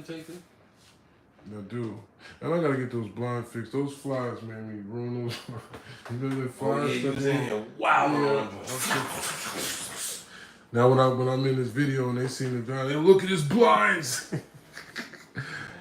taken? I do. And I gotta get those blind fixed. Those flies, man, we ruin those. You know the flies. Oh, yeah, you was in here wow. Now when I'm in this video and they see the guy, they look at his blinds.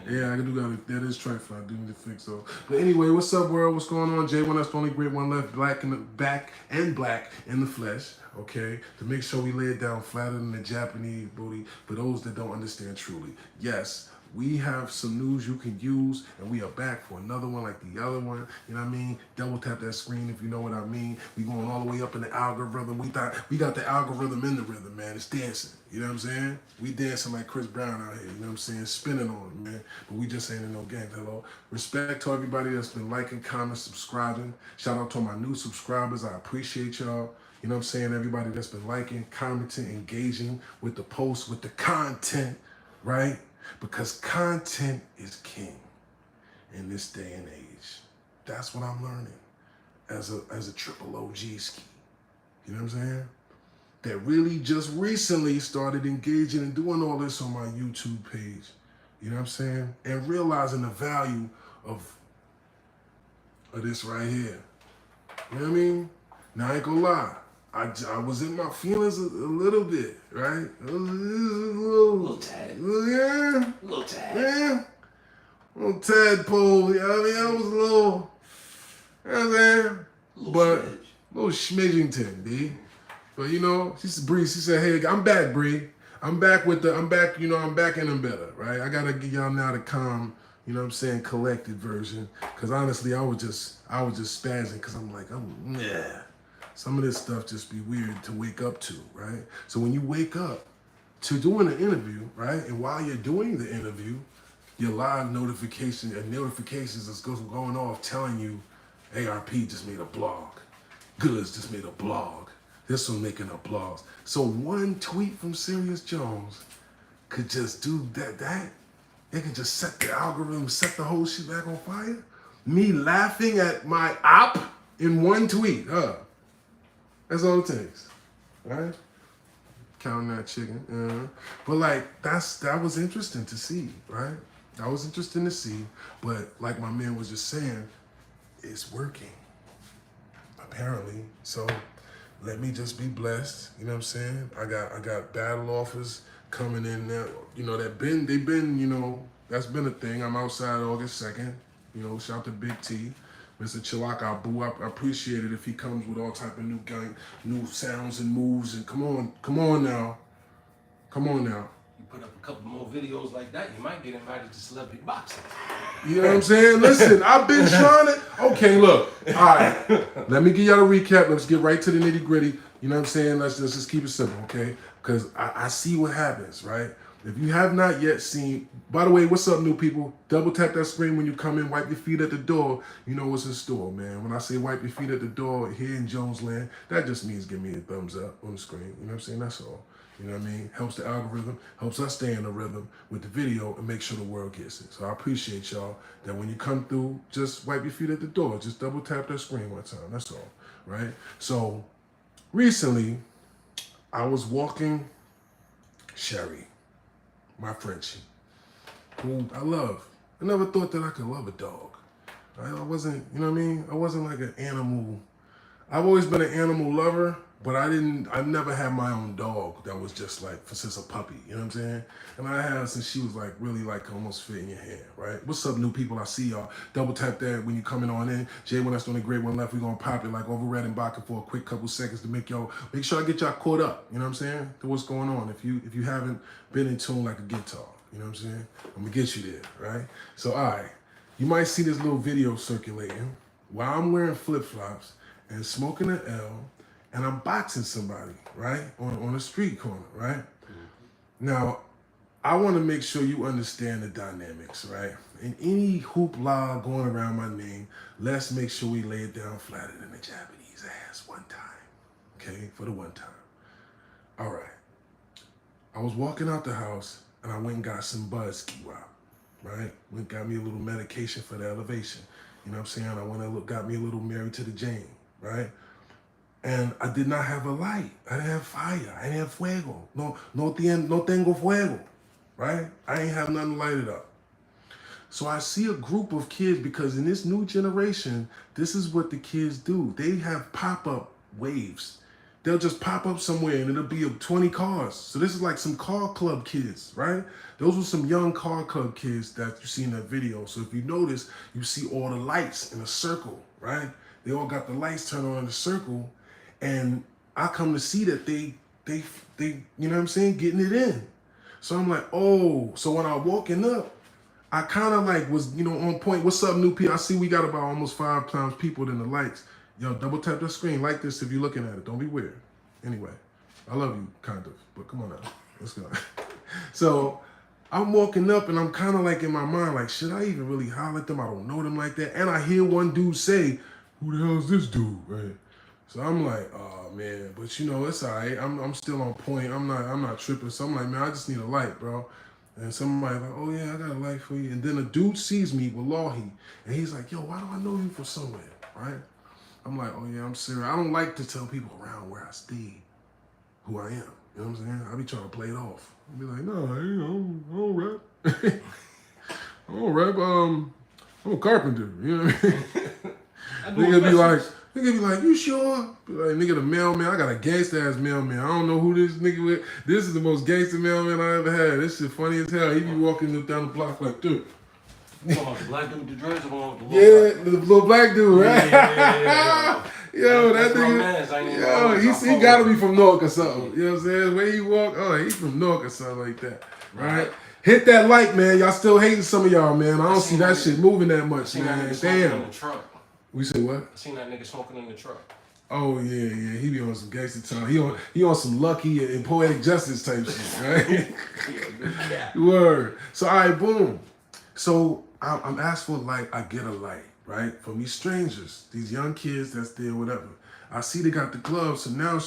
Yeah, I do gotta. That is trifling. I do need to fix those. But anyway, what's up, world? What's going on? J1, that's the only great one left. Black in the back and black in the flesh. Okay, to make sure we lay it down flatter than the Japanese booty. For those that don't understand truly, yes. We have some news you can use, and we are back for another one like the other one. You know what I mean? Double tap that screen if you know what I mean. We going all the way up in the algorithm. We got the algorithm in the rhythm, man. It's dancing. You know what I'm saying? We dancing like Chris Brown out here. You know what I'm saying? Spinning on it, man. But we just ain't in no gang. Hello. Respect to everybody that's been liking, commenting, subscribing. Shout out to my new subscribers. I appreciate y'all. You know what I'm saying? Everybody that's been liking, commenting, engaging with the posts, with the content, right? Because content is king in this day and age. That's what I'm learning as a triple OG ski. You know what I'm saying? That really just recently started engaging and doing all this on my YouTube page. You know what I'm saying? And realizing the value of this right here. You know what I mean? Now I ain't gonna lie. I was in my feelings a little bit, right? A Little tad. Yeah. Little tad. Yeah. Little tadpole. You know what I mean? I was a little, you know what I'm saying? But little schmidgington, B. But you know, she said, Bree, she said, hey, I'm back, Bree. I'm back, you know, I'm back and I'm better, right? I gotta give y'all now the calm, you know what I'm saying, collected version. Cause honestly, I was just spazzing cause I'm like, yeah. Some of this stuff just be weird to wake up to, right? So when you wake up to doing an interview, right? And while you're doing the interview, your live notifications is going off telling you, ARP just made a blog. Goods just made a blog. This one making a blog. So one tweet from Serius Jones could just do that. It could just set the algorithm, set the whole shit back on fire. Me laughing at my op in one tweet, That's all it takes, right? Counting that chicken. But like, that was interesting to see, right? That was interesting to see. But like my man was just saying, it's working, apparently. So let me just be blessed. You know what I'm saying? I got battle offers coming in now. You know, they've been, you know, that's been a thing. I'm outside August 2nd. You know, shout out to Big T. Mr. Chilaka Abu, I appreciate it if he comes with all type of new sounds and moves. And come on now. You put up a couple more videos like that, you might get invited to Celebrity Boxing. You know what I'm saying? Listen, I've been trying to. Okay, look. All right. Let me give y'all a recap. Let's get right to the nitty gritty. You know what I'm saying? Let's just keep it simple, okay? Because I see what happens, right? If you have not yet seen, by the way, what's up, new people? Double tap that screen when you come in, wipe your feet at the door. You know what's in store, man. When I say wipe your feet at the door here in Jonesland, that just means give me a thumbs up on the screen. You know what I'm saying? That's all. You know what I mean? Helps the algorithm, helps us stay in the rhythm with the video and make sure the world gets it. So I appreciate y'all that when you come through, just wipe your feet at the door. Just double tap that screen one time. That's all, right? So recently, I was walking Sherry, my Frenchie, who I love. I never thought that I could love a dog. I wasn't, you know what I mean? I wasn't like an animal. I've always been an animal lover, but I've never had my own dog that was just like, since a puppy, you know what I'm saying? And I had her since she was like really like almost fit in your hand, right? What's up, new people? I see y'all. Double tap that when you coming on in. J1, that's the only great one left. We're gonna pop it like over Red and Baca for a quick couple seconds to make sure I get y'all caught up, you know what I'm saying? To what's going on. If you haven't been in tune like a guitar, you know what I'm saying? I'm gonna get you there, right? So, all right, you might see this little video circulating while I'm wearing flip-flops and smoking an L, and I'm boxing somebody, right? On a street corner, right? Now, I want to make sure you understand the dynamics, right? In any hoopla going around my name, let's make sure we lay it down flatter than the Japanese ass one time, okay? For the one time. All right. I was walking out the house, and I went and got some Buzz Ski Wop, right? Went got me a little medication for the elevation. You know what I'm saying? I went and got me a little Mary to the Jane, right? And I did not have a light. I didn't have fire. I didn't have fuego. No tengo fuego. right? I ain't have nothing to light it up. So I see a group of kids, because in this new generation, this is what the kids do. They have pop-up waves. They'll just pop up somewhere and it'll be 20 cars. So this is like some car club kids, right? Those were some young car club kids that you see in that video. So if you notice, you see all the lights in a circle, right? They all got the lights turned on in a circle. And I come to see that they, you know what I'm saying, getting it in. So I'm like, oh, so when I walking up, I kind of like was, on point. What's up, new people? I see we got about almost 5 times people than the likes. Yo, double tap the screen like this if you're looking at it. Don't be weird. Anyway, I love you, kind of, but come on now. Let's go. So I'm walking up and I'm kind of like in my mind, like, should I even really holler at them? I don't know them like that. And I hear one dude say, who the hell is this dude, right? So I'm like, oh man, but it's all right. I'm still on point. I'm not tripping. So I'm like, man, I just need a light, bro. And somebody like, oh yeah, I got a light for you. And then a dude sees me, Wallahi, and he's like, yo, why do I know you from somewhere, right? I'm like, oh yeah, I'm serious. I don't like to tell people around where I stay who I am. You know what I'm saying? I be trying to play it off. I be like, no, I don't rap. I don't rap. I'm a carpenter. You know what I mean? Nigga be like, you sure? Be like, nigga, the mailman. I got a gangster ass mailman. I don't know who this nigga with. This is the most gangster mailman I ever had. This shit funny as hell. He be walking down the block like, dude. You talking about the black dude with the dreads or the one with the the little black dude, right? Yeah. Yo, that nigga. He gotta be from Newark or something. You know what I'm saying? Where he walk, oh, he's from Newark or something like that, right? Hit that like, man. Y'all still hating some of y'all, man. I don't see that shit moving that much, man. Damn. We say what? I seen that nigga smoking in the truck. Oh yeah. He be on some gangster time. He on some Lucky and Poetic Justice type shit, right? Word. So all right, boom. So I'm asked for a light. I get a light, right? From these strangers, these young kids that's there, whatever. I see they got the gloves. So now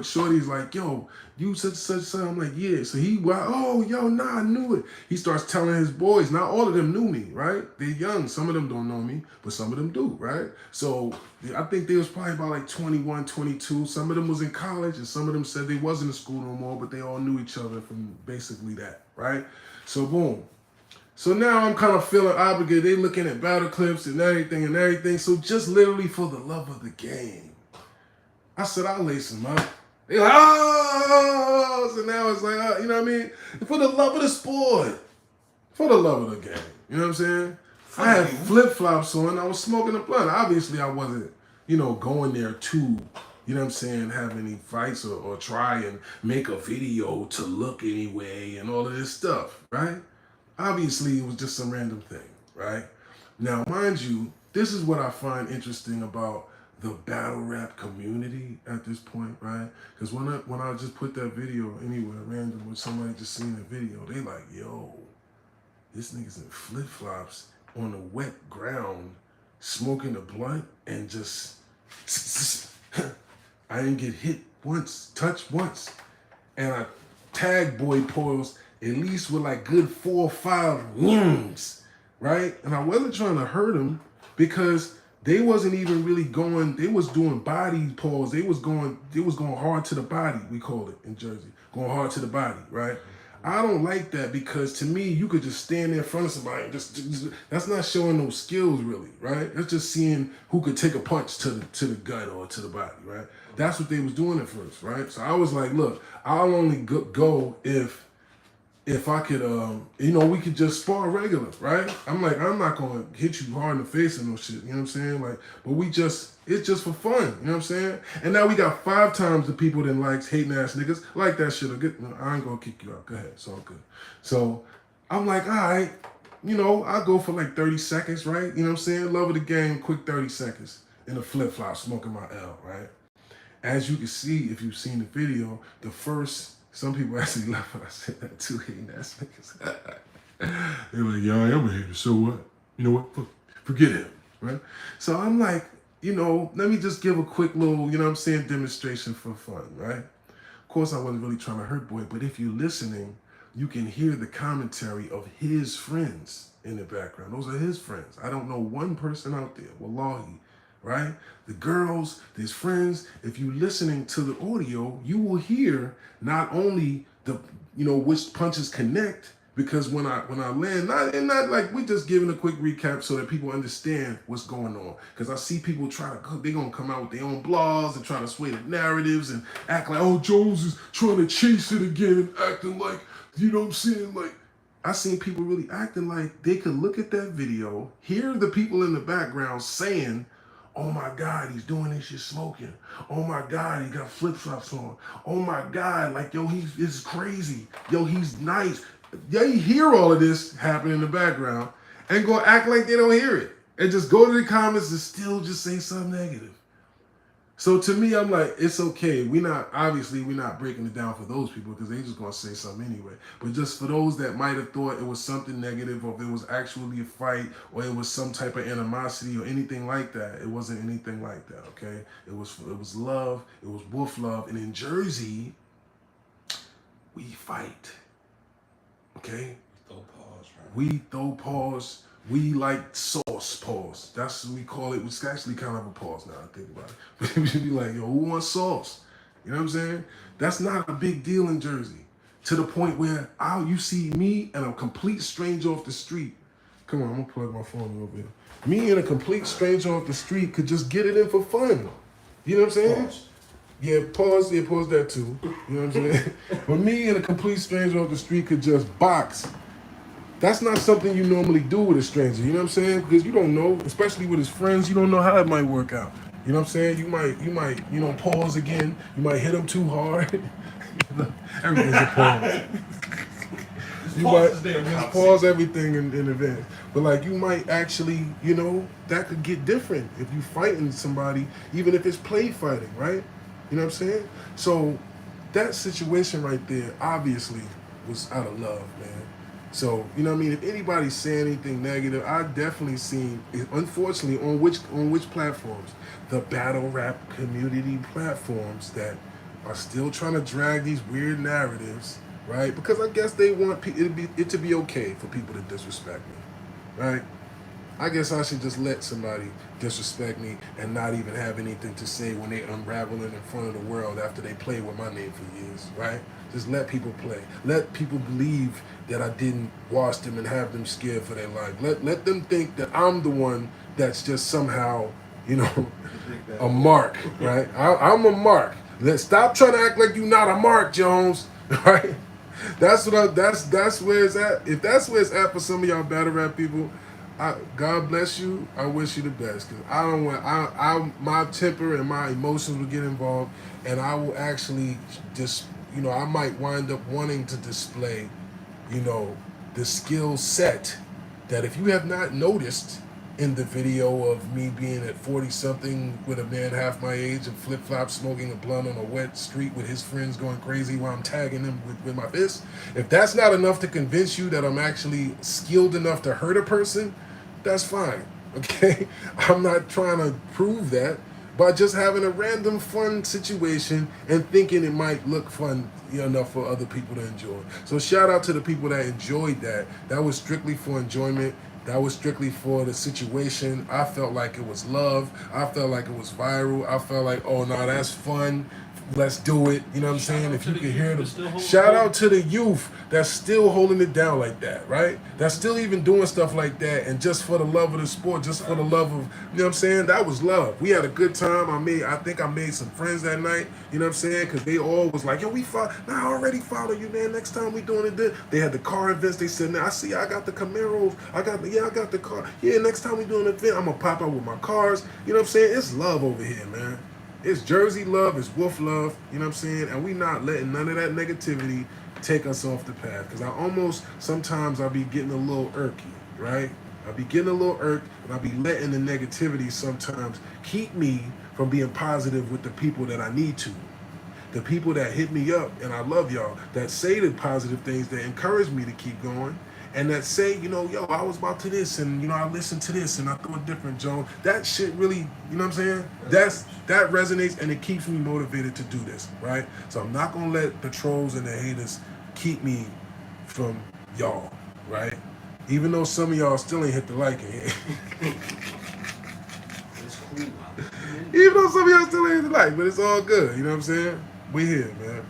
Shorty's like, yo, you such. I'm like, yeah. So I knew it. He starts telling his boys. Not all of them knew me, right? They're young. Some of them don't know me, but some of them do, right? So I think they was probably about like 21, 22. Some of them was in college, and some of them said they wasn't in school no more, but they all knew each other from basically that, right? So boom. So now I'm kind of feeling obligated. They looking at battle clips and everything. So just literally for the love of the game, I said, I'll lace them up. They like, oh! So now it's like, you know what I mean? For the love of the sport. For the love of the game. You know what I'm saying? I had flip-flops on. I was smoking a blunt. Obviously, I wasn't, going there to, you know what I'm saying, have any fights or try and make a video to look anyway and all of this stuff, right? Obviously, it was just some random thing, right? Now, mind you, this is what I find interesting about the battle rap community at this point, right? Because when I just put that video anywhere random with somebody just seen the video, they like, yo, this nigga's in flip-flops on the wet ground, smoking a blunt, and just, I didn't get hit once, touched once. And I tagged Boy Poils at least with like good 4 or 5 wings, right? And I wasn't trying to hurt him because they wasn't even really going, they was doing body pause. They was going hard to the body, we call it in Jersey. Going hard to the body, right? I don't like that because to me, you could just stand there in front of somebody and just that's not showing no skills really, right? That's just seeing who could take a punch to the gut or to the body, right? That's what they was doing at first, right? So I was like, look, I'll only go if I could, we could just spar regular, right? I'm like, I'm not gonna hit you hard in the face and no shit, you know what I'm saying? Like, but it's just for fun, you know what I'm saying? And now we got 5 times the people that likes hating ass niggas like that shit. I ain't gonna kick you out. Go ahead, it's all good. So I'm like, all right, I go for like 30 seconds, right? You know what I'm saying? Love of the game, quick 30 seconds in a flip flop, smoking my L, right? As you can see, if you've seen the video, some people actually laugh when I said that too, hating ass niggas. They were like, yeah, I am a hater, so what? You know what? Forget him, right? So I'm like, let me just give a quick little, demonstration for fun, right? Of course, I wasn't really trying to hurt Boy, but if you're listening, you can hear the commentary of his friends in the background. Those are his friends. I don't know one person out there, wallahi, right? The girls, his friends, if you're listening to the audio, you will hear not only the which punches connect. Because when I land, not like we just giving a quick recap so that people understand what's going on. Because I see people they're gonna come out with their own blogs and try to sway the narratives and act like, oh, Jones is trying to chase it again and acting like, you know what I'm saying? Like, I seen people really acting like they could look at that video, hear the people in the background saying, oh my God, he's doing this shit smoking. Oh my God, he got flip-flops on. Oh my God, like, yo, it's crazy. Yo, he's nice. They hear all of this happen in the background and go act like they don't hear it. And just go to the comments and still just say something negative. So to me, I'm like, it's okay. We're not breaking it down for those people because they just gonna say something anyway. But just for those that might have thought it was something negative, or if it was actually a fight, or it was some type of animosity or anything like that, it wasn't anything like that, okay? It was love, it was wolf love. And in Jersey, we fight. Okay? Throw paws, right? We throw paws. We like sauce pause. That's what we call it. It's actually kind of a pause now I think about it. But we should be like, yo, who wants sauce? You know what I'm saying? That's not a big deal in Jersey. To the point where you see me and a complete stranger off the street. Come on, I'm gonna plug my phone over here. Me and a complete stranger off the street could just get it in for fun. You know what I'm saying? Pause. Yeah, pause that too. You know what I'm saying? But me and a complete stranger off the street could just box. That's not something you normally do with a stranger, you know what I'm saying? Because you don't know, especially with his friends, you don't know how it might work out. You know what I'm saying? You might, pause again. You might hit him too hard. Everything's a pause. You might just pause everything in advance. But like, you might actually, that could get different if you fighting somebody, even if it's play fighting, right? You know what I'm saying? So that situation right there obviously was out of love, man. So, you know what I mean? If anybody's saying anything negative, I've definitely seen, unfortunately, on which platforms? The battle rap community platforms that are still trying to drag these weird narratives, right? Because I guess they want it to be okay for people to disrespect me, right? I guess I should just let somebody disrespect me and not even have anything to say when they unravel it in front of the world after they played with my name for years, right? Just let people play. Let people believe that I didn't wash them and have them scared for their life. Let them think that I'm the one that's just somehow, a mark, right? I'm a mark. Stop trying to act like you're not a mark, Jones, right? That's where it's at. If that's where it's at for some of y'all battle rap people, God bless you. I wish you the best, because I don't want. My temper and my emotions will get involved, and I will actually just, I might wind up wanting to display, the skill set that if you have not noticed in the video of me being at 40-something with a man half my age and flip-flops smoking a blunt on a wet street with his friends going crazy while I'm tagging them with my fist, if that's not enough to convince you that I'm actually skilled enough to hurt a person, that's fine, okay? I'm not trying to prove that by just having a random fun situation and thinking it might look fun enough for other people to enjoy. So shout out to the people that enjoyed that. That was strictly for enjoyment. That was strictly for the situation. I felt like it was love. I felt like it was viral. I felt like, oh no, that's fun. Let's do it. You know what I'm saying? If you can hear them. Shout out to the youth that's still holding it down like that, right? That's still even doing stuff like that, and just for the love of the sport, just for the love of, you know what I'm saying? That was love. We had a good time. I think I made some friends that night, you know what I'm saying? Because they all was like, yo, I already follow you, man. Next time we doing it. They had the car events. They said, now I see I got the Camaros. I got the car. Yeah, next time we doing an event, I'm going to pop out with my cars. You know what I'm saying? It's love over here, man. It's Jersey love, it's wolf love, you know what I'm saying? And we not letting none of that negativity take us off the path. Because sometimes I'll be getting a little irky, right? I'll be getting a little irked, and I'll be letting the negativity sometimes keep me from being positive with the people that I need to. The people that hit me up, and I love y'all, that say the positive things that encourage me to keep going. And that say, yo, I was about to this, and, I listened to this, and I thought different, Joe. That shit really, you know what I'm saying? That resonates, and it keeps me motivated to do this, right? So I'm not going to let the trolls and the haters keep me from y'all, right? Even though some of y'all still ain't hit the like in here. It's cool. Even though some of y'all still ain't hit the like, but it's all good, you know what I'm saying? We here, man.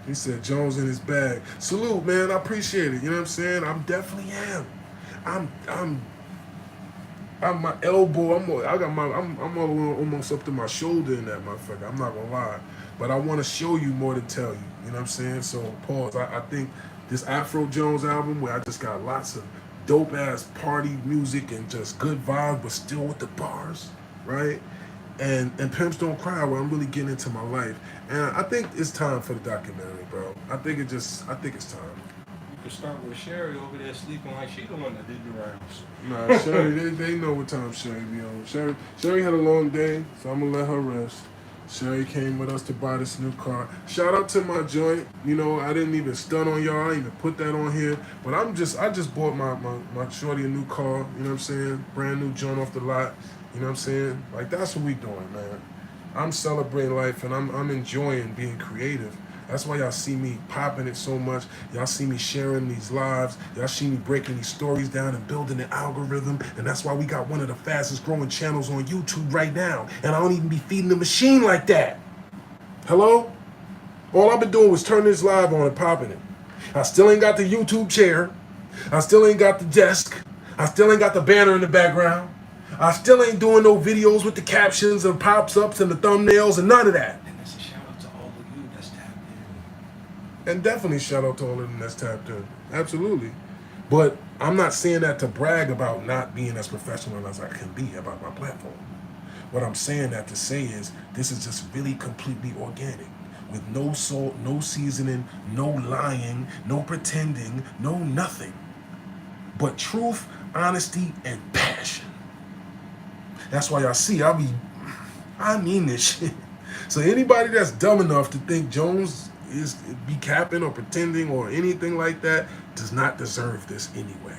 He said Jones in his bag. Salute, man. I appreciate it. You know what I'm saying? I'm definitely am. I'm I'm my elbow. I'm all almost up to my shoulder in that motherfucker. I'm not gonna lie, but I want to show you more than tell you. You know what I'm saying? So pause. I think this Afro Jones album where I just got lots of dope ass party music and just good vibes, but still with the bars, right? And Pimps Don't Cry, where I'm really getting into my life. And I think it's time for the documentary, bro. I think it's time. You can start with Sherry over there sleeping like she the one that did the rounds. Nah, Sherry, they know what time Sherry be on. Sherry had a long day, so I'm gonna let her rest. Sherry came with us to buy this new car. Shout out to my joint. You know, I didn't even stun on y'all. I didn't even put that on here. But I just bought my shorty a new car. You know what I'm saying? Brand new joint off the lot. You know what I'm saying? Like, that's what we doing, man. I'm celebrating life and I'm enjoying being creative. That's why y'all see me popping it so much. Y'all see me sharing these lives. Y'all see me breaking these stories down and building an algorithm. And that's why we got one of the fastest growing channels on YouTube right now. And I don't even be feeding the machine like that. Hello? All I've been doing was turning this live on and popping it. I still ain't got the YouTube chair. I still ain't got the desk. I still ain't got the banner in the background. I still ain't doing no videos with the captions and pops-ups and the thumbnails and none of that. And that's a shout out to all of you that's tapped in. And definitely shout out to all of them that's tapped in. Absolutely. But I'm not saying that to brag about not being as professional as I can be about my platform. What I'm saying that to say is this is just really completely organic. With no salt, no seasoning, no lying, no pretending, no nothing. But truth, honesty, and passion. That's why y'all see I mean this shit. So anybody that's dumb enough to think Jones is be capping or pretending or anything like that does not deserve this anyway.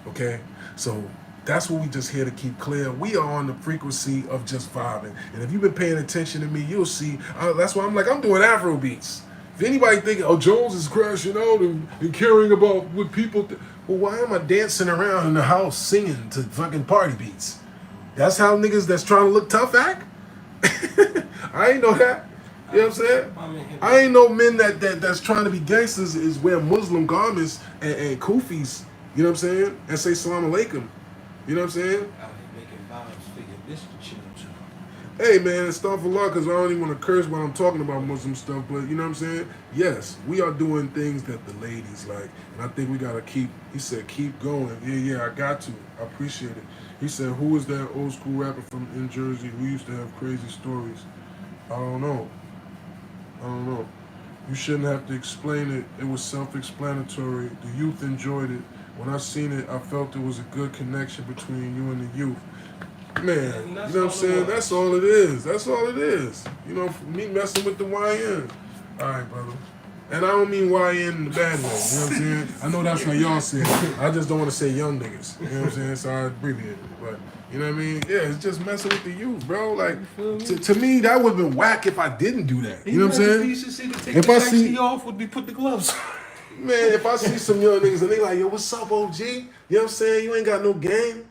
Okay? So that's what we just here to keep clear. We are on the frequency of just vibing. And if you've been paying attention to me, you'll see. That's why I'm doing Afro beats. If anybody thinking, oh, Jones is crashing out and caring about what people well, why am I dancing around in the house singing to fucking party beats? That's how niggas that's trying to look tough act? I ain't know that. You know what I'm saying? I ain't know men that's trying to be gangsters is wear Muslim garments and kufis, you know what I'm saying? And say salam alaikum. You know what I'm saying? Out here making vibes for your bitch to chill to. Hey man, astaghfirullah, because I don't even want to curse when I'm talking about Muslim stuff, but you know what I'm saying? Yes, we are doing things that the ladies like. And I think we gotta keep, he said, keep going. Yeah, I got to. I appreciate it. He said, who was that old school rapper from in Jersey who used to have crazy stories? I don't know. You shouldn't have to explain it. It was self-explanatory. The youth enjoyed it. When I seen it, I felt it was a good connection between you and the youth. Man, you know what I'm saying? That's all it is. That's all it is. You know, for me messing with the YN. All right, brother. And I don't mean YN in the bad way. You know what I'm saying? I know that's what y'all say. I just don't want to say young niggas. You know what I'm saying? So I abbreviate it. But, you know what I mean? Yeah, it's just messing with the youth, bro. Like, to me, that would have been whack if I didn't do that. You know what I'm saying? If I see off, would be put the gloves on. Man, if I see some young niggas and they like, yo, what's up, OG? You know what I'm saying? You ain't got no game.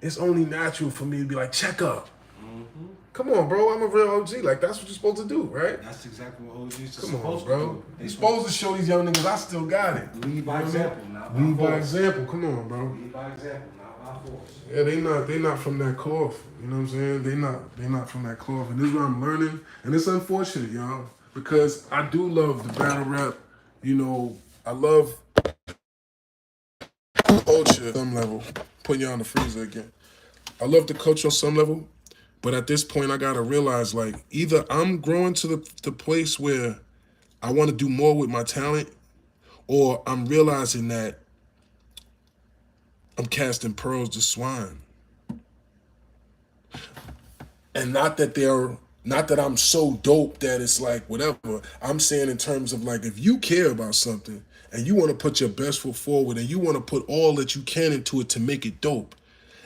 It's only natural for me to be like, check up. Mm-hmm. Come on, bro. I'm a real OG. Like, that's what you're supposed to do, right? That's exactly what OGs are Come on, supposed bro. to do. You're supposed to show these young niggas I still got it. Lead by example, not by Lead by force. example. Come on, bro. Lead by example, not by force. Yeah, they not from that cloth. You know what I'm saying? They not from that cloth. And this is what I'm learning. And it's unfortunate, y'all. Because I do love the battle rap. You know, I love culture at some level. Putting you on the freezer again. I love the culture on some level, but at this point I gotta realize, like, either I'm growing to the place where I want to do more with my talent, or I'm realizing that I'm casting pearls to swine. And not that I'm so dope that it's like whatever. I'm saying in terms of like, if you care about something and you want to put your best foot forward and you want to put all that you can into it to make it dope,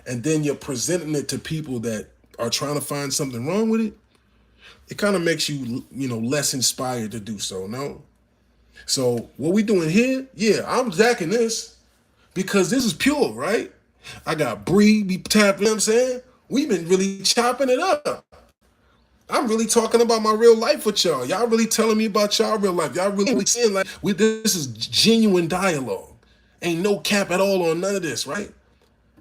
and then you're presenting it to people that are trying to find something wrong with it, it kind of makes you, less inspired to do so, no? So what we doing here, yeah, I'm jacking this because this is pure, right? I got Bree be tapping, you know what I'm saying? We've been really chopping it up. I'm really talking about my real life with y'all. Y'all really telling me about y'all real life. Y'all really seeing like this is genuine dialogue. Ain't no cap at all on none of this, right?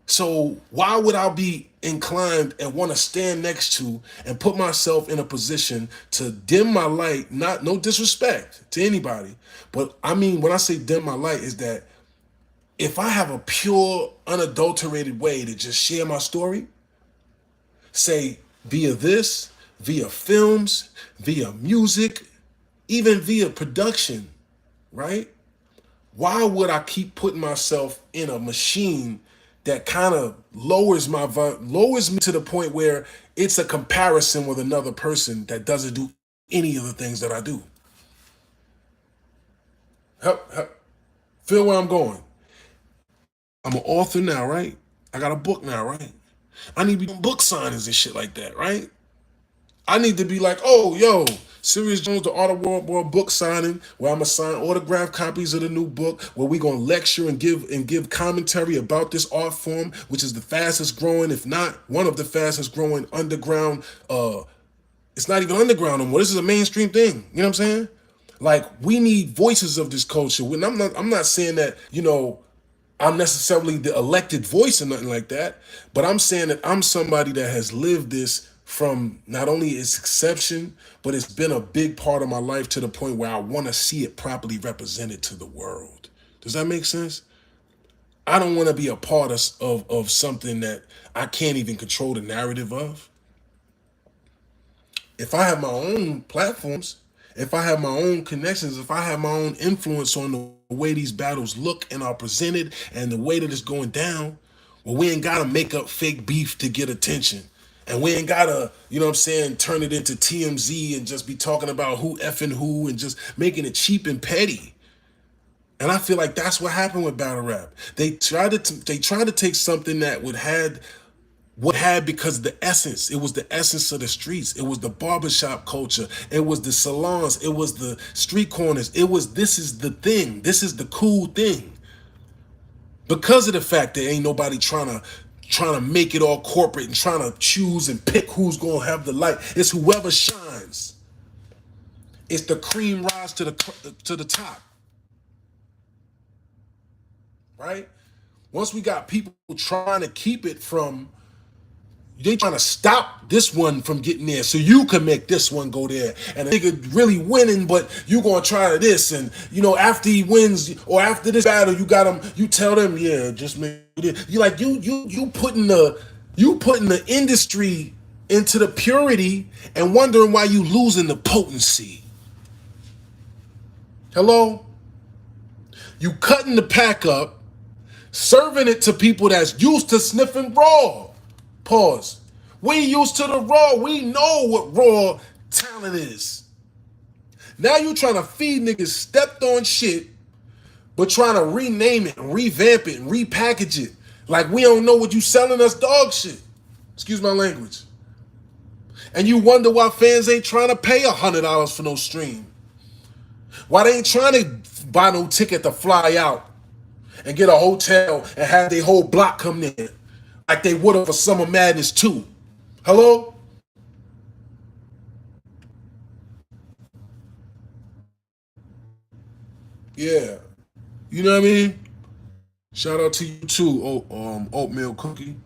So why would I be inclined and want to stand next to and put myself in a position to dim my light? Not no disrespect to anybody, but I mean when I say dim my light is that if I have a pure, unadulterated way to just share my story, say via this, via films, via music, even via production, right? Why would I keep putting myself in a machine that kind of lowers me to the point where it's a comparison with another person that doesn't do any of the things that I do? Feel where I'm going? I'm an author now, right? I got a book now, right? I need to be doing book signings and shit like that, right? I need to be like, oh, yo, Serius Jones, the Art of World book signing, where I'm gonna sign autographed copies of the new book, where we gonna lecture and give commentary about this art form, which is the fastest growing, if not one of the fastest growing underground. It's not even underground anymore. This is a mainstream thing. You know what I'm saying? Like we need voices of this culture. When I'm not saying that I'm necessarily the elected voice or nothing like that, but I'm saying that I'm somebody that has lived this from not only its exception, but it's been a big part of my life to the point where I want to see it properly represented to the world. Does that make sense? I don't want to be a part of something that I can't even control the narrative of. If I have my own platforms, if I have my own connections, if I have my own influence on the way these battles look and are presented and the way that it's going down, well, we ain't gotta make up fake beef to get attention. And we ain't gotta, you know what I'm saying, turn it into TMZ and just be talking about who effing who and just making it cheap and petty. And I feel like that's what happened with battle rap. They tried to take something that would had what had because the essence, it was the essence of the streets, it was the barbershop culture, it was the salons, it was the street corners, this is the thing, this is the cool thing. Because of the fact that ain't nobody trying to make it all corporate and trying to choose and pick who's gonna have the light. It's whoever shines. It's the cream rise to the top, right? Once we got people trying to keep it from, they trying to stop this one from getting there so you can make this one go there. And a nigga really winning, but you gonna try this. And after he wins or after this battle, you got him, you tell them, yeah, just make it. You like you putting the industry into the purity and wondering why you losing the potency. Hello? You cutting the pack up, serving it to people that's used to sniffing raw. Pause. We used to the raw. We know what raw talent is. Now you trying to feed niggas stepped on shit, but trying to rename it and revamp it and repackage it. Like we don't know what you selling us dog shit. Excuse my language. And you wonder why fans ain't trying to pay $100 for no stream. Why they ain't trying to buy no ticket to fly out and get a hotel and have their whole block come in like they would have for Summer Madness 2. Hello? Yeah. You know what I mean? Shout out to you too, Oatmeal Cookie.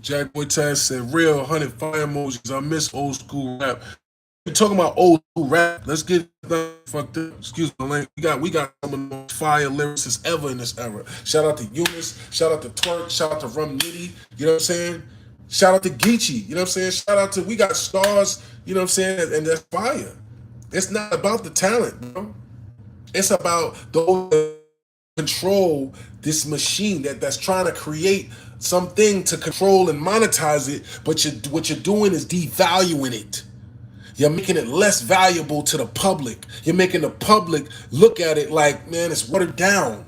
Jack Boy Taz said, real 100 fire emojis. I miss old school rap. We're talking about old school rap. Let's get fucked up. Excuse my language. We got some of the most fire lyricists ever in this era. Shout out to Eunice. Shout out to Twerk. Shout out to Rum Nitty. You know what I'm saying? Shout out to Geechee. You know what I'm saying? Shout out to, we got stars. You know what I'm saying? And that's fire. It's not about the talent, bro. It's about those that control this machine that's trying to create something to control and monetize it, but what you're doing is devaluing it. You're making it less valuable to the public. You're making the public look at it like, man, it's watered down.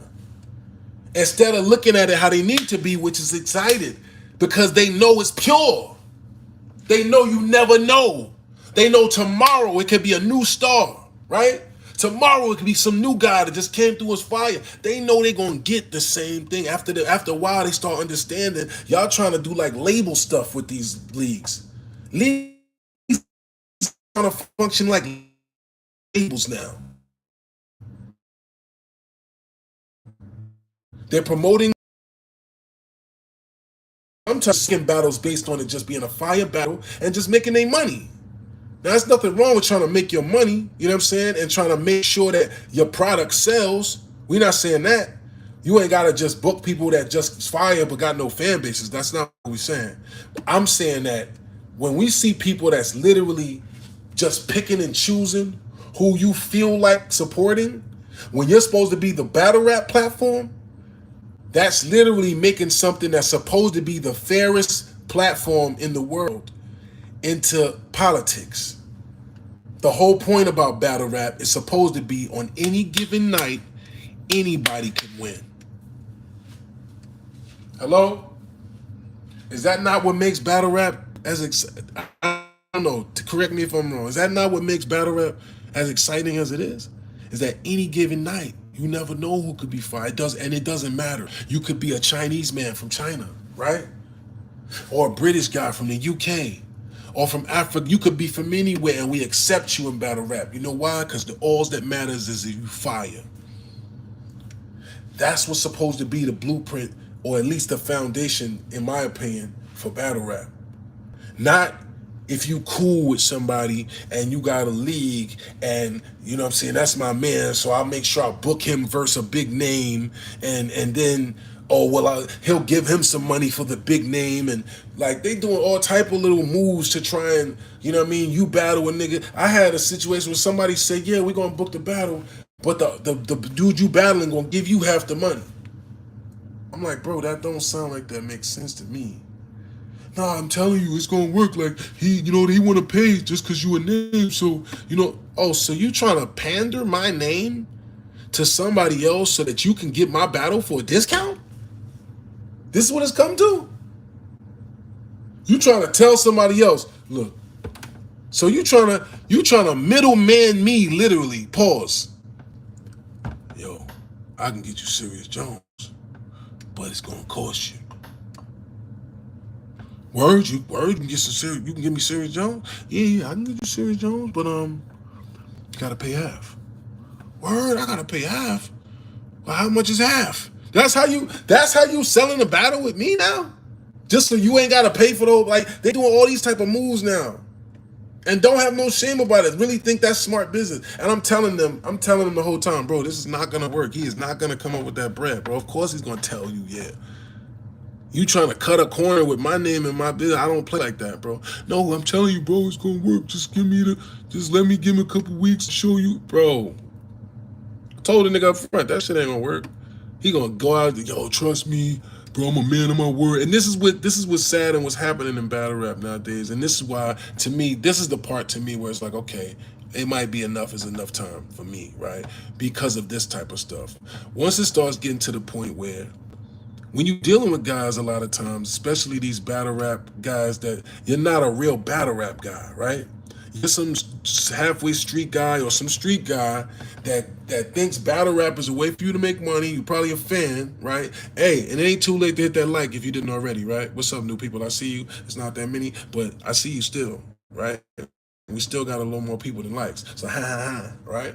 Instead of looking at it how they need to be, which is excited, because they know it's pure. They know you never know. They know tomorrow it could be a new star, right? Tomorrow it could be some new guy that just came through his fire. They know they're gonna get the same thing. After a while, they start understanding y'all trying to do like label stuff with these leagues. Leagues trying to function like labels now. They're promoting sometimes skin battles based on it just being a fire battle and just making their money. Now, there's nothing wrong with trying to make your money, you know what I'm saying, and trying to make sure that your product sells. We're not saying that. You ain't got to just book people that just fire but got no fan bases. That's not what we're saying. I'm saying that when we see people that's literally just picking and choosing who you feel like supporting, when you're supposed to be the battle rap platform, that's literally making something that's supposed to be the fairest platform in the world into politics. The whole point about battle rap is supposed to be on any given night, anybody can win. Hello? Is that not what makes battle rap I don't know, to correct me if I'm wrong. Is that not what makes battle rap as exciting as it is? Is that any given night, you never know who could be fired. It doesn't matter. You could be a Chinese man from China, right? Or a British guy from the UK. Or from Africa. You could be from anywhere and we accept you in battle rap. You know why? Because all that matters is that you fire. That's what's supposed to be the blueprint, or at least the foundation, in my opinion, for battle rap. Not if you cool with somebody and you got a league and, you know what I'm saying, that's my man, so I'll make sure I book him versus a big name and then, he'll give him some money for the big name, and like they doing all type of little moves to try and, you know what I mean, you battle a nigga. I had a situation where somebody said, yeah, we're gonna book the battle, but the dude you battling gonna give you half the money. I'm like, bro, that don't sound like that makes sense to me. Nah, I'm telling you, it's gonna work. Like he wanna pay just cause you a name. So, so you trying to pander my name to somebody else so that you can get my battle for a discount? This is what it's come to? You trying to tell somebody else, look, so you trying to middleman me, literally, pause. Yo, I can get you Serius Jones, but it's gonna cost you. Word, you can get some Serius. You can give me Serius Jones. Yeah, I can get you Serius Jones, but you gotta pay half. Word, I gotta pay half. Well, how much is half? That's how you selling a battle with me now? Just so you ain't gotta pay for those. Like they doing all these type of moves now, and don't have no shame about it. Really think that's smart business. And I'm telling them the whole time, bro, this is not gonna work. He is not gonna come up with that bread, bro. Of course he's gonna tell you, yeah. You trying to cut a corner with my name and my business? I don't play like that, bro. No, I'm telling you, bro, it's gonna work. Just let me give him a couple weeks to show you, bro. I told the nigga up front, that shit ain't gonna work. He gonna go out, yo, trust me, bro, I'm a man of my word. And this is what's sad and what's happening in battle rap nowadays. And this is why, to me, this is the part to me where it's like, okay, it might be enough is enough time for me, right? Because of this type of stuff. Once it starts getting to the point where when you're dealing with guys a lot of times, especially these battle rap guys, that you're not a real battle rap guy, right? You're some halfway street guy or some street guy that thinks battle rap is a way for you to make money. You're probably a fan, right? Hey, and it ain't too late to hit that like if you didn't already, right? What's up, new people? I see you. It's not that many, but I see you still, right? We still got a little more people than likes. So, right?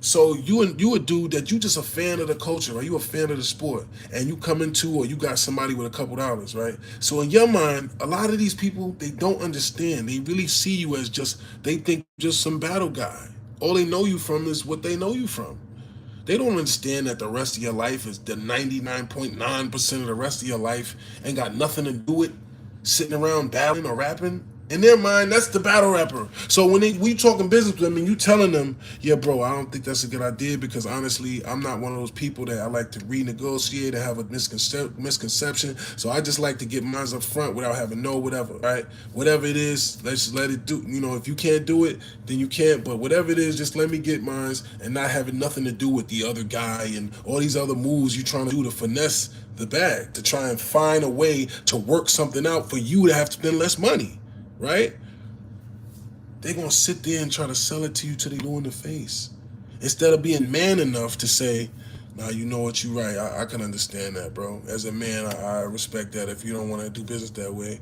So you a dude that you just a fan of the culture, right? You a fan of the sport, and you come into, or you got somebody with a couple dollars, right? So in your mind, a lot of these people, they don't understand. They really see you as they think just some battle guy. All they know you from is what they know you from. They don't understand that the rest of your life is the 99.9% of the rest of your life ain't got nothing to do with sitting around battling or rapping. In their mind, that's the battle rapper. So when we talking business with them and you telling them, yeah, bro, I don't think that's a good idea because honestly, I'm not one of those people that I like to renegotiate and have a misconception. So I just like to get mine up front without having whatever, right? Whatever it is, let's just let it do. If you can't do it, then you can't. But whatever it is, just let me get mine and not having nothing to do with the other guy and all these other moves you trying to do to finesse the bag, to try and find a way to work something out for you to have to spend less money. Right? They're going to sit there and try to sell it to you till they go in the face. Instead of being man enough to say, nah, you know what, you're right. I can understand that, bro. As a man, I respect that if you don't want to do business that way.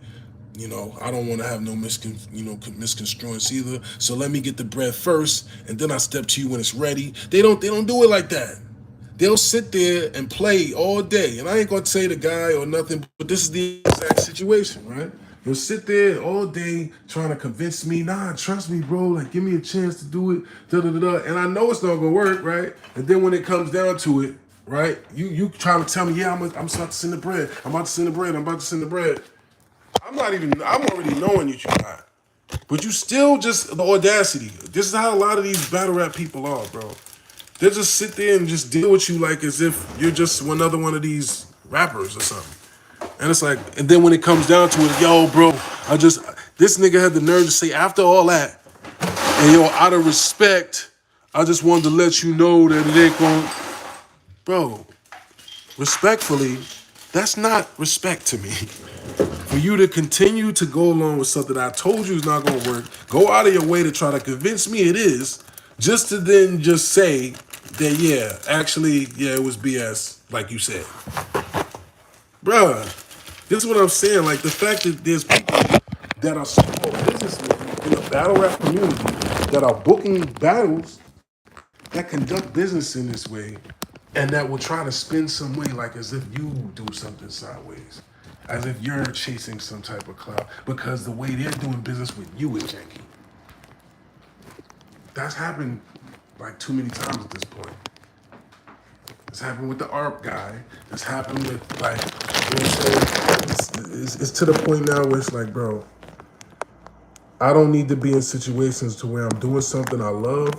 You know, I don't want to have no misconstruence either. So let me get the bread first, and then I step to you when it's ready. They don't do it like that. They'll sit there and play all day. And I ain't gonna say the guy or nothing, but this is the exact situation, right? He'll sit there all day trying to convince me, nah, trust me, bro, like give me a chance to do it, da da da da. And I know it's not gonna work, right? And then when it comes down to it, right, you trying to tell me, yeah, I'm about to send the bread. I'm about to send the bread. I'm about to send the bread. I'm already knowing you not. But you still just, the audacity. This is how a lot of these battle rap people are, bro. They'll just sit there and just deal with you like as if you're just another one of these rappers or something. And it's like, and then when it comes down to it, yo, bro, this nigga had the nerve to say after all that, and yo, out of respect, I just wanted to let you know that it ain't going, bro, respectfully, that's not respect to me. For you to continue to go along with something I told you is not going to work, go out of your way to try to convince me it is, just to then just say that, yeah, actually, yeah, it was BS, like you said. Bruh, this is what I'm saying. Like, the fact that there's people that are small businessmen in the battle rap community that are booking battles that conduct business in this way and that will try to spin some way like as if you do something sideways. As if you're chasing some type of clout because the way they're doing business with you is janky. That's happened like too many times at this point. It's happened with the ARP guy. It's happened with like, you know what I'm saying? It's to the point now where it's like, bro, I don't need to be in situations to where I'm doing something I love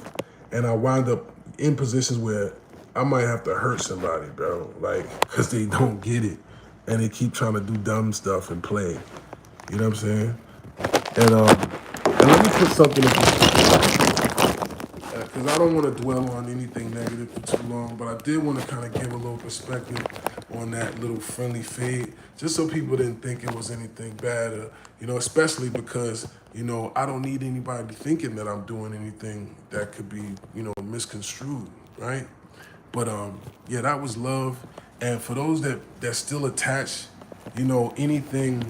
and I wind up in positions where I might have to hurt somebody, bro. Like, because they don't get it. And they keep trying to do dumb stuff and play. You know what I'm saying? And let me put something in perspective. Because I don't want to dwell on anything negative for too long, but I did want to kind of give a little perspective on that little friendly fade, just so people didn't think it was anything bad, especially because, I don't need anybody thinking that I'm doing anything that could be, misconstrued, right? But yeah, that was love. And for those that still attach, anything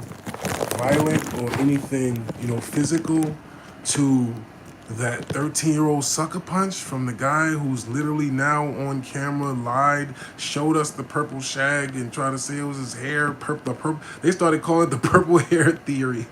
violent or anything, physical to that 13-year-old sucker punch from the guy who's literally now on camera, lied, showed us the purple shag and tried to say it was his hair, they started calling it the purple hair theory.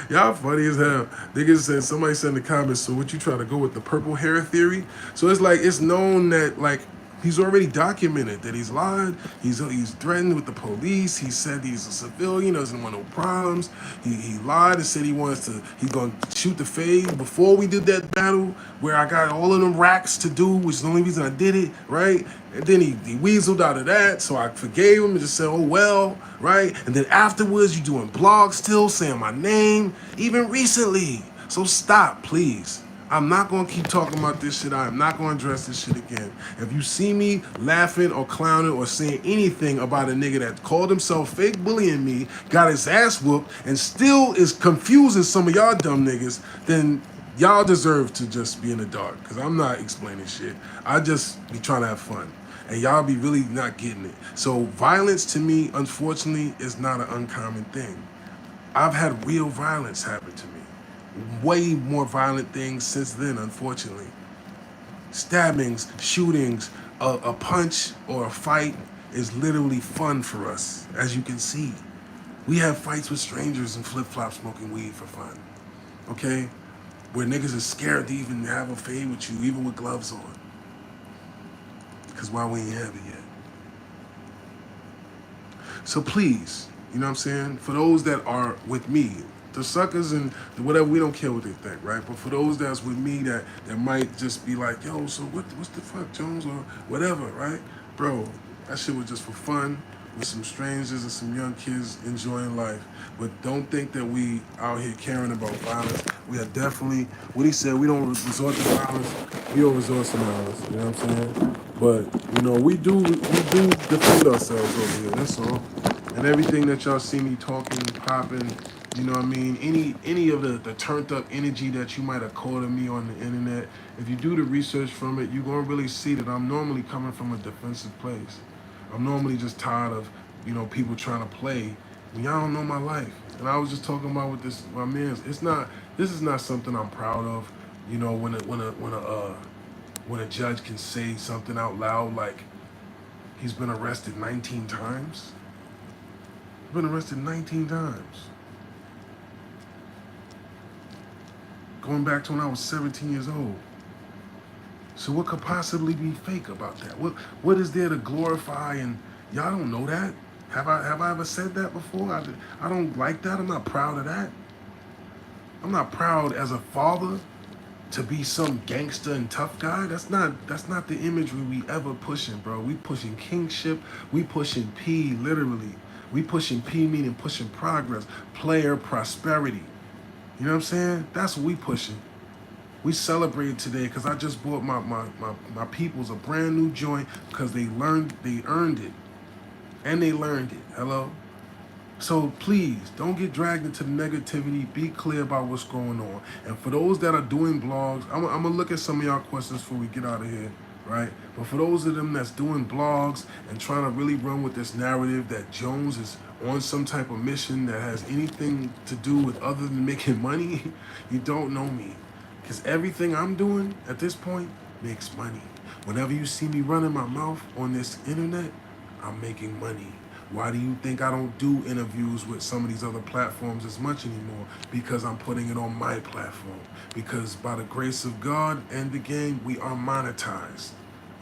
Y'all funny as hell. Niggas said, somebody said in the comments, so what you trying to go with the purple hair theory? So it's like, it's known that like, he's already documented that he's lied. He's threatened with the police. He said he's a civilian, doesn't want no problems. He lied and said he's gonna shoot the fade before we did that battle where I got all of them racks to do, which is the only reason I did it, right? And then he weaseled out of that, so I forgave him and just said, oh well, right? And then afterwards, you doing blogs still, saying my name, even recently. So stop, please. I'm not gonna keep talking about this shit. I am not gonna address this shit again. If you see me laughing or clowning or saying anything about a nigga that called himself fake bullying me, got his ass whooped, and still is confusing some of y'all dumb niggas, then y'all deserve to just be in the dark. Cause I'm not explaining shit. I just be trying to have fun. And y'all be really not getting it. So violence to me, unfortunately, is not an uncommon thing. I've had real violence happen to me. Way more violent things since then, unfortunately. Stabbings, shootings, a punch or a fight is literally fun for us, as you can see. We have fights with strangers and flip-flops smoking weed for fun, okay? Where niggas are scared to even have a fade with you, even with gloves on. Because why we ain't have it yet? So please, you know what I'm saying? For those that are with me, the suckers and whatever, we don't care what they think, right? But for those that's with me that might just be like, yo, so what's the fuck, Jones, or whatever, right? Bro, that shit was just for fun with some strangers and some young kids enjoying life. But don't think that we out here caring about violence. We are definitely, what he said, we don't resort to violence, we don't resort to violence, you know what I'm saying? But, we do defend ourselves over here, that's all. And everything that y'all see me talking, popping, you know what I mean? Any of the turned up energy that you might have caught of me on the internet, if you do the research from it, you're gonna really see that I'm normally coming from a defensive place. I'm normally just tired of, people trying to play when y'all don't know my life. And I was just talking about with my man. This is not something I'm proud of. You know, when a judge can say something out loud like he's been arrested 19 times. Been arrested 19 times. Going back to when I was 17 years old. So what could possibly be fake about that? What is there to glorify? And y'all don't know that. Have I ever said that before? I don't like that. I'm not proud of that. I'm not proud as a father to be some gangster and tough guy. That's not the imagery we ever pushing, bro. We pushing kingship. We pushing P, literally. We pushing P meaning pushing progress, player prosperity. You know what I'm saying? That's what we pushing. We celebrated today because I just bought my peoples a brand new joint because they earned it. And they learned it. Hello? So please, don't get dragged into the negativity. Be clear about what's going on. And for those that are doing blogs, I'm going to look at some of y'all questions before we get out of here, right? But for those of them that's doing blogs and trying to really run with this narrative that Jones is on some type of mission that has anything to do with other than making money, you don't know me. Because everything I'm doing at this point makes money. Whenever you see me running my mouth on this internet, I'm making money. Why do you think I don't do interviews with some of these other platforms as much anymore? Because I'm putting it on my platform. Because by the grace of God and the game, we are monetized.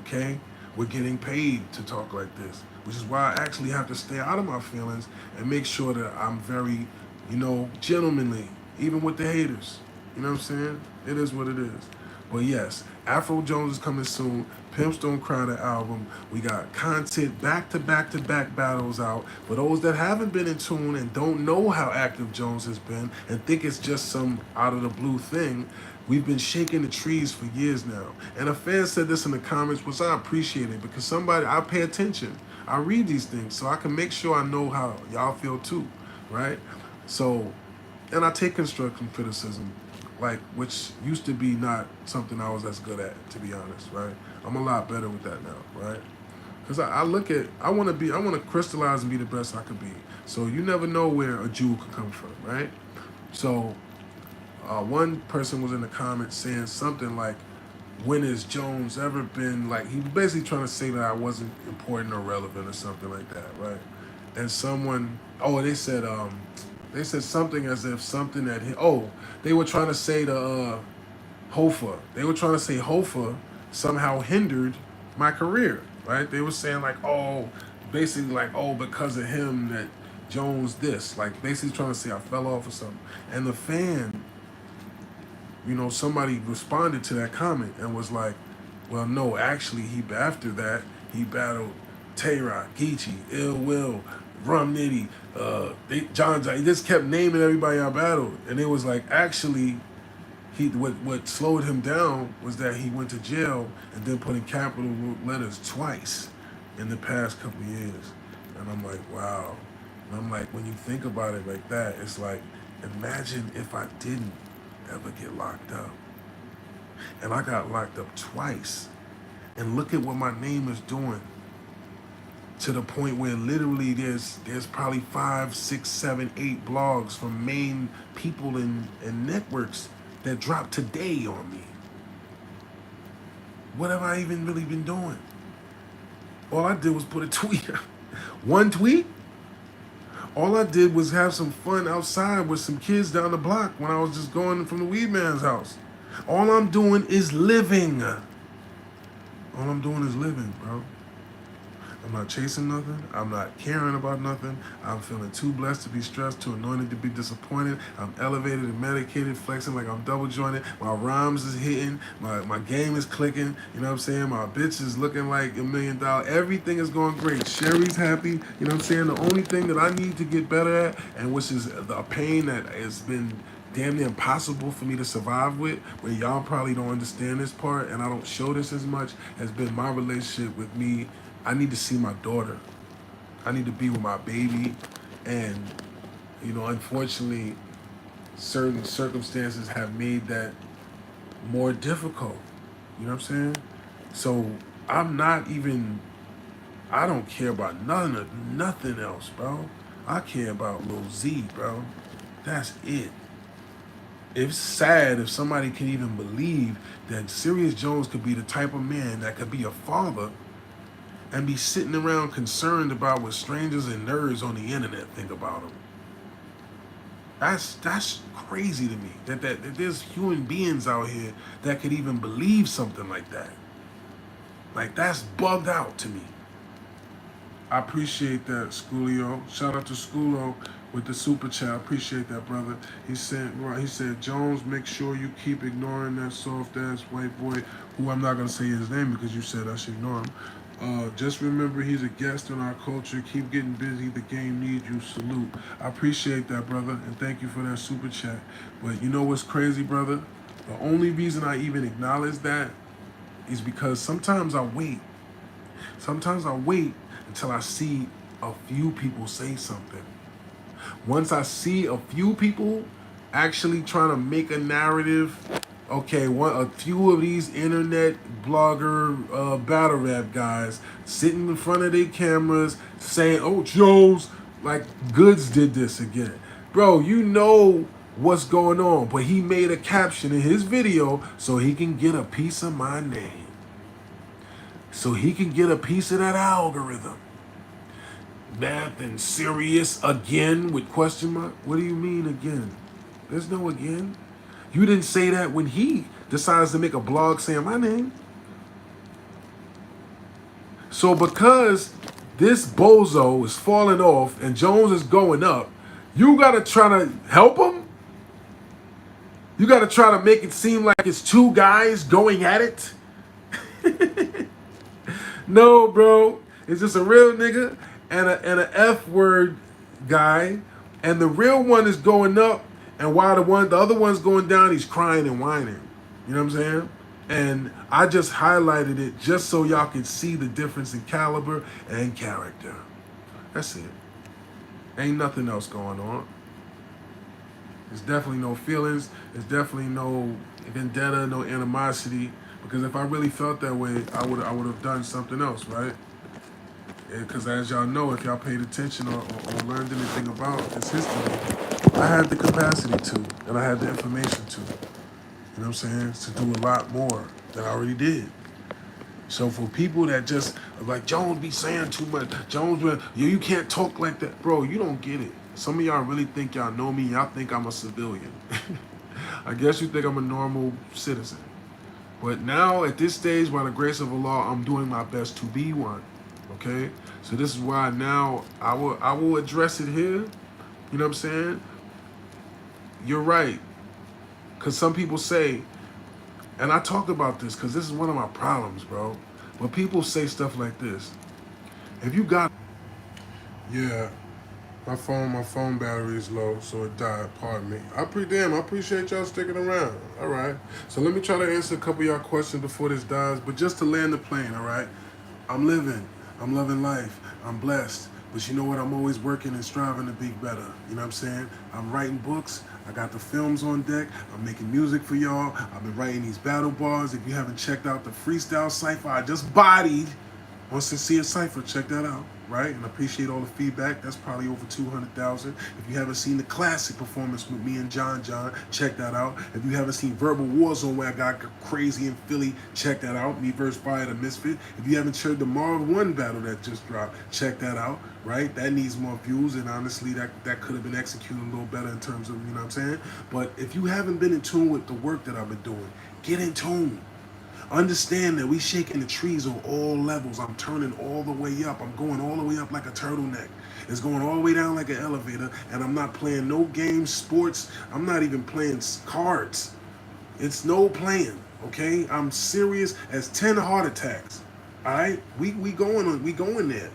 Okay? We're getting paid to talk like this. Which is why I actually have to stay out of my feelings and make sure that I'm very, gentlemanly, even with the haters. You know what I'm saying? It is what it is. But yes, Afro Jones is coming soon. Pimps Don't Cry the album. We got content back-to-back battles out. For those that haven't been in tune and don't know how active Jones has been and think it's just some out of the blue thing, we've been shaking the trees for years now. And a fan said this in the comments, which I appreciate it because I pay attention. I read these things so I can make sure I know how y'all feel too, right? So, and I take constructive criticism, which used to be not something I was as good at, to be honest, right? I'm a lot better with that now, right? Because I want to crystallize and be the best I could be. So you never know where a jewel could come from, right? So one person was in the comments saying something like, when has Jones ever been, he was basically trying to say that I wasn't important or relevant or something like that, right? And they said something as if something that they were trying to say to Hofa. They were trying to say Hofa somehow hindered my career, right? They were saying because of him that Jones this, basically trying to say I fell off or something. And the fan, somebody responded to that comment and was like, well, no, actually, after that, he battled Tay-Rock, Geechee, Ill Will, Rum Nitty, John. He just kept naming everybody I battled, and it was like actually, what slowed him down was that he went to jail and then put in capital letters twice in the past couple of years, and I'm like, wow. And I'm like, when you think about it like that, it's like, imagine if I didn't ever get locked up, and I got locked up twice, and look at what my name is doing. To the point where literally there's probably 5, 6, 7, 8 blogs from main people and networks that dropped today on me. What have I even really been doing? All I did was put a tweet out. One tweet? All I did was have some fun outside with some kids down the block when I was just going from the weed man's house. All I'm doing is living. All I'm doing is living, bro. I'm not chasing nothing. I'm not caring about nothing. I'm feeling too blessed to be stressed, too anointed to be disappointed. I'm elevated and medicated, flexing like I'm double jointed. My rhymes is hitting. My game is clicking. You know what I'm saying? My bitch is looking like $1 million. Everything is going great. Sherry's happy. You know what I'm saying? The only thing that I need to get better at, and which is a pain that has been damn near impossible for me to survive with, where y'all probably don't understand this part and I don't show this as much, has been my relationship with me. I need to see my daughter. I need to be with my baby. And, unfortunately, certain circumstances have made that more difficult. You know what I'm saying? So I don't care about nothing else, bro. I care about Lil Z, bro. That's it. It's sad if somebody can even believe that Serius Jones could be the type of man that could be a father and be sitting around concerned about what strangers and nerds on the internet think about him. That's crazy to me. That there's human beings out here that could even believe something like that. Like, that's bugged out to me. I appreciate that, Schoolio. Shout out to Schoolio with the super chat. I appreciate that, brother. He said, Jones, make sure you keep ignoring that soft ass white boy, who I'm not gonna say his name because you said I should ignore him. Just remember he's a guest in our culture. Keep getting busy. The game needs you. Salute. I appreciate that, brother, and thank you for that super chat. But you know what's crazy, brother? The only reason I even acknowledge that is because sometimes I wait. Sometimes I wait until I see a few people say something. Once I see a few people actually trying to make a narrative, okay, a few of these internet blogger battle rap guys sitting in front of their cameras saying, "Oh, Jones, like Goods did this again." Bro, you know what's going on, but he made a caption in his video so he can get a piece of my name. So he can get a piece of that algorithm. Math and Serious again with question mark? What do you mean again? There's no again. You didn't say that when he decides to make a blog saying my name. So because this bozo is falling off and Jones is going up, you gotta try to help him? You gotta try to make it seem like it's two guys going at it? No, bro. It's just a real nigga and a F word guy, and the real one is going up, and while the other one's going down, he's crying and whining. You know what I'm saying? And I just highlighted it just so y'all can see the difference in caliber and character. That's it. Ain't nothing else going on. There's definitely no feelings. There's definitely no vendetta, no animosity. Because if I really felt that way, I would have done something else, right? Because as y'all know, if y'all paid attention or learned anything about this history, I had the capacity to, and I had the information to. You know what I'm saying? To do a lot more than I already did. So for people that just like Jones be saying too much, Jones, you can't talk like that, bro. You don't get it. Some of y'all really think y'all know me. Y'all think I'm a civilian. I guess you think I'm a normal citizen. But now, at this stage, by the grace of Allah, I'm doing my best to be one. Okay? So this is why now I will address it here. You know what I'm saying? You're right. Because some people say, and I talk about this because this is one of my problems, bro. When people say stuff like this, if you got... Yeah, my phone battery is low, so it died. Pardon me. I appreciate y'all sticking around. All right. So let me try to answer a couple of y'all questions before this dies. But just to land the plane, all right? I'm living. I'm loving life. I'm blessed. But you know what? I'm always working and striving to be better. You know what I'm saying? I'm writing books. I got the films on deck. I'm making music for y'all. I've been writing these battle bars. If you haven't checked out the freestyle cipher I just bodied on Sincere Cypher, check that out, right? And I appreciate all the feedback. That's probably over 200,000. If you haven't seen the classic performance with me and John, check that out. If you haven't seen Verbal Warzone where I got crazy in Philly, check that out. Me versus Fire the Misfit. If you haven't heard the Marv 1 battle that just dropped, check that out, right? That needs more views, and honestly, that could have been executed a little better in terms of, you know what I'm saying? But if you haven't been in tune with the work that I've been doing, get in tune. Understand that we shaking the trees on all levels. I'm turning all the way up. I'm going all the way up like a turtleneck. It's going all the way down like an elevator, and I'm not playing no games, sports. I'm not even playing cards. It's no playing, okay? I'm serious as 10 heart attacks, all right? We going there.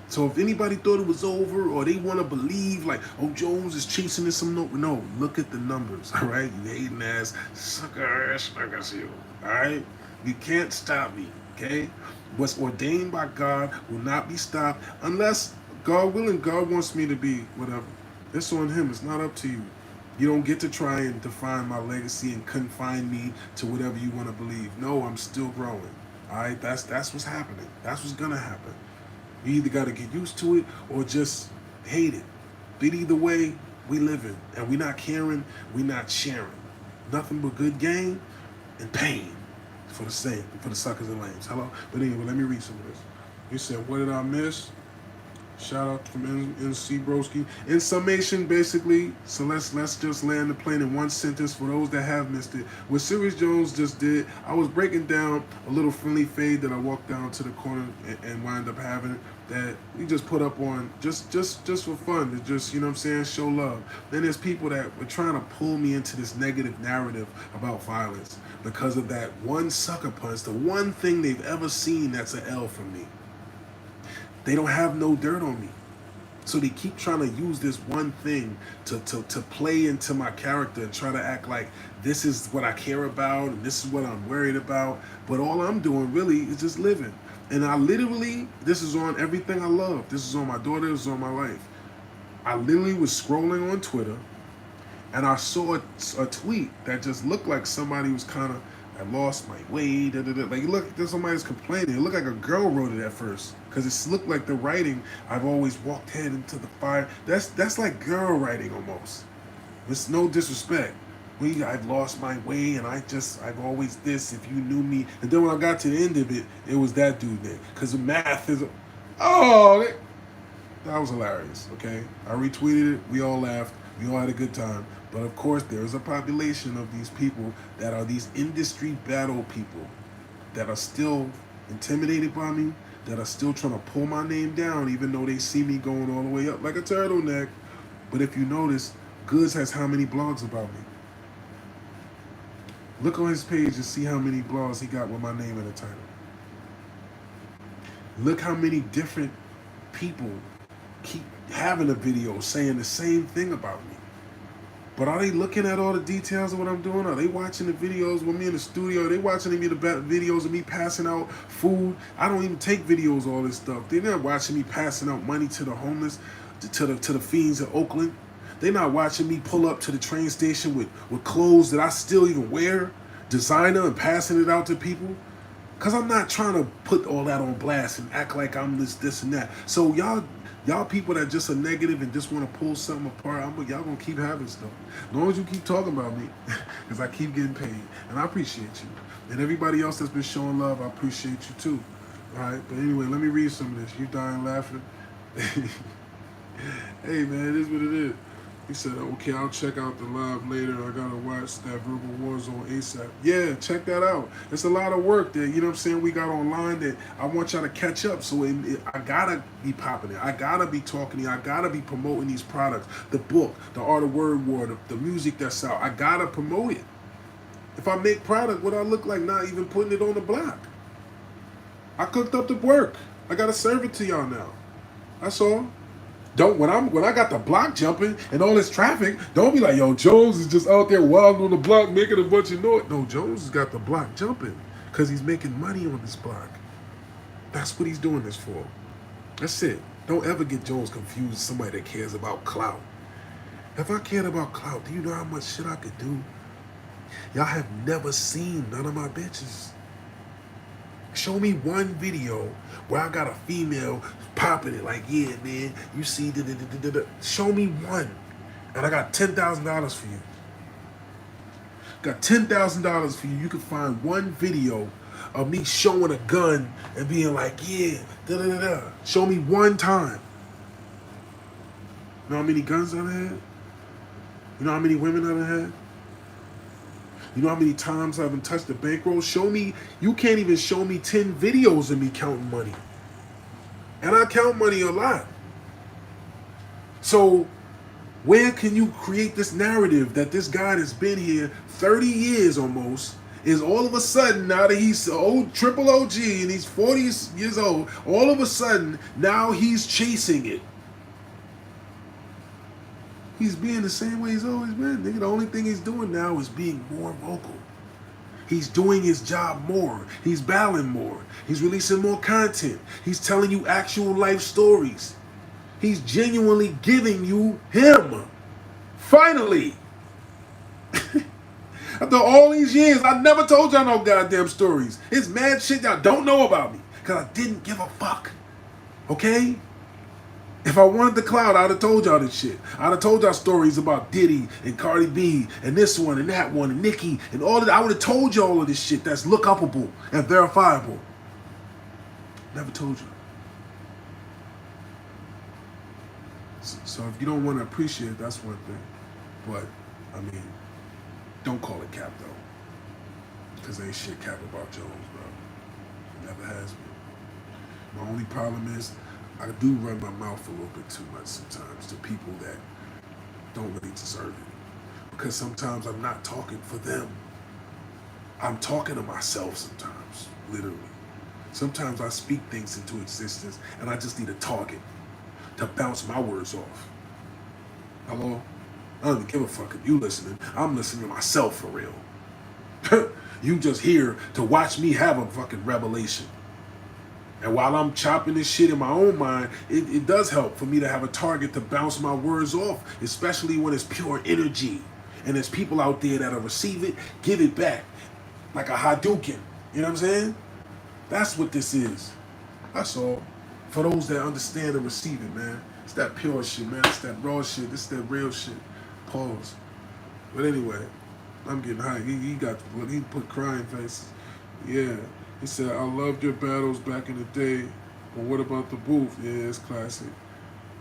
So if anybody thought it was over or they want to believe like, oh, Jones is chasing this some no, look at the numbers, all right? You hating ass, sucker ass niggas, you, all right? You can't stop me, okay? What's ordained by God will not be stopped unless, God willing, God wants me to be whatever. It's on him. It's not up to you. You don't get to try and define my legacy and confine me to whatever you want to believe. No, I'm still growing, all right? That's what's happening. That's what's going to happen. You either got to get used to it or just hate it. But either way, we living. And we not caring, we not sharing. Nothing but good gain and pain for the same, for the suckers and lames. Hello? But anyway, let me read some of this. You said, what did I miss? Shout out from NC Broski. In summation, basically, so let's just land the plane in one sentence for those that have missed it. What Serius Jones just did, I was breaking down a little friendly fade that I walked down to the corner and wound up having that we just put up on just for fun, to just, you know what I'm saying, show love. Then there's people that were trying to pull me into this negative narrative about violence because of that one sucker punch, the one thing they've ever seen that's an L from me. They don't have no dirt on me. So they keep trying to use this one thing to play into my character and try to act like this is what I care about and this is what I'm worried about. But all I'm doing really is just living. And I literally, this is on everything I love. This is on my daughter, this is on my life. I literally was scrolling on Twitter and I saw a tweet that just looked like somebody was kind of, I lost my way, da, da, da. Like, look, there's somebody's complaining. It looked like a girl wrote it at first. Because it looked like the writing, I've always walked head into the fire. That's like girl writing almost. It's no disrespect. I've lost my way and I've always this, if you knew me. And then when I got to the end of it, it was that dude there. Because the math is, that was hilarious, okay? I retweeted it, we all laughed, we all had a good time. But of course, there's a population of these people that are these industry battle people that are still intimidated by me, that are still trying to pull my name down, even though they see me going all the way up like a turtleneck. But if you notice, Goods has how many blogs about me? Look on his page and see how many blogs he got with my name in the title. Look how many different people keep having a video saying the same thing about me. But are they looking at all the details of what I'm doing? Are they watching the videos with me in the studio? Are they watching me the videos of me passing out food? I don't even take videos, all this stuff. They're not watching me passing out money to the homeless, to the fiends in Oakland. They're not watching me pull up to the train station with clothes that I still even wear, designer, and passing it out to people. Because I'm not trying to put all that on blast and act like I'm this and that. So y'all people that just are negative and just want to pull something apart, y'all gonna keep having stuff. As long as you keep talking about me, because I keep getting paid. And I appreciate you. And everybody else that's been showing love, I appreciate you too. All right, but anyway, let me read some of this. You dying laughing? Hey man, it is what it is. He said, okay, I'll check out the live later. I gotta watch that Verbal Warzone ASAP. Yeah, check that out. It's a lot of work that, you know what I'm saying, we got online that I want y'all to catch up. So I gotta be popping it. I gotta be talking to you. I gotta be promoting these products. The book, the Art of Word War, the music that's out. I gotta promote it. If I make product, what I look like not even putting it on the block? I cooked up the work. I gotta serve it to y'all now. That's all. Don't when I got the block jumping and all this traffic, don't be like, yo, Jones is just out there wild on the block making a bunch of noise. No, Jones has got the block jumping because he's making money on this block. That's what he's doing this for. That's it. Don't ever get Jones confused with somebody that cares about clout. If I cared about clout, do you know how much shit I could do? Y'all have never seen none of my bitches. Show me one video where I got a female popping it like, yeah, man, you see, da-da-da-da-da. Show me one. And I got $10,000 for you. Got $10,000 for you. You can find one video of me showing a gun and being like, yeah, da-da-da-da. Show me one time. You know how many guns I've had? You know how many women I've had? You know how many times I haven't touched the bankroll? Show me, you can't even show me 10 videos of me counting money. And I count money a lot. So where can you create this narrative that this guy that's been here 30 years almost is all of a sudden, now that he's triple OG and he's 40 years old, all of a sudden now he's chasing it. He's being the same way he's always been. Nigga, the only thing he's doing now is being more vocal. He's doing his job more. He's battling more. He's releasing more content. He's telling you actual life stories. He's genuinely giving you him. Finally. After all these years, I never told y'all no goddamn stories. It's mad shit y'all don't know about me because I didn't give a fuck. Okay? If I wanted the clout, I'd have told y'all this shit. I'd have told y'all stories about Diddy and Cardi B and this one and that one and Nicki and all of that. I would have told you all of this shit that's look upable and verifiable. Never told you. So if you don't want to appreciate it, that's one thing. But, I mean, don't call it cap, though. Because ain't shit cap about Jones, bro. Never has been. My only problem is I do run my mouth a little bit too much sometimes to people that don't really deserve it. Because sometimes I'm not talking for them. I'm talking to myself sometimes, literally. Sometimes I speak things into existence and I just need a target to bounce my words off. Hello? I don't even give a fuck if you listening. I'm listening to myself for real. You just here to watch me have a fucking revelation. And while I'm chopping this shit in my own mind, it does help for me to have a target to bounce my words off, especially when it's pure energy. And there's people out there that'll receive it, give it back. Like a Hadouken. You know what I'm saying? That's what this is. That's all. For those that understand and receive it, man. It's that pure shit, man. It's that raw shit. It's that real shit. Pause. But anyway, I'm getting high. He put crying faces. Yeah. He said, I loved your battles back in the day. But what about the booth? Yeah, it's classic.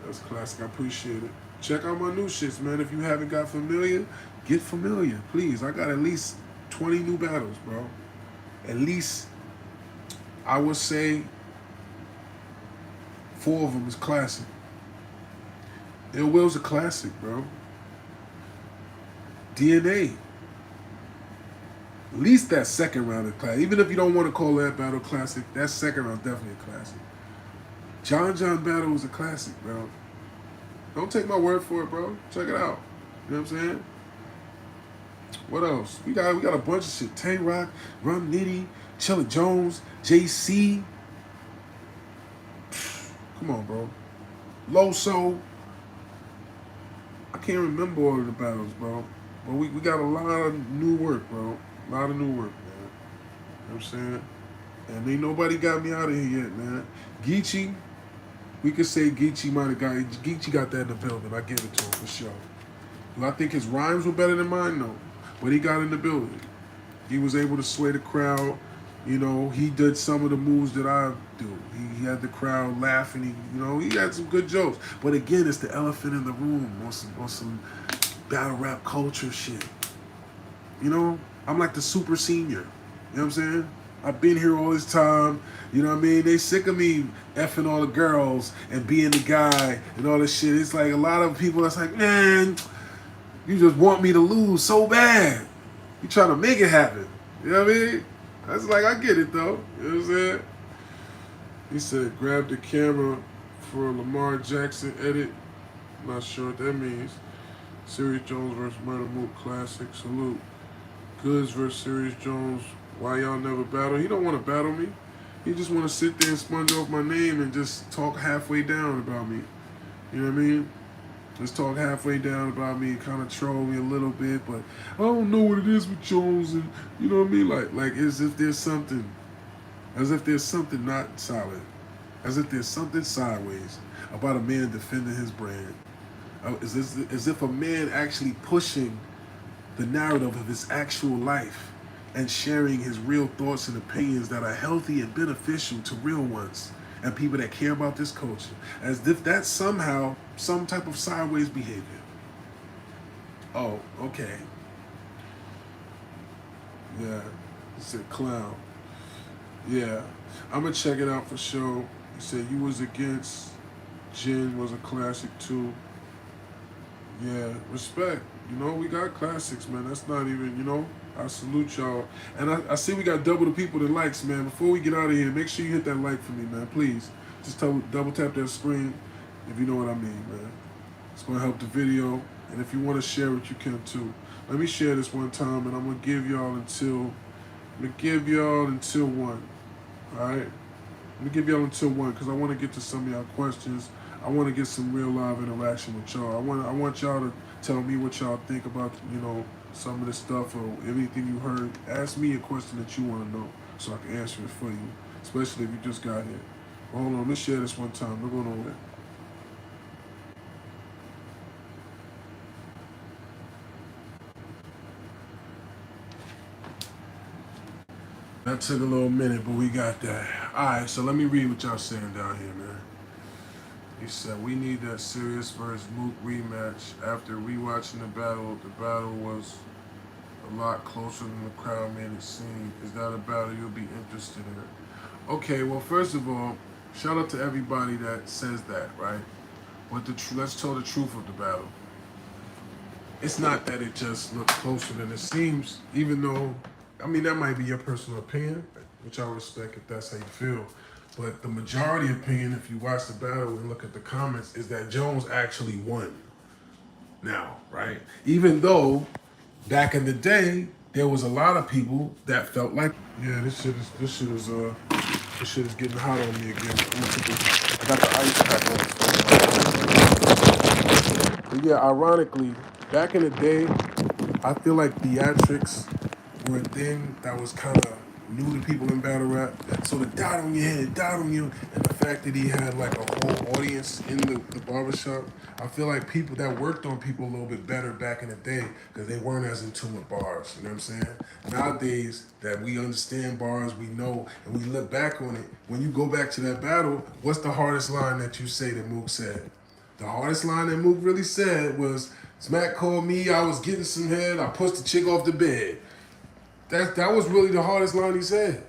That's classic. I appreciate it. Check out my new shits, man. If you haven't got familiar, get familiar. Please. I got at least 20 new battles, bro. At least, I would say, 4 of them is classic. Ill Will's a classic, bro. DNA. At least that second round is classic. Even if you don't want to call that battle classic, that second round is definitely a classic. John battle was a classic, bro. Don't take my word for it, bro. Check it out. You know what I'm saying? What else? We got a bunch of shit. Tay Rock, Rum Nitty, Chilla Jones, JC. Come on, bro. Loso. I can't remember all of the battles, bro. But we got a lot of new work, bro. A lot of new work, man. You know what I'm saying? And ain't nobody got me out of here yet, man. Geechee, we could say Geechee might have got Geechee got that in the building. I give it to him for sure. Do I think his rhymes were better than mine? No. But he got in the building. He was able to sway the crowd. You know, he did some of the moves that I do. He had the crowd laughing. He had some good jokes. But again, it's the elephant in the room on some battle rap culture shit. You know, I'm like the super senior. You know what I'm saying? I've been here all this time. You know what I mean? They sick of me effing all the girls and being the guy and all this shit. It's like a lot of people that's like, man, you just want me to lose so bad. You trying to make it happen. You know what I mean? That's like, I get it though. You know what I'm saying? He said, grab the camera for a Lamar Jackson edit. Not sure what that means. Serius Jones versus Murder Mook Classic. Salute. Goods versus Serius Jones. Why y'all never battle? He don't want to battle me. He just want to sit there and sponge off my name and just talk halfway down about me. You know what I mean? Just talk halfway down about me, kind of troll me a little bit, but I don't know what it is with Jones, and you know what I mean? Like as if there's something not solid, as if there's something sideways about a man defending his brand, as if a man actually pushing the narrative of his actual life and sharing his real thoughts and opinions that are healthy and beneficial to real ones and people that care about this culture, as if that's somehow some type of sideways behavior. Oh, okay. Yeah, he said clown. Yeah, I'm gonna check it out for sure. He said you was against Jin was a classic too. Yeah, respect. We got classics, man. That's not even, I salute y'all. And I see we got double the people that likes, man. Before we get out of here, make sure you hit that like for me, man. Please. Just double tap that screen if you know what I mean, man. It's going to help the video. And if you want to share it, you can too. Let me share this one time, and I'm going to give y'all until 1. All right? Let me give y'all until 1 because I want to get to some of y'all questions. I want to get some real live interaction with y'all. I want y'all to tell me what y'all think about, some of this stuff or anything you heard. Ask me a question that you want to know so I can answer it for you, especially if you just got here. Well, hold on, let's share this one time. We're going over there. That took a little minute, but we got that. All right, so let me read what y'all saying down here, man. He said, we need that Serious versus Mook rematch. After rewatching the battle was a lot closer than the crowd made it seem. Is that a battle you'll be interested in? Okay, well, first of all, shout out to everybody that says that, right? But let's tell the truth of the battle. It's not that it just looks closer than it seems, even though, I mean, that might be your personal opinion, which I respect if that's how you feel. But the majority opinion, if you watch the battle and look at the comments, is that Jones actually won now, right? Even though back in the day, there was a lot of people that felt like, yeah, this shit is getting hot on me again. I got the ice pack on. But yeah, ironically, back in the day, I feel like theatrics were a thing that was kind of new to people in battle rap. So the dot on your head, dot on you, and the fact that he had like a whole audience in the barbershop, I feel like people that worked on people a little bit better back in the day because they weren't as in tune with bars. You know what I'm saying? Nowadays that we understand bars, we know, and we look back on it. When you go back to that battle, what's the hardest line that you say that Mook said? The hardest line that Mook really said was, Smack called me, I was getting some head, I pushed the chick off the bed. That was really the hardest line he said.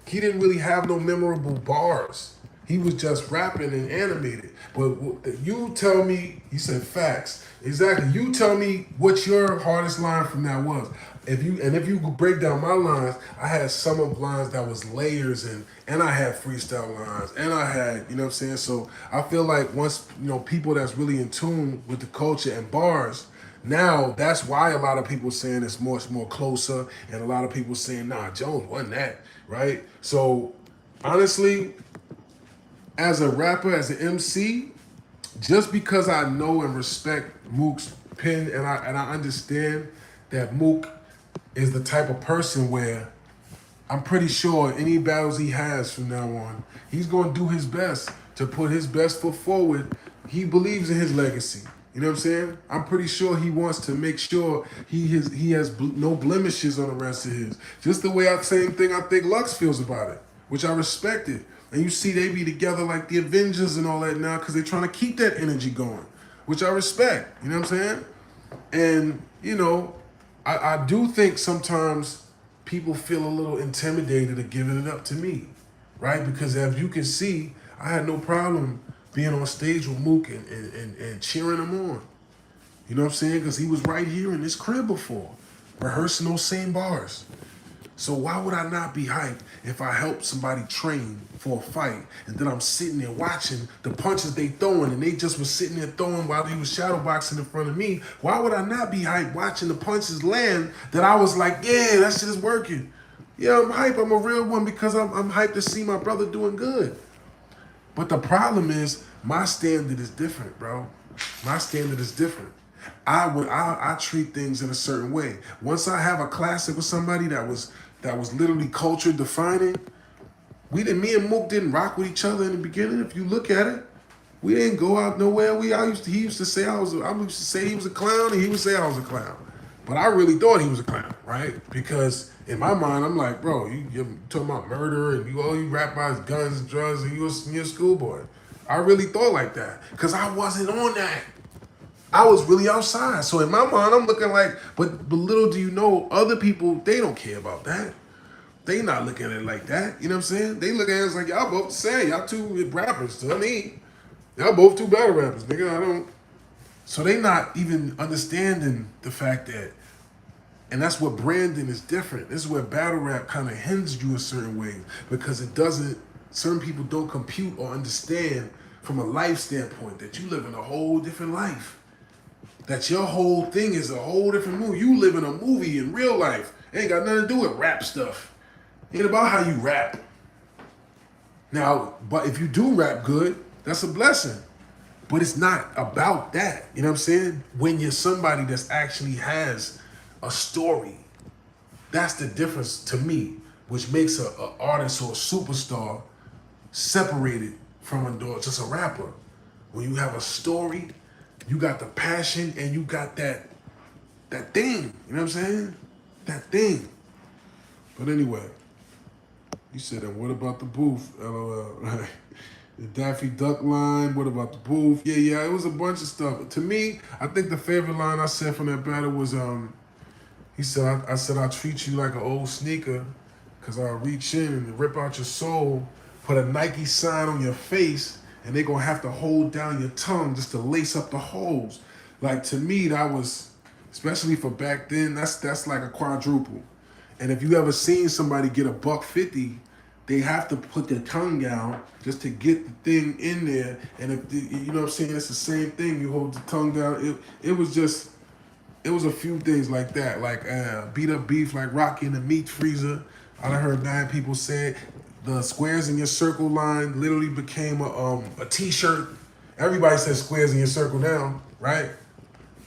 He didn't really have no memorable bars. He was just rapping and animated. But you tell me, he said facts. Exactly. You tell me what your hardest line from that was. If you break down my lines, I had some of lines that was layers and I had freestyle lines and I had, you know what I'm saying? So I feel like once, people that's really in tune with the culture and bars, now that's why a lot of people saying it's much more closer, and a lot of people saying, nah, Jones won that, right? So honestly, as a rapper, as an MC, just because I know and respect Mook's pen and I understand that Mook is the type of person where I'm pretty sure any battles he has from now on, he's going to do his best to put his best foot forward. He believes in his legacy. You know what I'm saying? I'm pretty sure he wants to make sure he has no blemishes on the rest of his. Just the way same thing I think Lux feels about it, which I respect it. And you see they be together like the Avengers and all that now because they're trying to keep that energy going, which I respect. You know what I'm saying? And, I do think sometimes people feel a little intimidated of giving it up to me, right? Because as you can see, I had no problem being on stage with Mook and cheering him on. You know what I'm saying? Because he was right here in this crib before, rehearsing those same bars. So why would I not be hyped if I help somebody train for a fight and then I'm sitting there watching the punches they throwing and they just was sitting there throwing while he was shadowboxing in front of me? Why would I not be hyped watching the punches land that I was like, yeah, that shit is working. Yeah, I'm hyped. I'm a real one because I'm hyped to see my brother doing good. But the problem is my standard is different, bro. My standard is different. I treat things in a certain way. Once I have a classic with somebody that was literally culture defining, me and Mook didn't rock with each other in the beginning. If you look at it, we didn't go out nowhere. He used to say I used to say he was a clown, and he would say I was a clown. But I really thought he was a clown, right? Because in my mind, I'm like, bro, you're talking about murder and you rap about guns and drugs and you're a schoolboy. I really thought like that because I wasn't on that. I was really outside. So in my mind, I'm looking like, but little do you know, other people, they don't care about that. They not looking at it like that. You know what I'm saying? They look at it as like, y'all both the same. Y'all two rappers to me. Y'all both two battle rappers, nigga. I don't. So they not even understanding the fact that, and that's what branding is different. This is where battle rap kind of hinges you a certain way because it doesn't, certain people don't compute or understand from a life standpoint that you live in a whole different life. That your whole thing is a whole different movie. You live in a movie in real life. It ain't got nothing to do with rap stuff. It ain't about how you rap. Now, but if you do rap good, that's a blessing. But it's not about that. You know what I'm saying? When you're somebody that actually has a story, that's the difference to me, which makes an artist or a superstar separated from just a rapper. When you have a story, you got the passion and you got that thing. You know what I'm saying? That thing. But anyway, He said, and what about the booth? LOL. The Daffy Duck line. What about the booth? Yeah. It was a bunch of stuff. To me, I think the favorite line I said from that battle was, he said, I said, I'll treat you like an old sneaker because I'll reach in and rip out your soul, put a Nike sign on your face, and they're going to have to hold down your tongue just to lace up the holes. Like, to me, that was, especially for back then, that's like a quadruple. And if you ever seen somebody get a $150, they have to put their tongue down just to get the thing in there. And if you know what I'm saying, it's the same thing. You hold the tongue down. It was a few things like that, like beat up beef, like Rocky in the meat freezer. I done heard 9 people say the squares in your circle line literally became a T-shirt. Everybody says squares in your circle now, right?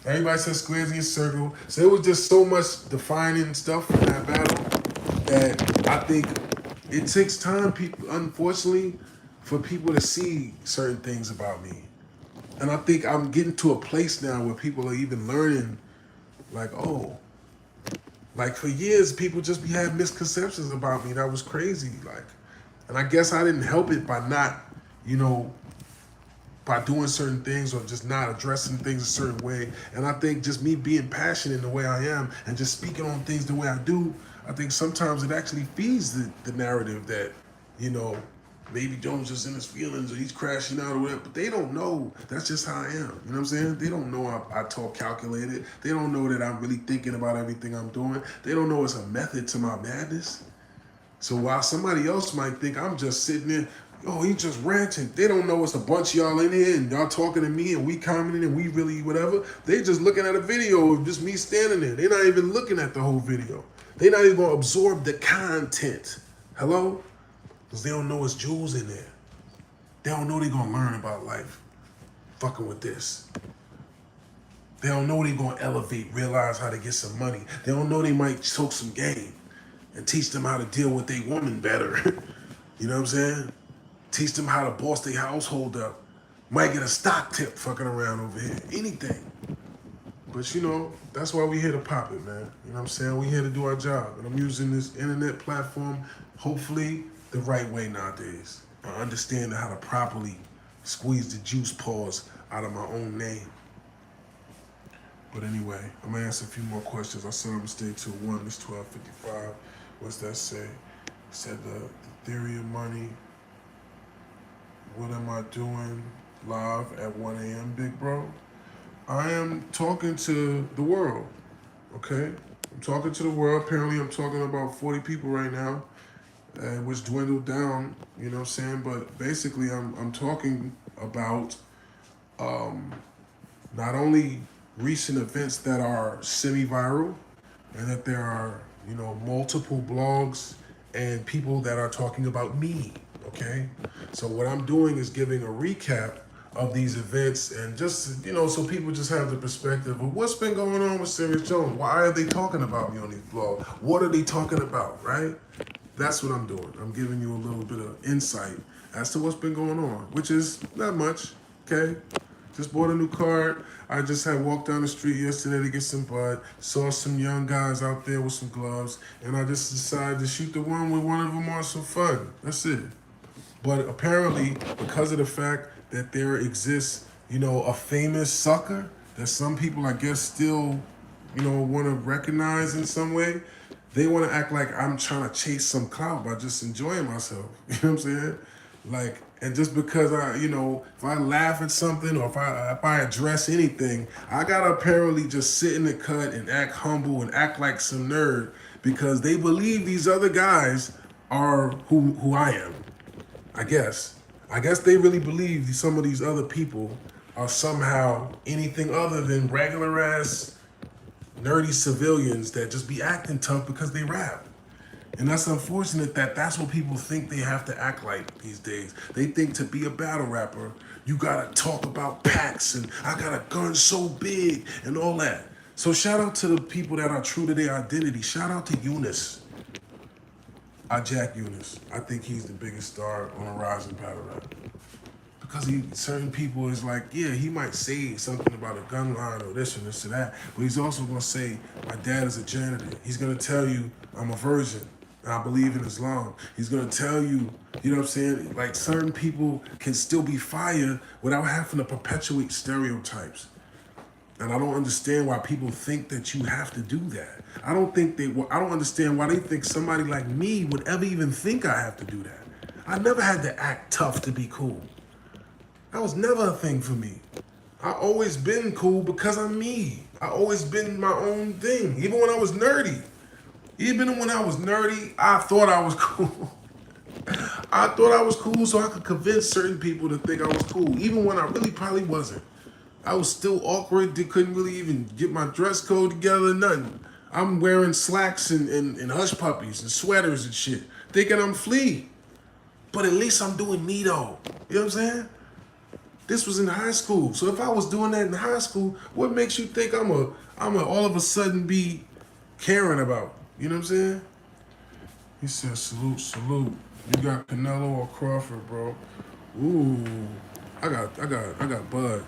Everybody says squares in your circle. So it was just so much defining stuff from that battle that I think it takes time, people, unfortunately, for people to see certain things about me. And I think I'm getting to a place now where people are even learning, like, oh, like for years, people just had misconceptions about me. That was crazy. Like, and I guess I didn't help it by not, by doing certain things or just not addressing things a certain way. And I think just me being passionate in the way I am and just speaking on things the way I do, I think sometimes it actually feeds the narrative that, maybe Jones just in his feelings or he's crashing out or whatever, but they don't know that's just how I am. You know what I'm saying? They don't know I talk calculated. They don't know that I'm really thinking about everything I'm doing. They don't know it's a method to my madness. So while somebody else might think I'm just sitting there, oh, he just ranting. They don't know it's a bunch of y'all in here and y'all talking to me and we commenting and we really whatever. They just looking at a video of just me standing there. They're not even looking at the whole video. They're not even going to absorb the content. Hello? Because they don't know it's jewels in there. They don't know they're going to learn about life fucking with this. They don't know they're going to elevate, realize how to get some money. They don't know they might choke some game and teach them how to deal with their woman better. You know what I'm saying? Teach them how to boss their household up. Might get a stock tip fucking around over here. Anything. But that's why we here to pop it, man. You know what I'm saying? We here to do our job. And I'm using this internet platform, hopefully, the right way nowadays. I understand how to properly squeeze the juice pause out of my own name. But anyway, I'm gonna answer a few more questions. I said I'm gonna stay till 1, it's 12:55. What's that say? It said the theory of money. What am I doing live at 1 a.m., big bro? I am talking to the world, okay? I'm talking to the world. Apparently, I'm talking to about 40 people right now, which dwindled down, you know what I'm saying? But basically, I'm talking about not only recent events that are semi-viral and that there are, multiple blogs and people that are talking about me, okay? So what I'm doing is giving a recap of these events and just, so people just have the perspective of what's been going on with Serius Jones. Why are they talking about me on these blogs? What are they talking about, right? That's what I'm doing. I'm giving you a little bit of insight as to what's been going on, which is not much, okay? Just bought a new card. I just had walked down the street yesterday to get some bud, saw some young guys out there with some gloves, and I just decided to shoot the one with one of them on some fun. That's it. But apparently, because of the fact that there exists, a famous sucker that some people, I guess, still, want to recognize in some way, they want to act like I'm trying to chase some clout by just enjoying myself. You know what I'm saying? Like, and just because if I laugh at something or if I address anything, I gotta apparently just sit in the cut and act humble and act like some nerd because they believe these other guys are who I am. I guess they really believe some of these other people are somehow anything other than regular ass nerdy civilians that just be acting tough because they rap. And that's unfortunate that that's what people think they have to act like these days. They think to be a battle rapper, you gotta talk about packs and I got a gun so big and all that. So shout out to the people that are true to their identity. Shout out to Eunice. Jack Eunice. I think he's the biggest star on a rising battle rap. Because certain people is like, yeah, he might say something about a gun line or this and this and that, but he's also gonna say, my dad is a janitor. He's gonna tell you I'm a virgin. And I believe in Islam. He's gonna tell you, you know what I'm saying? Like certain people can still be fire without having to perpetuate stereotypes. And I don't understand why people think that you have to do that. I don't understand why they think somebody like me would ever even think I have to do that. I never had to act tough to be cool. That was never a thing for me. I always been cool because I'm me. I always been my own thing. Even when I was nerdy. I thought I was cool. I thought I was cool so I could convince certain people to think I was cool, even when I really probably wasn't. I was still awkward. They couldn't really even get my dress code together, nothing. I'm wearing slacks and hush puppies and sweaters and shit, thinking I'm flea. But at least I'm doing me though. You know what I'm saying? This was in high school. So if I was doing that in high school, what makes you think I'm all of a sudden be caring about? You know what I'm saying? He said, salute, salute. You got Canelo or Crawford, bro? Ooh, I got Bud.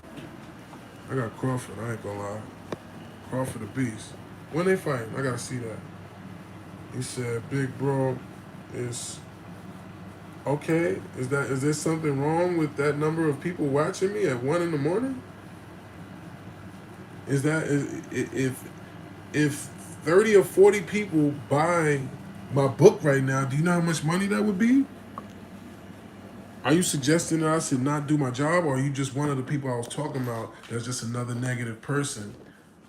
I got Crawford, I ain't gonna lie. Crawford the beast. When they fighting, I gotta see that. He said, big bro is okay. Is there something wrong with that number of people watching me at 1 a.m? If 30 or 40 people buy my book right now, do you know how much money that would be? Are you suggesting that I should not do my job, or are you just one of the people I was talking about that's just another negative person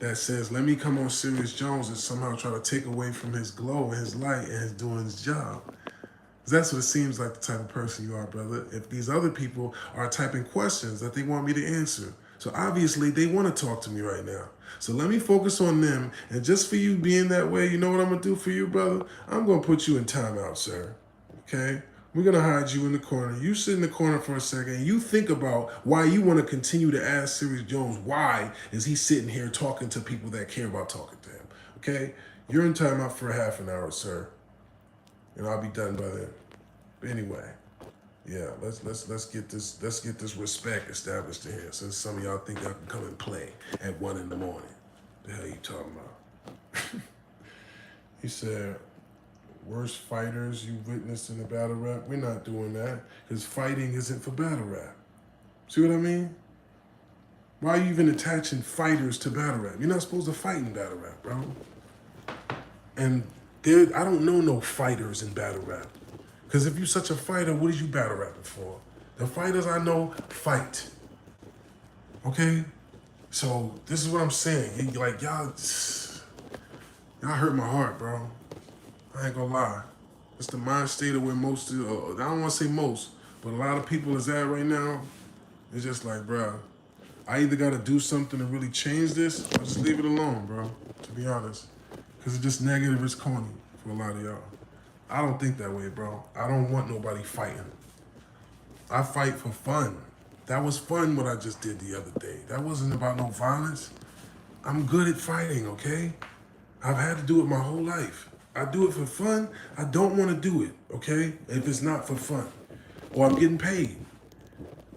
that says, let me come on Serius Jones and somehow try to take away from his glow and his light and his doing his job? Because that's what it seems like the type of person you are, brother. If these other people are typing questions that they want me to answer. So obviously they want to talk to me right now. So let me focus on them. And just for you being that way, you know what I'm going to do for you, brother? I'm going to put you in timeout, sir. Okay? We're going to hide you in the corner. You sit in the corner for a second and you think about why you want to continue to ask Serius Jones, why is he sitting here talking to people that care about talking to him? Okay? You're in timeout for a half an hour, sir. And I'll be done by then. But anyway, yeah, let's get this respect established in here. So some of y'all think y'all can come and play at 1 a.m. The hell you talking about? He said, worst fighters you witnessed in the battle rap? We're not doing that, because fighting isn't for battle rap. See what I mean? Why are you even attaching fighters to battle rap? You're not supposed to fight in battle rap, bro. And I don't know no fighters in battle rap. Because if you're such a fighter, what is you battle rapping for? The fighters I know fight. Okay? So this is what I'm saying. Like, y'all hurt my heart, bro. I ain't gonna lie. It's the mind state of where most, I don't want to say most, but a lot of people is at right now. It's just like, bro, I either got to do something to really change this or just leave it alone, bro, to be honest. Because it's just negative, it's corny for a lot of y'all. I don't think that way, bro. I don't want nobody fighting. I fight for fun. That was fun what I just did the other day. That wasn't about no violence. I'm good at fighting, okay? I've had to do it my whole life. I do it for fun. I don't want to do it, okay? If it's not for fun. Or I'm getting paid,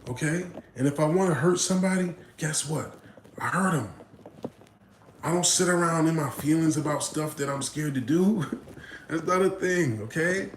okay? And if I want to hurt somebody, guess what? I hurt them. I don't sit around in my feelings about stuff that I'm scared to do. That's not a thing, okay?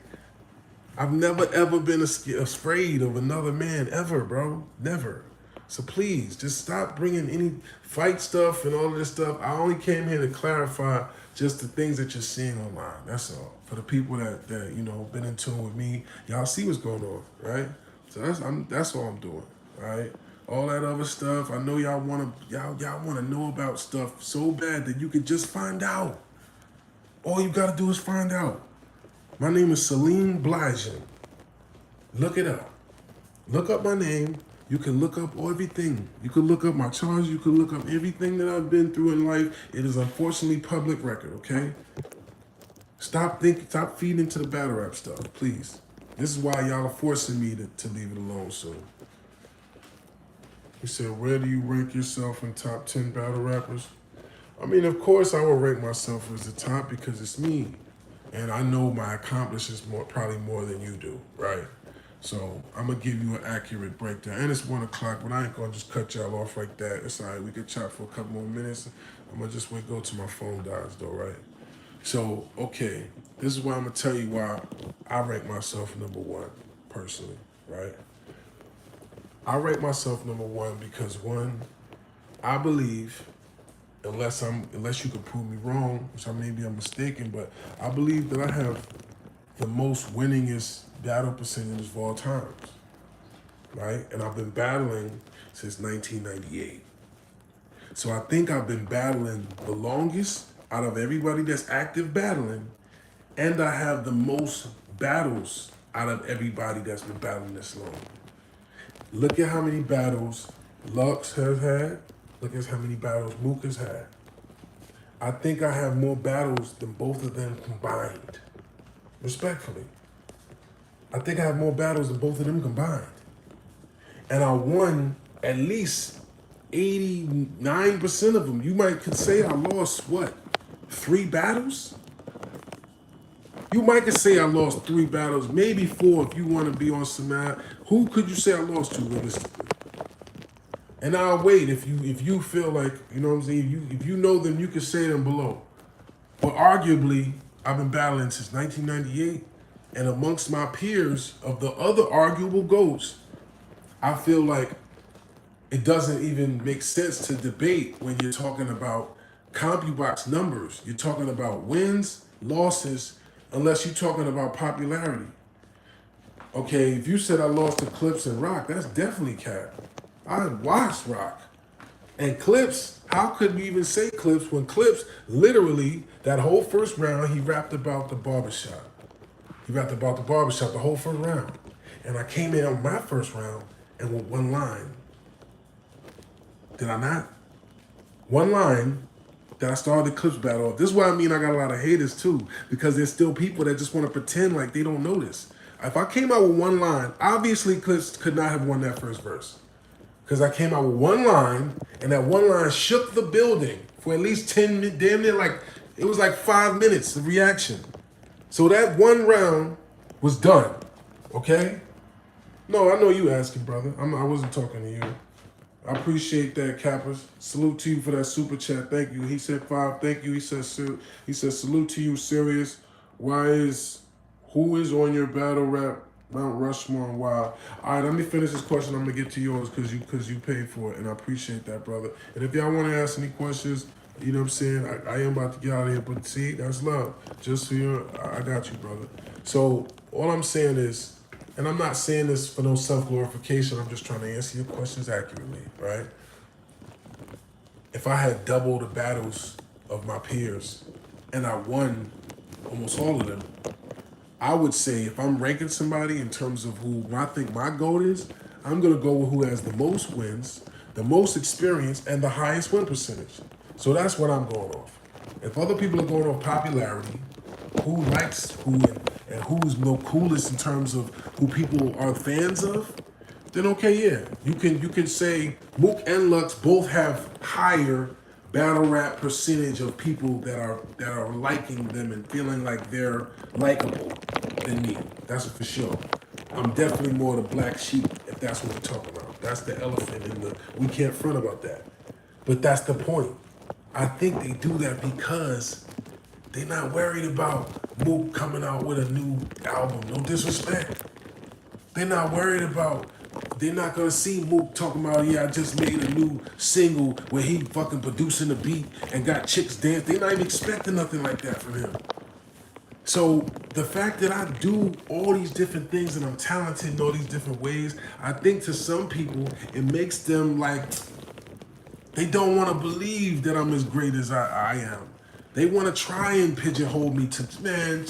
I've never, ever been afraid of another man, ever, bro. Never. So please, just stop bringing any fight stuff and all of this stuff. I only came here to clarify just the things that you're seeing online. That's all. For the people that been in tune with me, y'all see what's going on, right? So that's all I'm doing, right? All that other stuff, I know y'all wanna know about stuff so bad that you could just find out. All you gotta do is find out. My name is Salim Blijen. Look it up. Look up my name. You can look up everything. You can look up my charges. You can look up everything that I've been through in life. It is unfortunately public record, okay? Stop feeding into the battle rap stuff, please. This is why y'all are forcing me to leave it alone soon. He said, where do you rank yourself in top 10 battle rappers? I mean, of course I will rank myself as the top because it's me. And I know my accomplishments probably more than you do, right? So I'm gonna give you an accurate breakdown. And it's 1 o'clock, but I ain't gonna just cut y'all off like that. It's all right, we could chat for a couple more minutes. I'm gonna just go till my phone dies though, right? So, okay, this is why I'm gonna tell you why I rank myself number one, personally, right? I rank myself number one because one, I believe, unless you can prove me wrong, which maybe I'm mistaken, but I believe that I have the most winningest battle percentages of all times, right? And I've been battling since 1998. So I think I've been battling the longest out of everybody that's active battling, and I have the most battles out of everybody that's been battling this long. Look at how many battles Lux has had. Look at how many battles Mook has had. I think I have more battles than both of them combined. Respectfully. I think I have more battles than both of them combined. And I won at least 89% of them. You could say I lost, what, 3 battles? You might could say I lost 3 battles, maybe 4 if you want to be on some mad. Who could you say I lost to realistically? And I'll wait if you feel like, you know what I'm saying, if you know them, you can say them below. But arguably, I've been battling since 1998, and amongst my peers of the other arguable GOATs, I feel like it doesn't even make sense to debate when you're talking about CompuBox numbers. You're talking about wins, losses, unless you're talking about popularity. Okay, if you said I lost to Clips and Rock, that's definitely cap. I watched Rock. And Clips, how could we even say Clips when Clips, literally, that whole first round, he rapped about the barbershop. He rapped about the barbershop the whole first round. And I came in on my first round and with one line. Did I not? One line that I started the Clips battle off. This is why I mean I got a lot of haters too, because there's still people that just want to pretend like they don't know this. If I came out with one line, obviously Clips could not have won that first verse. Because I came out with one line, and that one line shook the building for at least 10 minutes, damn near it was like 5 minutes of reaction. So that one round was done, okay? No, I know you asking, brother. I wasn't talking to you. I appreciate that, Kappas. Salute to you for that super chat. Thank you. He said 5. Thank you. He said salute to you, Serius. Who is on your battle rap Mount Rushmore and why? All right, let me finish this question. I'm gonna get to yours because you paid for it, and I appreciate that, brother. And if y'all want to ask any questions, you know what I'm saying, I am about to get out of here. But see, that's love. Just for you, I got you, brother. So all I'm saying is, and I'm not saying this for no self-glorification. I'm just trying to answer your questions accurately, right? If I had double the battles of my peers, and I won almost all of them, I would say if I'm ranking somebody in terms of who I think my GOAT is, I'm going to go with who has the most wins, the most experience, and the highest win percentage. So that's what I'm going off. If other people are going off popularity, who likes who and who's the coolest in terms of who people are fans of, then okay, yeah. You can say Mook and Lux both have higher battle rap percentage of people that are liking them and feeling like they're likable than me. That's for sure. I'm definitely more the black sheep if that's what we're talking about. That's the elephant in the, we can't front about that. But that's the point. I think they do that because they're not worried about Mook coming out with a new album. No disrespect. They're not worried about, they're not gonna see Mook talking about, yeah, I just made a new single where he fucking producing the beat and got chicks dance. They're not even expecting nothing like that from him. So the fact that I do all these different things and I'm talented in all these different ways, I think to some people, it makes them like, they don't want to believe that I'm as great as I am. They want to try and pigeonhole me to, man,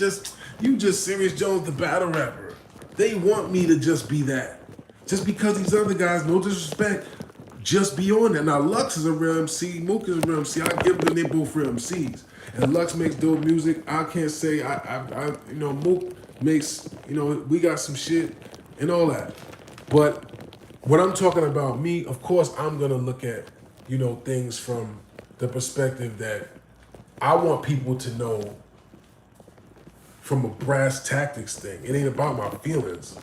you just Serius Jones, the battle rapper. They want me to just be that. Just because these other guys, no disrespect, just be on that. Now, Lux is a real MC, Mook is a real MC. I give them, they both real MCs. And Lux makes dope music. I can't say, Mook makes, we got some shit and all that. But when I'm talking about me, of course, I'm going to look at, things from the perspective that I want people to know from a brass tactics thing. It ain't about my feelings.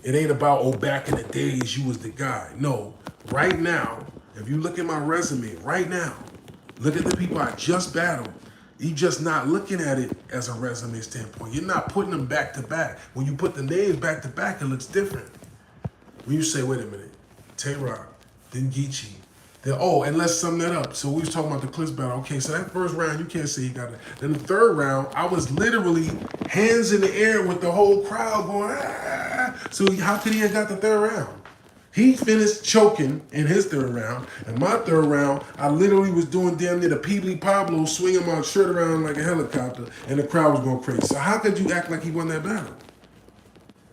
It ain't about, back in the days, you was the guy. No, right now, if you look at my resume, right now, look at the people I just battled. You're just not looking at it as a resume standpoint. You're not putting them back to back. When you put the names back to back, it looks different. When you say, wait a minute, Tay-Rock, then Geechee, then, and let's sum that up. So we was talking about the Clips battle. Okay, so that first round, you can't say he got it. Then the third round, I was literally hands in the air with the whole crowd going, ah. So how could he have got the third round? He finished choking in his third round. And my third round, I literally was doing damn near the Peebly Pablo, swinging my shirt around like a helicopter, and the crowd was going crazy. So how could you act like he won that battle?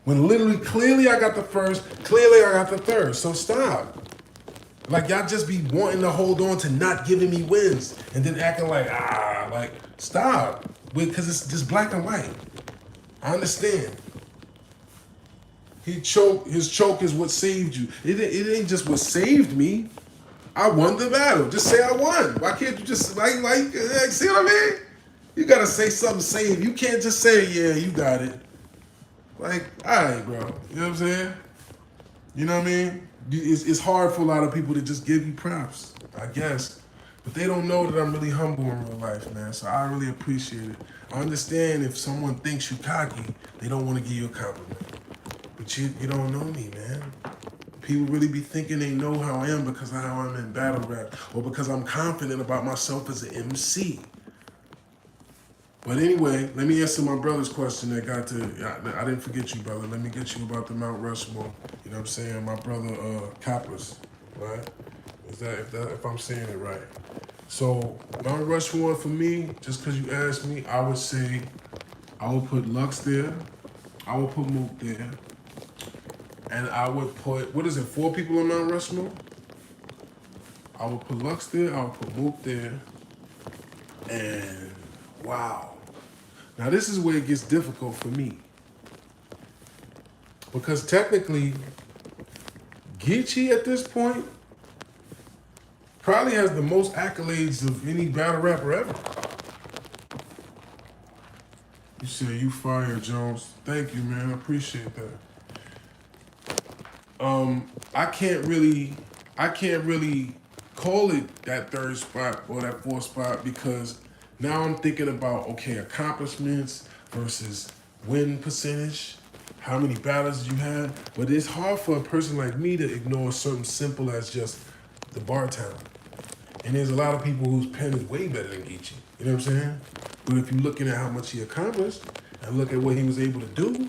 When literally, clearly I got the first, clearly I got the third. So stop. Like, y'all just be wanting to hold on to not giving me wins and then acting like, stop. Because it's just black and white. I understand. His choke is what saved you. It ain't just what saved me. I won the battle. Just say I won. Why can't you just, see what I mean? You got to say something saved. You can't just say, yeah, you got it. Like, all right, bro. You know what I'm saying? You know what I mean? It's hard for a lot of people to just give you props, I guess. But they don't know that I'm really humble in real life, man. So I really appreciate it. I understand if someone thinks you cocky, they don't want to give you a compliment. But you don't know me, man. People really be thinking they know how I am because of how I'm in battle rap or because I'm confident about myself as an MC. But anyway, let me answer my brother's question that got to, I didn't forget you, brother. Let me get you about the Mount Rushmore. You know what I'm saying? My brother, Coppers, right? If I'm saying it right. So, Mount Rushmore for me, just because you asked me, I would say I would put Lux there. I would put Mook there. And I would put, 4 people on Mount Rushmore? I would put Lux there, I would put Mook there, and wow. Now this is where it gets difficult for me. Because technically, Geechee at this point probably has the most accolades of any battle rapper ever. You say you fire, Jones. Thank you, man. I appreciate that. I can't really call it that third spot or that fourth spot because now I'm thinking about, okay, accomplishments versus win percentage. How many battles you had? But it's hard for a person like me to ignore something simple as just the bar talent. And there's a lot of people whose pen is way better than Geechee. You know what I'm saying? But if you're looking at how much he accomplished and look at what he was able to do,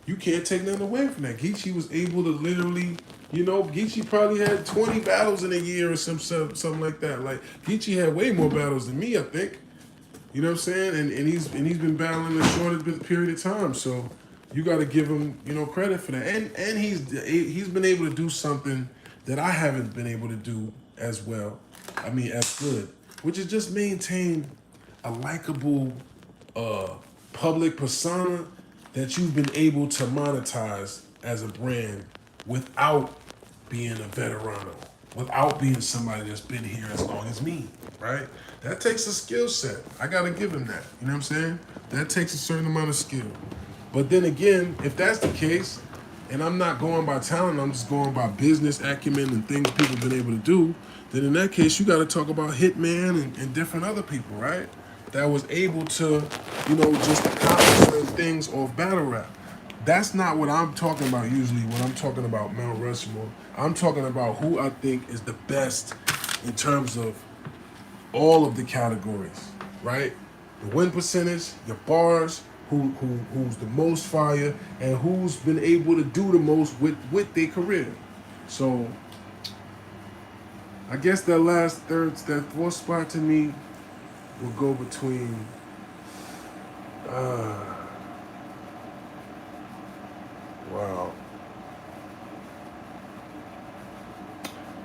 you can't take nothing away from that. Geechee was able to literally, Geechee probably had 20 battles in a year or something like that. Like, Geechee had way more battles than me, I think. You know what I'm saying? And he's been battling a shorter period of time. So you got to give him, credit for that. And he's been able to do something that I haven't been able to do as well. I mean, as good, which is just maintain a likable public persona that you've been able to monetize as a brand without being a veterano, without being somebody that's been here as long as me, right? That takes a skill set. I gotta give him that, you know what I'm saying? That takes a certain amount of skill. But then again, if that's the case, and I'm not going by talent, I'm just going by business acumen and things people have been able to do, then in that case, you gotta talk about Hitman and different other people, right? That was able to, just accomplish certain things off battle rap. That's not what I'm talking about usually when I'm talking about Mount Rushmore. I'm talking about who I think is the best in terms of all of the categories, right? The win percentage, your bars, who's the most fire, and who's been able to do the most with their career. So I guess that fourth spot to me will go between wow.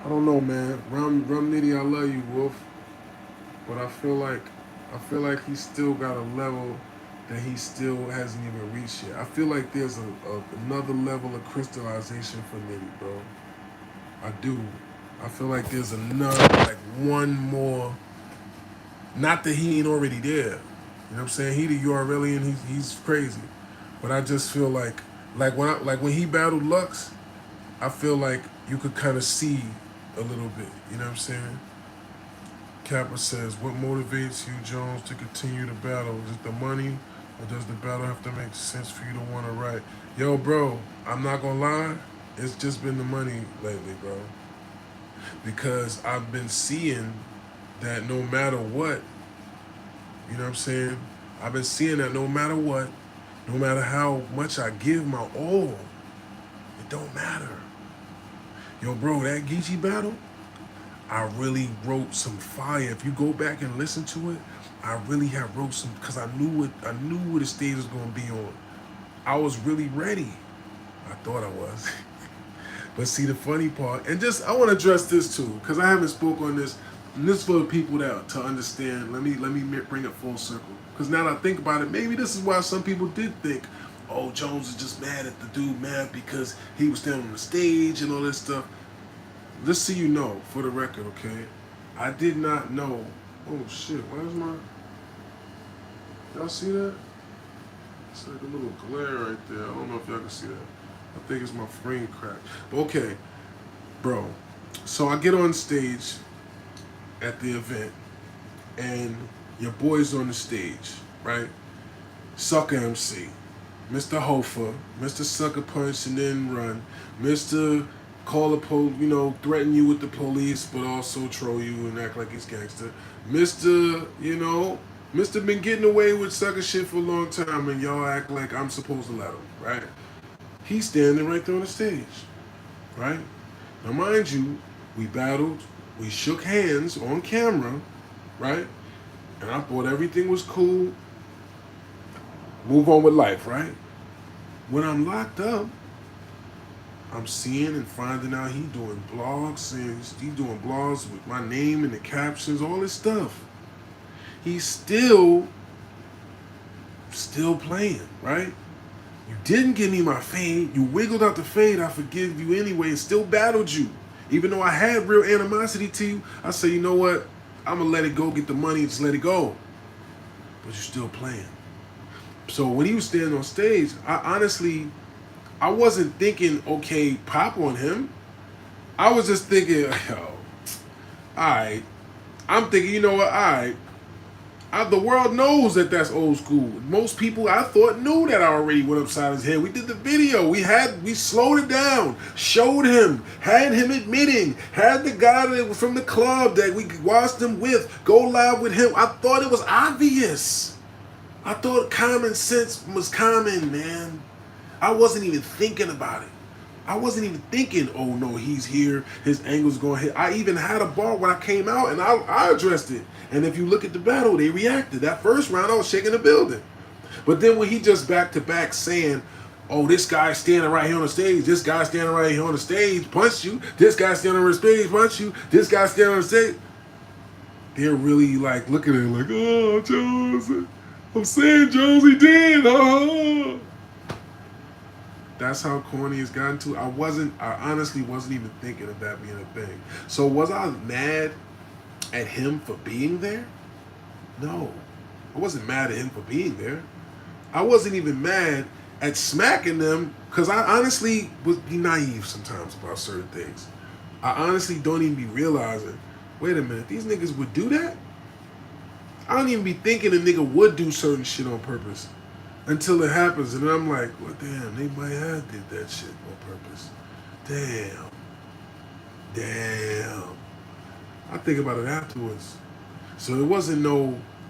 I don't know, man. Rum Nitty, I love you, Wolf. But I feel like he's still got a level that he still hasn't even reached yet. I feel like there's another level of crystallization for Nitty, bro. I do. I feel like there's one more. Not that he ain't already there. You know what I'm saying? He the URL and he's crazy. But I just feel like when he battled Lux, I feel like you could kind of see a little bit. You know what I'm saying? Kappa says, what motivates you, Jones, to continue the battle? Is it the money, or does the battle have to make sense for you to want to write? Yo, bro, I'm not gonna lie, it's just been the money lately, bro. Because I've been seeing that no matter what, you know what I'm saying? I've been seeing that no matter what, no matter how much I give my all, it don't matter. Yo, bro, that Geechee battle, I really wrote some fire. If you go back and listen to it, I really have wrote some because I knew what the stage was gonna be on. I was really ready. I thought I was. But see the funny part, and just I want to address this too, because I haven't spoke on this, and this is for the people that to understand. Let me bring it full circle. Because now that I think about it, maybe this is why some people did think, oh, Jones is just mad at the dude, mad because he was standing on the stage and all this stuff. Just so you know, for the record, okay? I did not know. Oh shit, where's my? Y'all see that? It's like a little glare right there. I don't know if y'all can see that. I think it's my frame cracked. But okay, bro. So I get on stage at the event, and your boy's on the stage, right? Sucker MC, Mr. Hofer, Mr. Sucker Punch and then run, Mr. Call the police, you know, threaten you with the police, but also troll you and act like he's gangster. Mr. You know, Mr. been getting away with sucker shit for a long time, and y'all act like I'm supposed to let him, right? He's standing right there on the stage, right? Now, mind you, we battled, we shook hands on camera, right? And I thought everything was cool. Move on with life, right? When I'm locked up, I'm seeing and finding out he doing blogs, and he's doing blogs with my name and the captions, all this stuff. He's still playing, right? You didn't give me my fade. You wiggled out the fade. I forgive you anyway and still battled you. Even though I had real animosity to you, I say, you know what? I'm going to let it go, get the money, and just let it go. But you're still playing. So when he was standing on stage, I wasn't thinking, okay, pop on him. I was just thinking, yo, all right. I'm thinking, you know what, all right. The world knows that that's old school. Most people, I thought, knew that I already went upside his head. We did the video. We slowed it down, showed him, had him admitting, had the guy that was from the club that we watched him with go live with him. I thought it was obvious. I thought common sense was common, man. I wasn't even thinking about it. I wasn't even thinking, oh no, he's here, his angle's going to hit. I even had a bar when I came out and I addressed it. And if you look at the battle, they reacted. That first round, I was shaking the building. But then when he just back to back saying, oh, this guy's standing right here on the stage, this guy's standing right here on the stage, punch you, this guy's standing on the stage, punch you, this guy's standing on the stage, they're really like looking at him like, oh, Jones, I'm saying Jones, he did, oh. That's how corny it's gotten to. I honestly wasn't even thinking of that being a thing. So was I mad at him for being there? No. I wasn't mad at him for being there. I wasn't even mad at smacking them because I honestly would be naive sometimes about certain things. I honestly don't even be realizing, wait a minute, these niggas would do that? I don't even be thinking a nigga would do certain shit on purpose. Until it happens, and I'm like, well, damn, they might have did that shit on purpose. Damn. I think about it afterwards. So it wasn't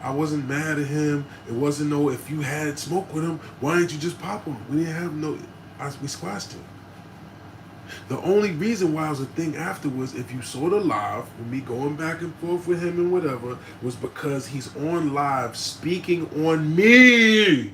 I wasn't mad at him. It wasn't if you had smoke with him, why didn't you just pop him? We didn't have we squashed him. The only reason why it was a thing afterwards, if you saw the live, with me going back and forth with him and whatever, was because he's on live speaking on me.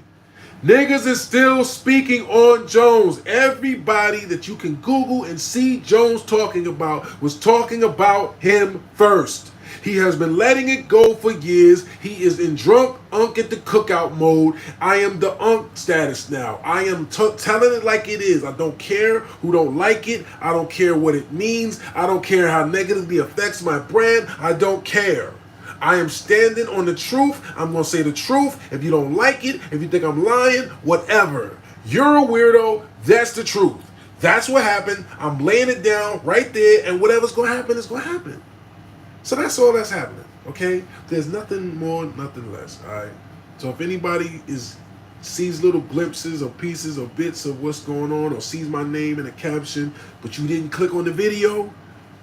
Niggas is still speaking on Jones. Everybody that you can Google and see Jones talking about was talking about him first. He has been letting it go for years. He is in drunk unk at the cookout mode. I am the unk status now. I am telling it like it is. I don't care who don't like it. I don't care what it means. I don't care how negatively affects my brand. I don't care. I am standing on the truth. I'm going to say the truth. If you don't like it, if you think I'm lying, whatever. You're a weirdo. That's the truth. That's what happened. I'm laying it down right there, and whatever's going to happen is going to happen. So that's all that's happening, Okay? There's nothing more, nothing less. All right? So if anybody sees little glimpses or pieces or bits of what's going on or sees my name in a caption, but you didn't click on the video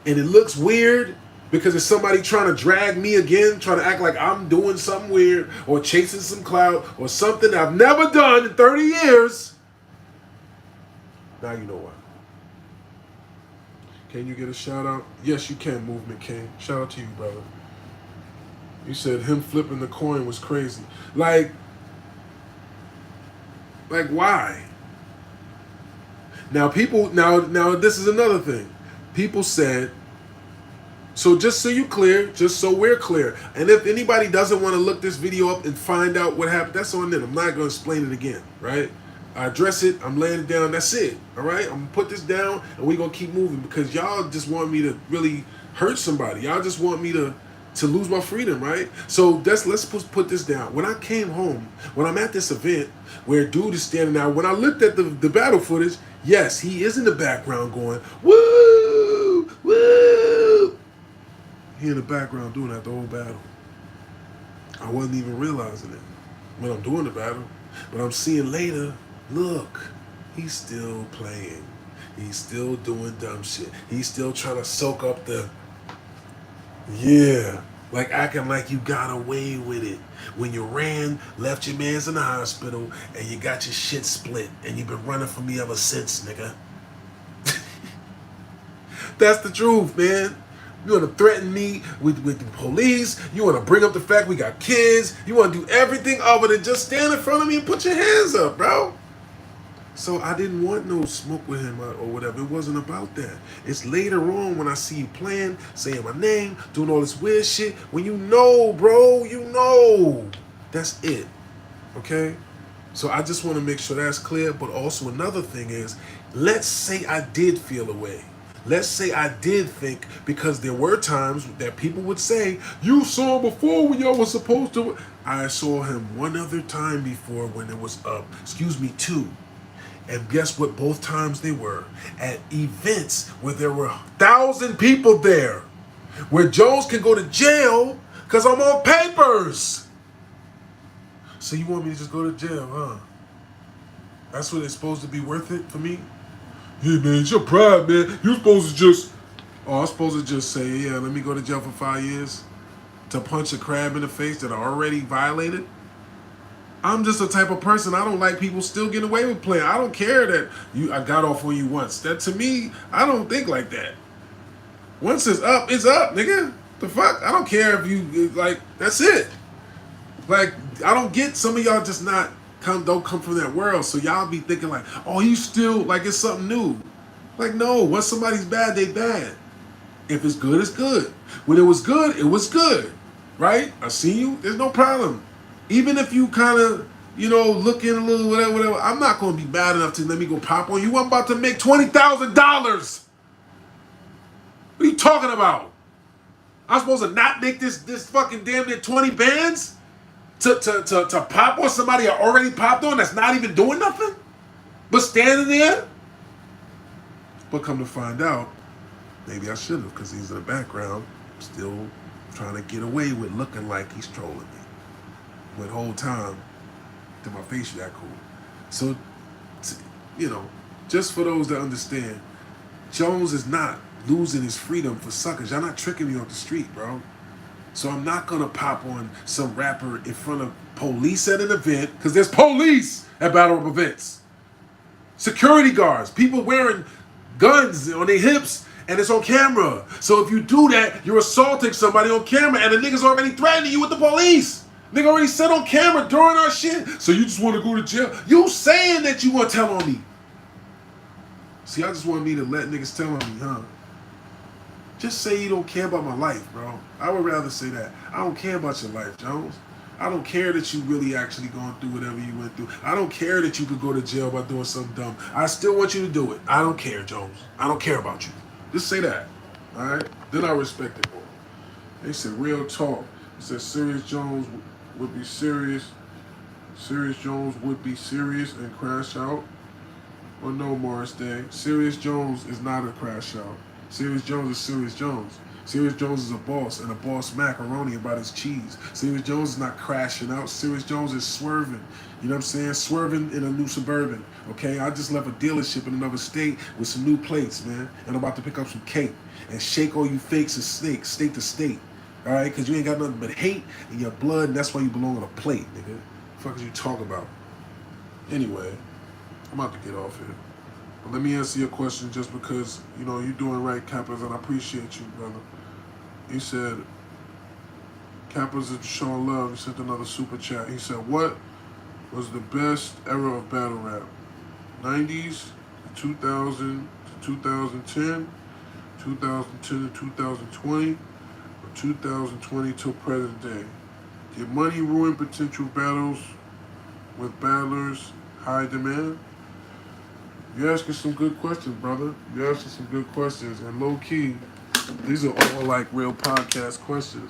and it looks weird because it's somebody trying to drag me again, trying to act like I'm doing something weird or chasing some clout or something I've never done in 30 years, now you know why. Can you get a shout out? Yes, you can, Movement King. Shout out to you, brother. You said him flipping the coin was crazy. Like why? Now now this is another thing. People said, so just so you clear, just so we're clear, and if anybody doesn't want to look this video up and find out what happened, that's on them. I'm not going to explain it again, right? I address it, I'm laying it down, that's it, all right? I'm going to put this down, and we're going to keep moving because y'all just want me to really hurt somebody. Y'all just want me to lose my freedom, right? So let's put this down. When I came home, when I'm at this event where dude is standing out, when I looked at the battle footage, yes, he is in the background going, woo, woo. He in the background doing that the whole battle. I wasn't even realizing it when I'm doing the battle. But I'm seeing later, look, he's still playing. He's still doing dumb shit. He's still trying to soak up the, yeah, like acting like you got away with it. When you ran, left your mans in the hospital, and you got your shit split, and you've been running from me ever since, nigga. That's the truth, man. You want to threaten me with the police. You want to bring up the fact we got kids. You want to do everything other than just stand in front of me and put your hands up, bro. So I didn't want no smoke with him or whatever. It wasn't about that. It's later on when I see you playing, saying my name, doing all this weird shit. When you know, bro, you know. That's it. Okay? So I just want to make sure that's clear. But also another thing is, let's say I did feel a way. Let's say I did think, because there were times that people would say, you saw him before when y'all was supposed to. I saw him one other time before when it was up. Excuse me, two. And guess what? Both times they were at events where there were 1,000 people there, where Jones can go to jail because I'm on papers. So you want me to just go to jail, huh? That's what it's supposed to be worth it for me? Yeah, man, it's your pride, man. You're supposed to just, I'm supposed to just say, yeah, let me go to jail for 5 years to punch a crab in the face that I already violated? I'm just the type of person, I don't like people still getting away with playing. I don't care that I got off on you once. That, to me, I don't think like that. Once it's up, nigga. The fuck? I don't care if you, like, that's it. Like, I don't get, some of y'all just don't come from that world. So y'all be thinking like, oh, you still, like it's something new. Like, no, once somebody's bad, they bad. If it's good, it's good. When it was good, it was good. Right? I see you, there's no problem. Even if you kind of, looking a little whatever, I'm not going to be bad enough to let me go pop on you. I'm about to make $20,000. What are you talking about? I'm supposed to not make this fucking damn near 20 bands to pop on somebody I already popped on that's not even doing nothing? But standing there? But come to find out, maybe I should have, because he's in the background still trying to get away with looking like he's trolling me. But the whole time, to my face, you that cool. So, just for those that understand, Jones is not losing his freedom for suckers. Y'all not tricking me off the street, bro. So I'm not going to pop on some rapper in front of police at an event, because there's police at battle rap events. Security guards, people wearing guns on their hips, and it's on camera. So if you do that, you're assaulting somebody on camera, and the nigga's already threatening you with the police. Nigga already said on camera during our shit. So you just want to go to jail? You saying that you want to tell on me. See, I just want me to let niggas tell on me, huh? Just say you don't care about my life, bro. I would rather say that. I don't care about your life, Jones. I don't care that you really actually going through whatever you went through. I don't care that you could go to jail by doing something dumb. I still want you to do it. I don't care, Jones. I don't care about you. Just say that, all right? Then I respect it more. They said real talk. It said Serius Jones would be serious. Serius Jones would be serious and crash out. Well, no, Morris Day. Serius Jones is not a crash out. Serius Jones is Serius Jones. Serius Jones is a boss, and a boss macaroni about his cheese. Serius Jones is not crashing out. Serius Jones is swerving. You know what I'm saying? Swerving in a new Suburban. Okay, I just left a dealership in another state with some new plates, man, and I'm about to pick up some cake and shake all you fakes and snakes, state to state. All right, because you ain't got nothing but hate in your blood, and that's why you belong on a plate, nigga. What the fuck is you talking about? Anyway, I'm about to get off here. But let me answer your question just because, you know, you're doing right, Kappas, and I appreciate you, brother. He said, Kappas is showing love. He sent another super chat. He said, what was the best era of battle rap? 90s, 2000 to 2010, 2010 to 2020, or 2020 till present day? Did money ruin potential battles with battlers high demand? You're asking some good questions, brother. You're asking some good questions. And low key, these are all like real podcast questions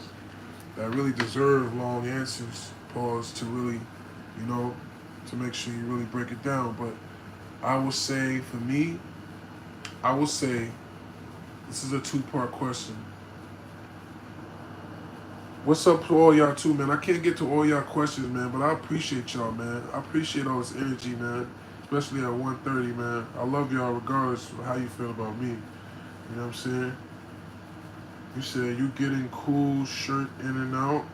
that really deserve long answers. Pause to really, you know, to make sure you really break it down. But I will say, for me, this is a two-part question. What's up to all y'all too, man? I can't get to all y'all questions, man, but I appreciate y'all, man. I appreciate all this energy, man. Especially at 1:30, man. I love y'all regardless of how you feel about me. You know what I'm saying? You said you getting cool shirt in and out.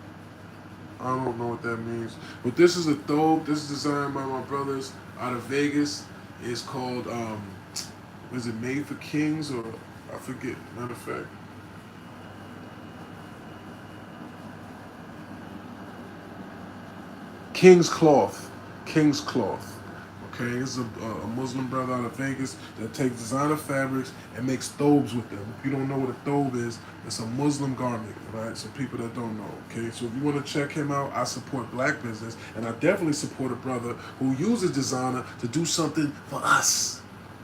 I don't know what that means. But this is a thobe. This is designed by my brothers out of Vegas. It's called, is it Made for Kings or I forget, matter of fact. King's Cloth. King's Cloth. Okay, this is a Muslim brother out of Vegas that takes designer fabrics and makes thobes with them. If you don't know what a thobe is, it's a Muslim garment, right? So people that don't know, okay? So if you want to check him out, I support black business, and I definitely support a brother who uses designer to do something for us.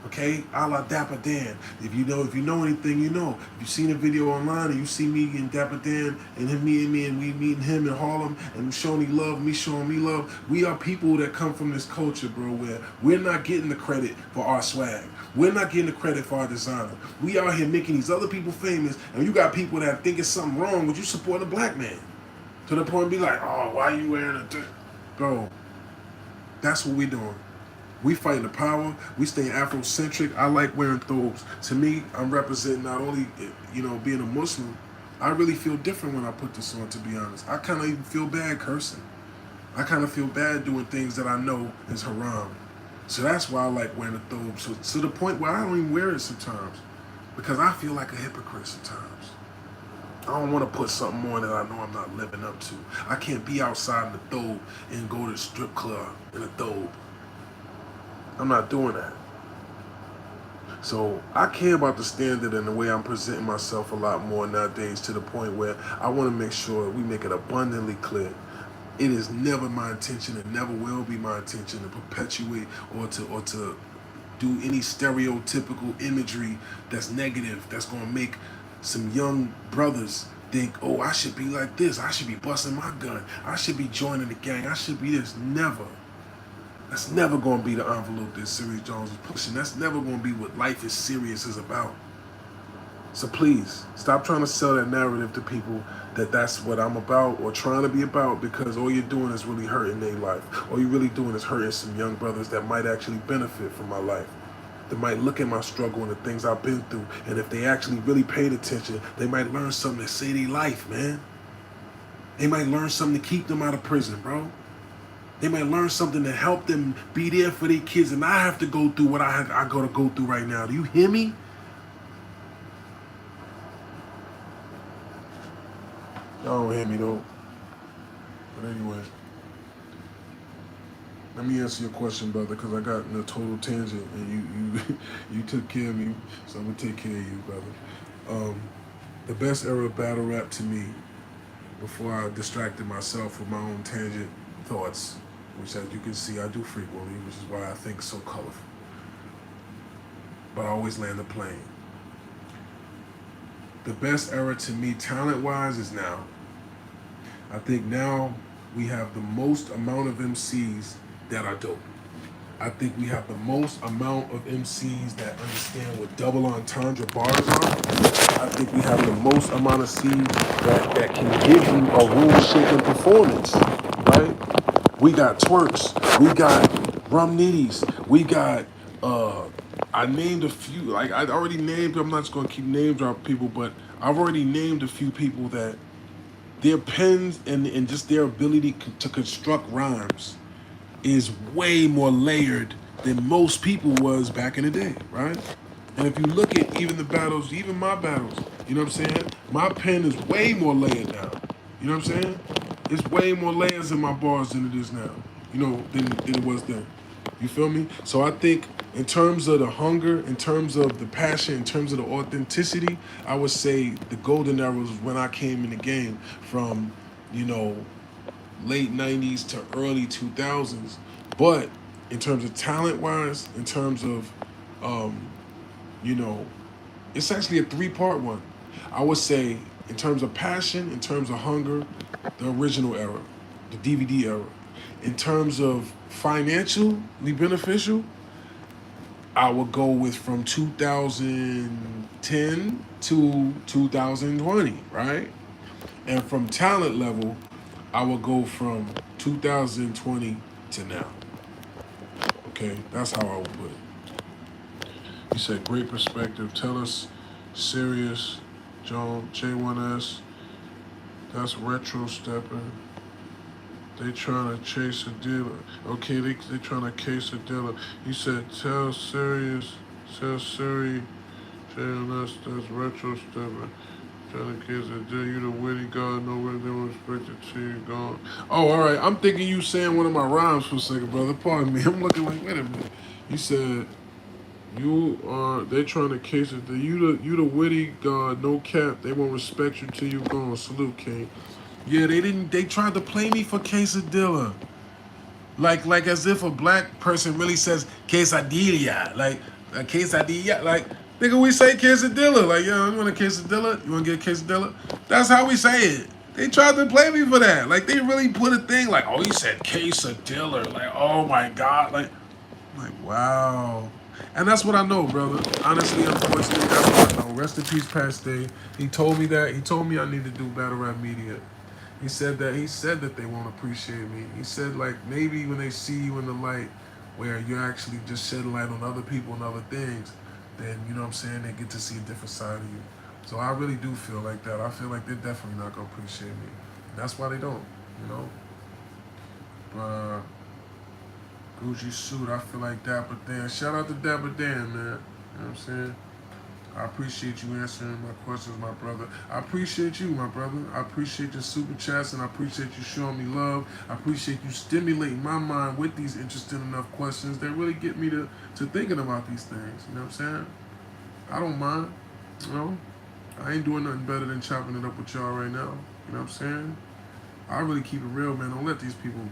Okay, a la Dapper Dan. If you know anything, you know. If you've seen a video online and you see me and Dapper Dan and him meeting me and we meeting him in Harlem and him showing me love, me showing me love, we are people that come from this culture, bro, where we're not getting the credit for our swag. We're not getting the credit for our designer. We out here making these other people famous, and you got people that think it's something wrong with you supporting a black man. To the point of be like, oh, why you wearing a bro, that's what we doing. We fighting the power. We staying Afrocentric. I like wearing thobes. To me, I'm representing not only, you know, being a Muslim. I really feel different when I put this on, to be honest. I kind of even feel bad cursing. I kind of feel bad doing things that I know is haram. So that's why I like wearing the thobe. So to the point where I don't even wear it sometimes. Because I feel like a hypocrite sometimes. I don't want to put something on that I know I'm not living up to. I can't be outside in the thobe and go to the strip club in a thobe. I'm not doing that. So I care about the standard and the way I'm presenting myself a lot more nowadays, to the point where I want to make sure we make it abundantly clear. It is never my intention and never will be my intention to perpetuate or to do any stereotypical imagery that's negative, that's going to make some young brothers think, oh, I should be like this. I should be busting my gun. I should be joining the gang. I should be this. Never. That's never going to be the envelope that Serius Jones is pushing. That's never going to be what Life is Serious is about. So please, stop trying to sell that narrative to people that that's what I'm about or trying to be about, because all you're doing is really hurting their life. All you're really doing is hurting some young brothers that might actually benefit from my life, that might look at my struggle and the things I've been through, and if they actually really paid attention, they might learn something to save their life, man. They might learn something to keep them out of prison, bro. They might learn something to help them be there for their kids, and I have to go through what I got to go through right now. Do you hear me? Y'all don't hear me, though. But anyway, let me answer your question, brother, because I got in a total tangent, and you took care of me, so I'm going to take care of you, brother. The best era of battle rap to me, before I distracted myself with my own tangent thoughts, which, as you can see, I do frequently, which is why I think so colorful. But I always land the plane. The best era to me, talent-wise, is now. I think now we have the most amount of MCs that are dope. I think we have the most amount of MCs that understand what double entendre bars are. I think we have the most amount of C's that can give you a rule-shaking performance, right? We got twerks, we got rum nitties, we got, I named a few, like I already named, I'm not just gonna keep name dropping people, but I've already named a few people that their pens and just their ability to construct rhymes is way more layered than most people was back in the day, right? And if you look at even the battles, even my battles, you know what I'm saying? My pen is way more layered now. You know what I'm saying? It's way more layers in my bars than it is now, you know, than it was then. You feel me? So I think in terms of the hunger, in terms of the passion, in terms of the authenticity, I would say the golden era was when I came in the game from, you know, late 90s to early 2000s. But in terms of talent wise, in terms of, you know, it's actually a three-part one. I would say in terms of passion, in terms of hunger, the original era, the DVD era. In terms of financially beneficial, I would go with from 2010 to 2020, right? And from talent level, I would go from 2020 to now. Okay, that's how I would put it. You said great perspective. Tell us, Serious, John, J1S. That's retro stepping. They trying to chase a dealer. Okay, they trying to case a dealer. You said tell Serious, tell Siri, J1S. That's retro stepping. Trying to case a dealer. You the witty God. No way they were expected to you gone. Oh, all right. I'm thinking you saying one of my rhymes for a second, brother. Pardon me. I'm looking like, wait a minute. You said. You are. They trying to case it. You the witty God, no cap. They won't respect you till you gone. Salute, King. Yeah, they didn't. They tried to play me for quesadilla, like as if a black person really says quesadilla, like a quesadilla, like nigga we say quesadilla, like yo, you want a quesadilla? You want to get a quesadilla? That's how we say it. They tried to play me for that. Like they really put a thing like, oh, he said quesadilla, like oh my god, like, wow. And that's what I know, brother. Honestly, unfortunately, that's what I know. Rest in peace, Past Day. He told me that. He told me I need to do battle rap media. He said that they won't appreciate me. He said like maybe when they see you in the light where you're actually just shedding light on other people and other things, then you know what I'm saying, they get to see a different side of you. So I really do feel like that. I feel like they're definitely not gonna appreciate me. And that's why they don't, you know. But Gucci suit, I feel like Dapper Dan. Shout out to Dapper Dan, man. You know what I'm saying? I appreciate you answering my questions, my brother. I appreciate you, my brother. I appreciate your super chats and I appreciate you showing me love. I appreciate you stimulating my mind with these interesting enough questions that really get me to thinking about these things. You know what I'm saying? I don't mind. You know? I ain't doing nothing better than chopping it up with y'all right now. You know what I'm saying? I really keep it real, man. Don't let these people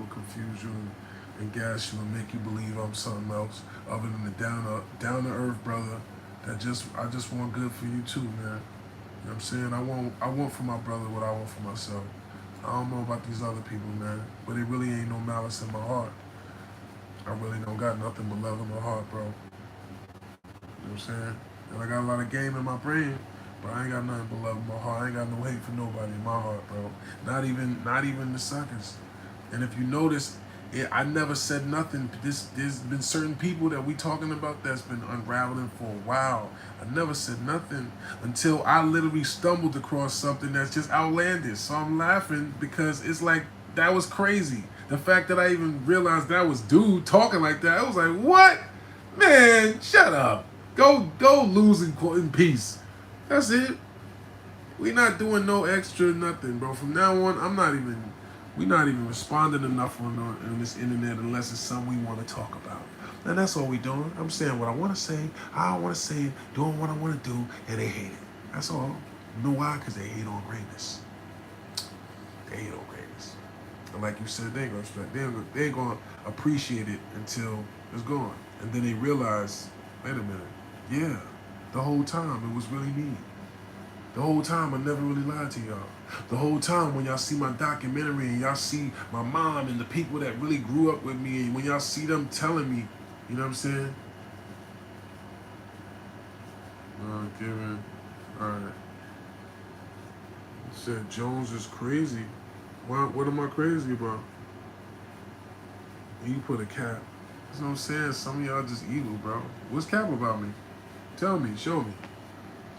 confuse you and gas you and make you believe I'm something else other than the down to earth brother that I just want good for you too, man. You know what I'm saying? I want for my brother what I want for myself. I don't know about these other people, man, but it really ain't no malice in my heart. I really don't got nothing but love in my heart, bro. You know what I'm saying? And I got a lot of game in my brain, but I ain't got nothing but love in my heart. I ain't got no hate for nobody in my heart, bro. Not even the suckers. And if you notice, I never said nothing. There's been certain people that we talking about that's been unraveling for a while. I never said nothing until I literally stumbled across something that's just outlandish. So I'm laughing because it's like, that was crazy. The fact that I even realized that was dude talking like that, I was like, what? Man, shut up. Go lose in peace. That's it. We not doing no extra nothing, bro. From now on, we're not even responding enough on this internet unless it's something we want to talk about. And that's all we doing. I'm saying what I want to say, how I want to say it, doing what I want to do, and they hate it. That's all. You know why? Because they hate on greatness. They hate on greatness. And like you said, they ain't gonna respect. They ain't gonna appreciate it until it's gone. And then they realize, wait a minute, yeah, the whole time it was really me. The whole time I never really lied to y'all. The whole time when y'all see my documentary and y'all see my mom and the people that really grew up with me, and when y'all see them telling me, you know what I'm saying? Given. Alright. Said Jones is crazy. What am I crazy about? You put a cap. That's what I'm saying. Some of y'all just evil, bro. What's cap about me? Tell me. Show me.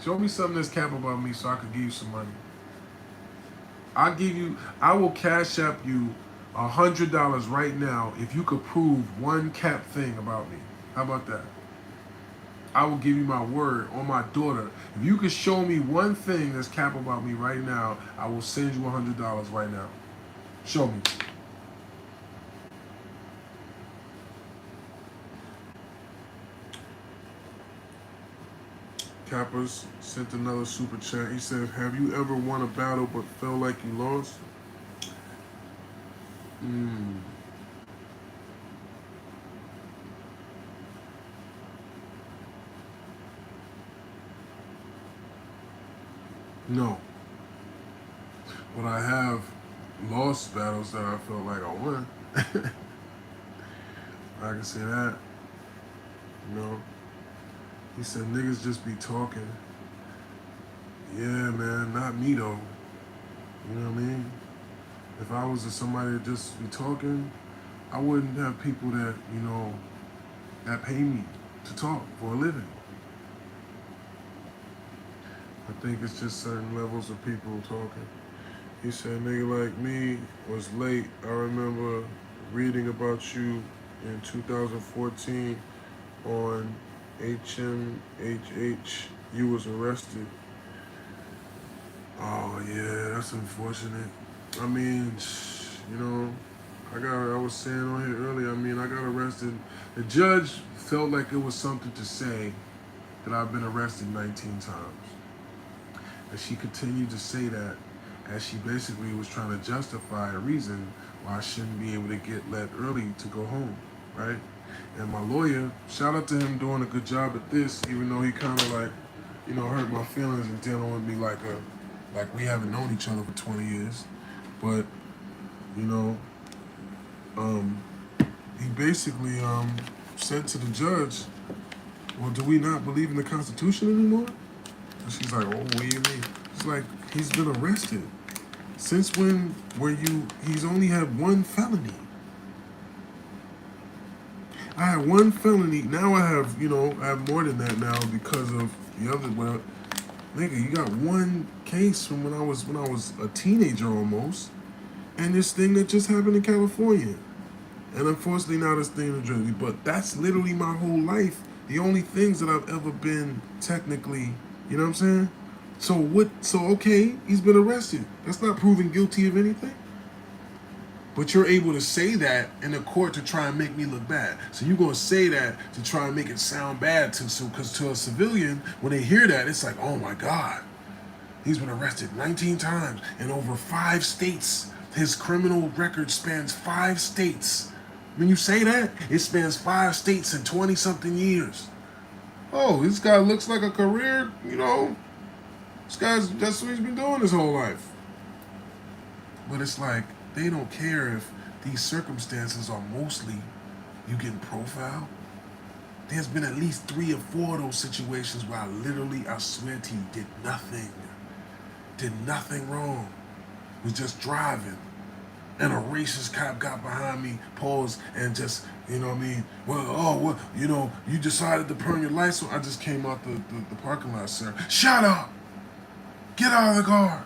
Show me something that's cap about me so I can give you some money. I will cash app you $100 right now if you could prove one cap thing about me. How about that? I will give you my word on my daughter. If you could show me one thing that's cap about me right now, I will send you $100 right now. Show me. Cappers sent another super chat. He said, have you ever won a battle but felt like you lost? No. But I have lost battles that I felt like I won. I can say that. You know. He said niggas just be talking. Yeah, man, not me though. You know what I mean? If I was somebody that just be talking, I wouldn't have people that, you know, that pay me to talk for a living. I think it's just certain levels of people talking. He said, nigga like me was late. I remember reading about you in 2014 on HMHH. You was arrested. Oh yeah, that's unfortunate. I mean, you know, I was saying on here earlier, I mean, I got arrested. The judge felt like it was something to say that I've been arrested 19 times. And she continued to say that as she basically was trying to justify a reason why I shouldn't be able to get let early to go home, right? And my lawyer, shout out to him doing a good job at this, even though he kind of like, you know, hurt my feelings and dealing with me like we haven't known each other for 20 years. But, you know, he basically said to the judge, well, do we not believe in the Constitution anymore? And she's like, oh, what do you mean? It's like, he's been arrested. Since when he's only had one felony. I had one felony. Now I have, you know, I have more than that now because of the other. Well, nigga, you got one case from when I was a teenager almost, and this thing that just happened in California, and unfortunately now this thing in New Jersey. But that's literally my whole life. The only things that I've ever been technically, you know what I'm saying? So what? So okay, he's been arrested. That's not proving guilty of anything. But you're able to say that in the court to try and make me look bad. So you're gonna say that to try and make it sound bad because to a civilian, when they hear that, it's like, oh my God, he's been arrested 19 times in over 5 states. His criminal record spans 5 states. When you say that, it spans 5 states in 20-something years. Oh, this guy looks like a career, you know. That's what he's been doing his whole life. But it's like, they don't care if these circumstances are mostly you getting profiled. There's been at least 3 or 4 of those situations where I swear to you, did nothing wrong. Was just driving. And a racist cop got behind me, paused, and just, you know what I mean? Well, you know, you decided to turn your lights on. I just came out the parking lot, sir. Shut up! Get out of the car!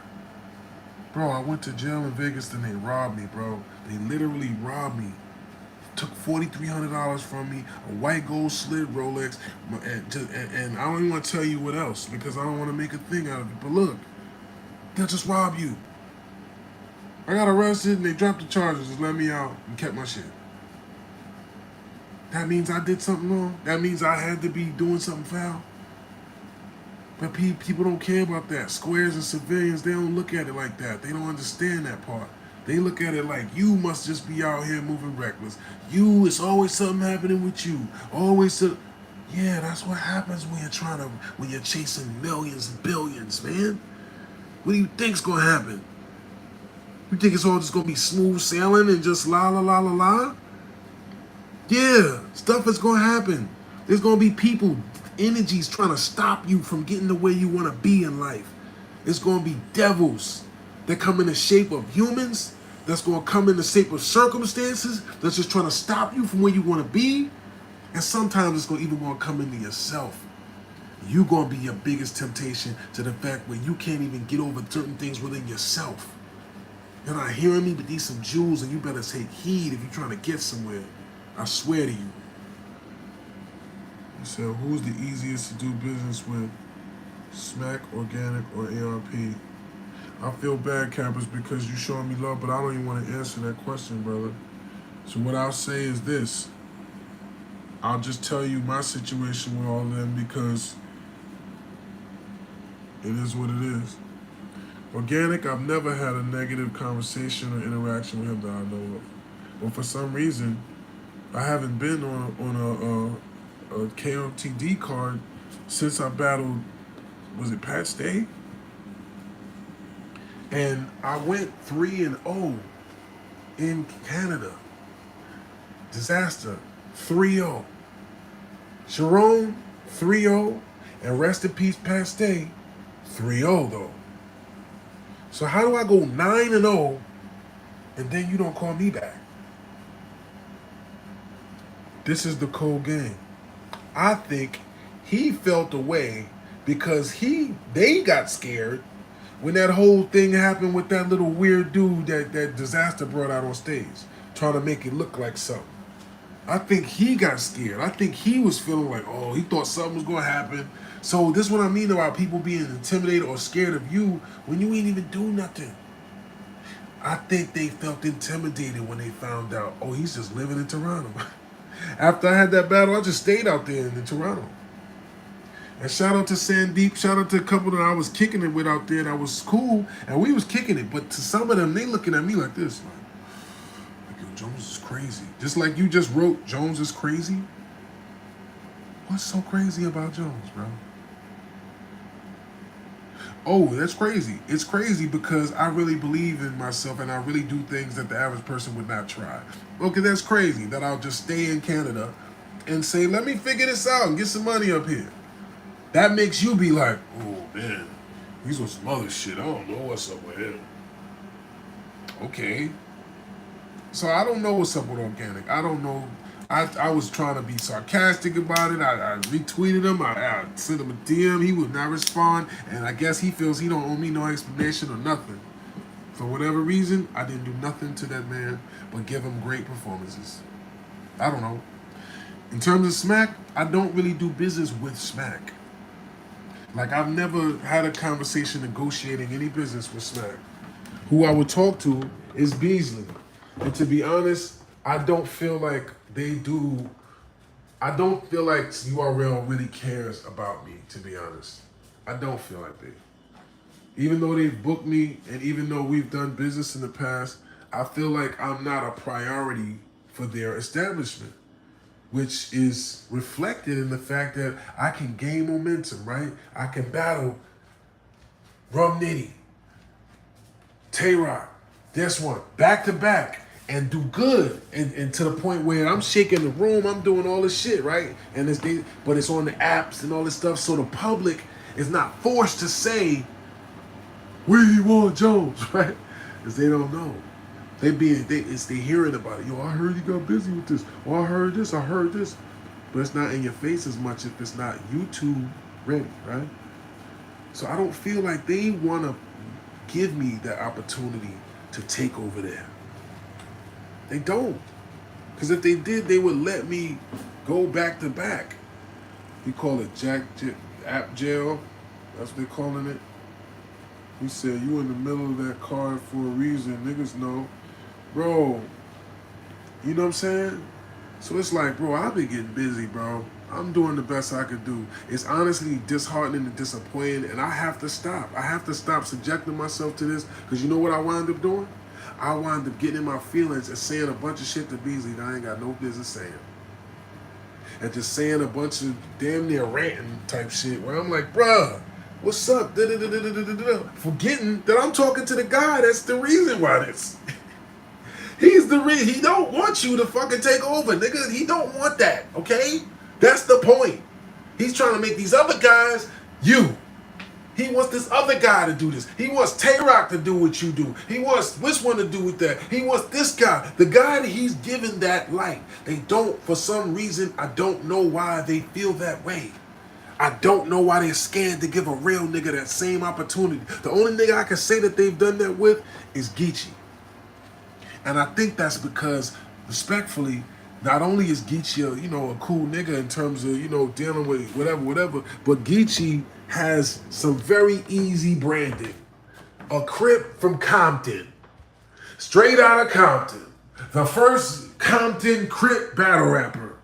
Bro, I went to jail in Vegas and they robbed me, bro. They literally robbed me. Took $4,300 from me, a white gold slid Rolex, and I don't even want to tell you what else because I don't want to make a thing out of it. But look, they'll just rob you. I got arrested and they dropped the charges, just let me out and kept my shit. That means I did something wrong. That means I had to be doing something foul. But people don't care about that. Squares and civilians, they don't look at it like that. They don't understand that part. They look at it like you must just be out here moving reckless. It's always something happening with you. Yeah, that's what happens when you're chasing millions and billions, man. What do you think's gonna happen? You think it's all just gonna be smooth sailing and just la la la la la? Yeah, stuff is gonna happen. There's gonna be people, energies trying to stop you from getting the way you wanna be in life. It's gonna be devils that come in the shape of humans, that's gonna come in the shape of circumstances, that's just trying to stop you from where you wanna be. And sometimes it's gonna even gonna come into yourself. You gonna be your biggest temptation to the fact where you can't even get over certain things within yourself. You're not hearing me, but these some jewels, and you better take heed if you're trying to get somewhere. I swear to you. He said, who's the easiest to do business with? Smack, Organic, or ARP? I feel bad, Cappers, because you showing me love, but I don't even want to answer that question, brother. So what I'll say is this. I'll just tell you my situation with all of them because it is what it is. Organic, I've never had a negative conversation or interaction with him that I know of. But for some reason, I haven't been on a KOTD card since I battled, was it Patch Day? And I went 3-0 in Canada. Disaster, 3-0. Sharon, 3-0. And rest in peace, Patch Day, 3-0 though. So how do I go 9-0 and then you don't call me back? This is the cold game. I think he felt away because they got scared when that whole thing happened with that little weird dude that Disaster brought out on stage, trying to make it look like something. I think he got scared. I think he was feeling like, oh, he thought something was going to happen. So this is what I mean about people being intimidated or scared of you when you ain't even do nothing. I think they felt intimidated when they found out, oh, he's just living in Toronto. After I had that battle, I just stayed out there in Toronto. And shout out to Sandeep, shout out to a couple that I was kicking it with out there that was cool, and we was kicking it. But to some of them, they looking at me like this, like, yo, Jones is crazy. Just like you just wrote, Jones is crazy. What's so crazy about Jones, bro? Oh, that's crazy. It's crazy because I really believe in myself and I really do things that the average person would not try. Okay, that's crazy that I'll just stay in Canada and say, let me figure this out and get some money up here. That makes you be like, oh man, he's on some other shit. I don't know what's up with him. Okay. So I don't know what's up with Organic. I don't know. I was trying to be sarcastic about it. I retweeted him. I sent him a DM. He would not respond. And I guess he feels he don't owe me no explanation or nothing. For whatever reason, I didn't do nothing to that man but give him great performances. I don't know. In terms of Smack, I don't really do business with Smack. Like, I've never had a conversation negotiating any business with Smack. Who I would talk to is Beasley. And to be honest, I don't feel like they do. I don't feel like URL really cares about me, to be honest. I don't feel like they. Even though they've booked me and even though we've done business in the past, I feel like I'm not a priority for their establishment, which is reflected in the fact that I can gain momentum, right? I can battle Rum Nitty, Tay-Rock, this one, back to back, and do good, and to the point where I'm shaking the room, I'm doing all this shit, right? And but it's on the apps and all this stuff, so the public is not forced to say, where you want Jones, right? Because they don't know. They hearing about it. Yo, I heard he got busy with this. Oh, I heard this. But it's not in your face as much if it's not YouTube ready, right? So I don't feel like they want to give me the opportunity to take over there. They don't. Because if they did, they would let me go back to back. We call it app jail. That's what they're calling it. He said, you in the middle of that card for a reason. Niggas know. Bro, you know what I'm saying? So it's like, bro, I've been getting busy, bro. I'm doing the best I could do. It's honestly disheartening and disappointing, and I have to stop. I have to stop subjecting myself to this, because you know what I wound up doing? I wound up getting in my feelings and saying a bunch of shit to Beasley that I ain't got no business saying. And just saying a bunch of damn near ranting type shit where I'm like, bruh, What's up? Forgetting that I'm talking to the guy that's the reason why this. He's the reason. He don't want you to fucking take over, nigga. He don't want that, okay? That's the point. He's trying to make these other guys you. He wants this other guy to do this. He wants Tay-Rock to do what you do. He wants this one to do with that. He wants this guy. The guy that he's given that light. They don't, for some reason, I don't know why they feel that way. I don't know why they're scared to give a real nigga that same opportunity. The only nigga I can say that they've done that with is Geechee. And I think that's because, respectfully, not only is Geechee a cool nigga in terms of, dealing with whatever, but Geechee has some very easy branding. A Crip from Compton. Straight out of Compton. The first Compton Crip battle rapper.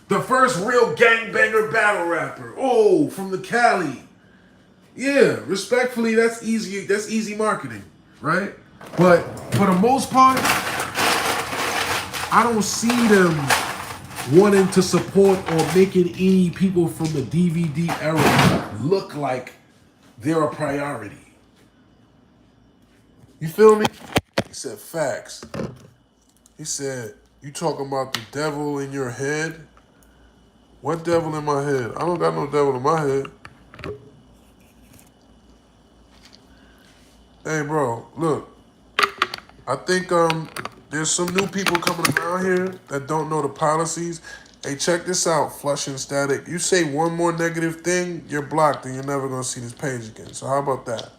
The first real gangbanger battle rapper. Oh, from the Cali. Yeah, respectfully, that's easy marketing, right? But for the most part, I don't see them wanting to support or making any people from the DVD era look like they're a priority. You feel me? He said facts. He said, you talking about the devil in your head? What devil in my head? I don't got no devil in my head. Hey, bro, look. I think there's some new people coming around here that don't know the policies. Hey, check this out, Flushing Static. You say one more negative thing, you're blocked and you're never gonna see this page again. So how about that?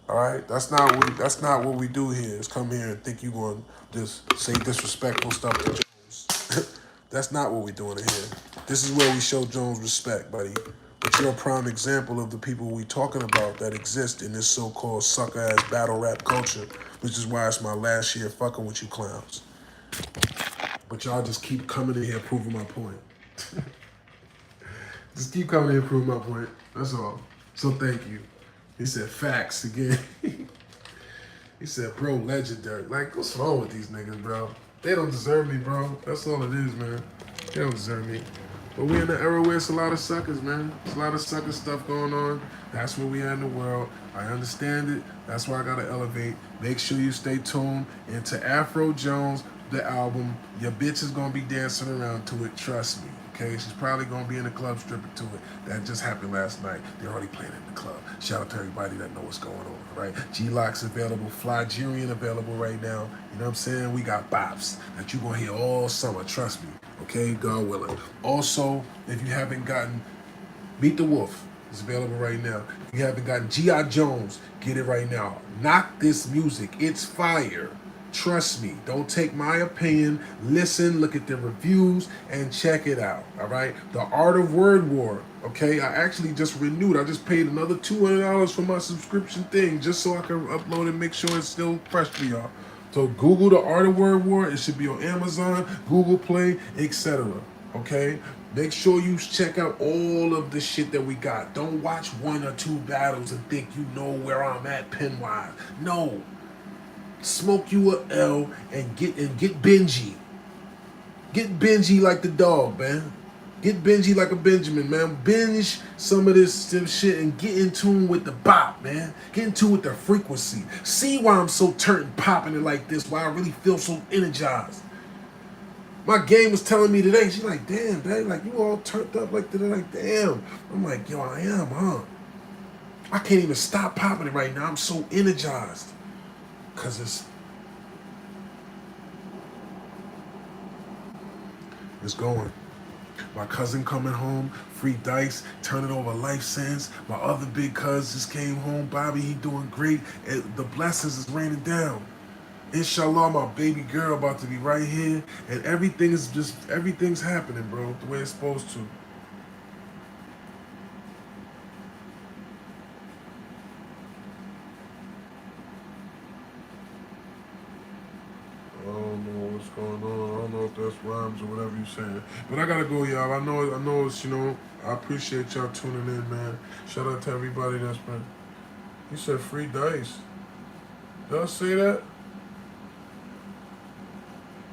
All right, that's not what we do here. Is come here and think you gonna just say disrespectful stuff to Jones. That's not what we're doing here. This is where we show Jones respect, buddy. But you're a prime example of the people we talking about that exist in this so-called sucker-ass battle rap culture, which is why it's my last year fucking with you clowns. But y'all just keep coming in here proving my point. Just keep coming in here proving my point. That's all. So thank you. He said facts again. He said, bro, legendary. Like, what's wrong with these niggas, bro? They don't deserve me, bro. That's all it is, man. They don't deserve me. But we in an era where it's a lot of suckers, man. There's a lot of sucker stuff going on. That's where we are in the world. I understand it. That's why I gotta elevate. Make sure you stay tuned into Afro Jones, the album. Your bitch is gonna be dancing around to it. Trust me. Okay, she's probably gonna be in the club stripping to it. That just happened last night. They're already playing in the club. Shout out to everybody that know what's going on, right? G-Lock's available, Flygerian available right now. You know what I'm saying? We got bops that you gonna hear all summer. Trust me. Okay, God willing. Also, if you haven't gotten Meet the Wolf, it's available right now. If you haven't gotten G.I. Jones, get it right now. Not this music. It's fire. Trust me. Don't take my opinion. Listen, look at the reviews, and check it out. All right? The Art of Word War. Okay? I actually just renewed. I just paid another $200 for my subscription thing just so I can upload and make sure it's still fresh for y'all. So Google The Art of Word War. It should be on Amazon, Google Play, etc. Okay? Make sure you check out all of the shit that we got. Don't watch one or two battles and think you know where I'm at pen-wise. No. Smoke you a L and get Benji. Get Benji like the dog, man. Get Benji like a Benjamin, man. Binge some of this shit and get in tune with the bop, man. Get in tune with the frequency. See why I'm so turned and popping it like this, why I really feel so energized. My game was telling me today, she's like, damn, babe, like you all turned up like today, like damn. I'm like, yo, I am, huh? I can't even stop popping it right now. I'm so energized. Cause it's going. My cousin coming home, free dice, turning over life sentence. My other big cuz just came home, Bobby, he doing great. The blessings is raining down. Inshallah, my baby girl about to be right here, and everything's happening, bro, the way it's supposed to. I don't know what's going on. I don't know if that's rhymes or whatever you're saying. But I gotta go, y'all. I know it's, I appreciate y'all tuning in, man. Shout out to everybody that's been. He said free dice. Did I say that?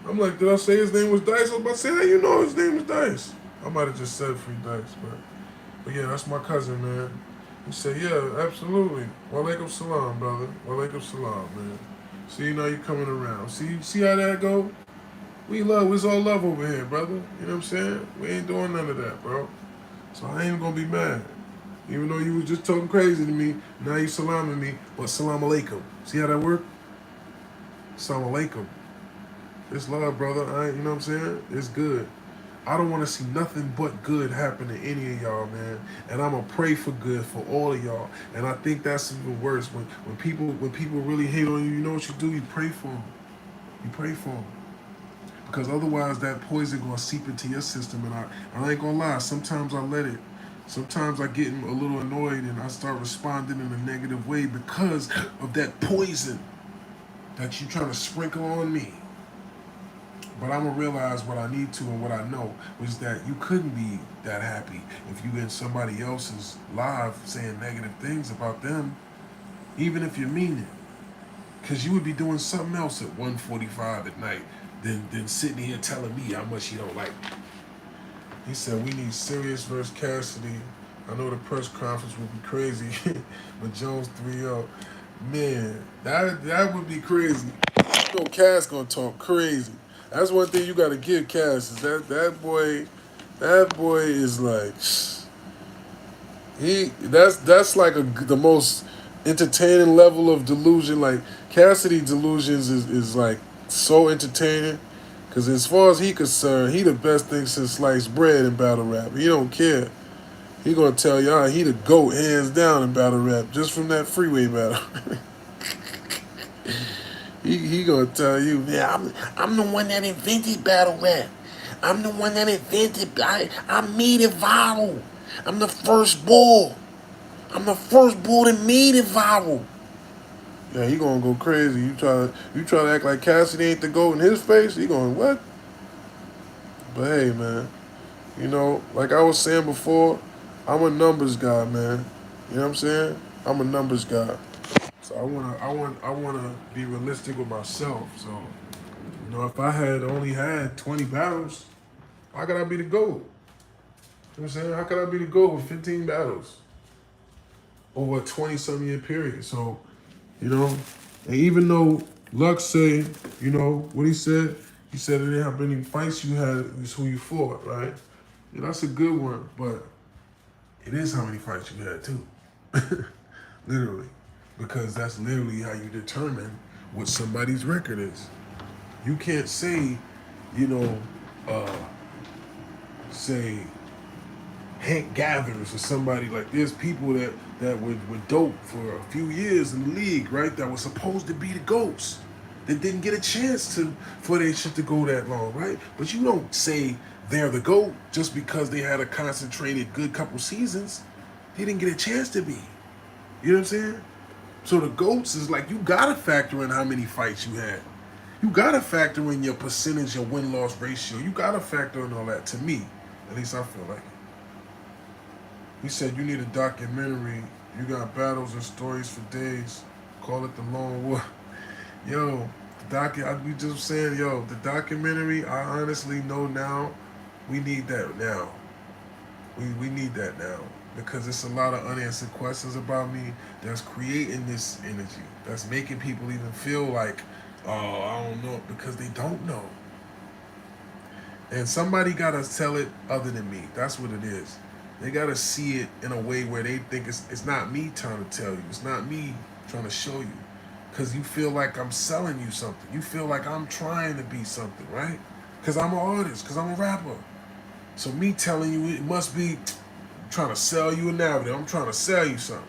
I'm like, did I say his name was Dice? I was about to say, how you know his name was Dice? I might have just said free dice, but yeah, that's my cousin, man. He said, yeah, absolutely. Walaikum salam, brother. Walaikum salam, man. See, now you coming around. See how that go? We love, it's all love over here, brother. You know what I'm saying? We ain't doing none of that, bro. So I ain't gonna be mad. Even though you was just talking crazy to me, now you salaming me, but salam alaikum. See how that work? Salam alaikum. It's love, brother. You know what I'm saying? It's good. I don't want to see nothing but good happen to any of y'all, man. And I'm gonna pray for good for all of y'all. And I think that's even worse when people really hate on you. You know what you do? You pray for them. You pray for them. Because otherwise, that poison gonna seep into your system. And I ain't gonna lie. Sometimes I let it. Sometimes I get a little annoyed and I start responding in a negative way because of that poison that you trying to sprinkle on me. But I'm gonna realize what I need to and what I know was that you couldn't be that happy if you in somebody else's live saying negative things about them, even if you mean it. Because you would be doing something else at 1:45 at night than sitting here telling me how much you don't like me. He said we need Serius versus Cassidy. I know the press conference would be crazy, but Jones 3-0. Man, that would be crazy. You know Cass gonna talk crazy. That's one thing you gotta give Cass is that boy is like that's like the most entertaining level of delusion. Like Cassidy delusions is like so entertaining. Cause as far as he concerned, he the best thing since sliced bread in battle rap. He don't care. He gonna tell y'all he the GOAT hands down in battle rap just from that freeway battle. He gonna tell you, yeah, I'm the one that invented battle rap. I'm the one that invented. I made it viral. I'm the first bull. I'm the first bull that made it viral. Yeah, he gonna go crazy. You try to act like Cassidy ain't the GOAT in his face. He going what? But hey, man, you know, like I was saying before, I'm a numbers guy, man. You know what I'm saying? I'm a numbers guy. So I wanna be realistic with myself. So, you know, if I had only had 20 battles, how could I be the GOAT? You know what I'm saying? How could I be the GOAT with 15 battles over a 20-some year period? So, you know, and even though Lux say, you know, what he said it didn't have many fights you had, it's who you fought, right? Yeah, that's a good one, but it is how many fights you had too. Literally. Because that's literally how you determine what somebody's record is. You can't say, you know, say Hank Gathers or somebody like there's people that were dope for a few years in the league, right? That were supposed to be the GOATs. That didn't get a chance for their shit to go that long, right? But you don't say they're the GOAT just because they had a concentrated good couple seasons. They didn't get a chance to be. You know what I'm saying? So the GOATs is like you gotta factor in how many fights you had. You gotta factor in your percentage, your win-loss ratio. You gotta factor in all that. To me, at least I feel like it. He said you need a documentary. You got battles and stories for days. Call it the Lone Wolf. Yo, I be just saying, yo, the documentary. I honestly know now, we need that now. We need that now because it's a lot of unanswered questions about me that's creating this energy. That's making people even feel like, oh, I don't know, because they don't know. And somebody gotta tell it other than me. That's what it is. They gotta see it in a way where they think it's not me trying to tell you. It's not me trying to show you. Because you feel like I'm selling you something. You feel like I'm trying to be something, right? Because I'm an artist, because I'm a rapper. So me telling you it must be trying to sell you a narrative. I'm trying to sell you something.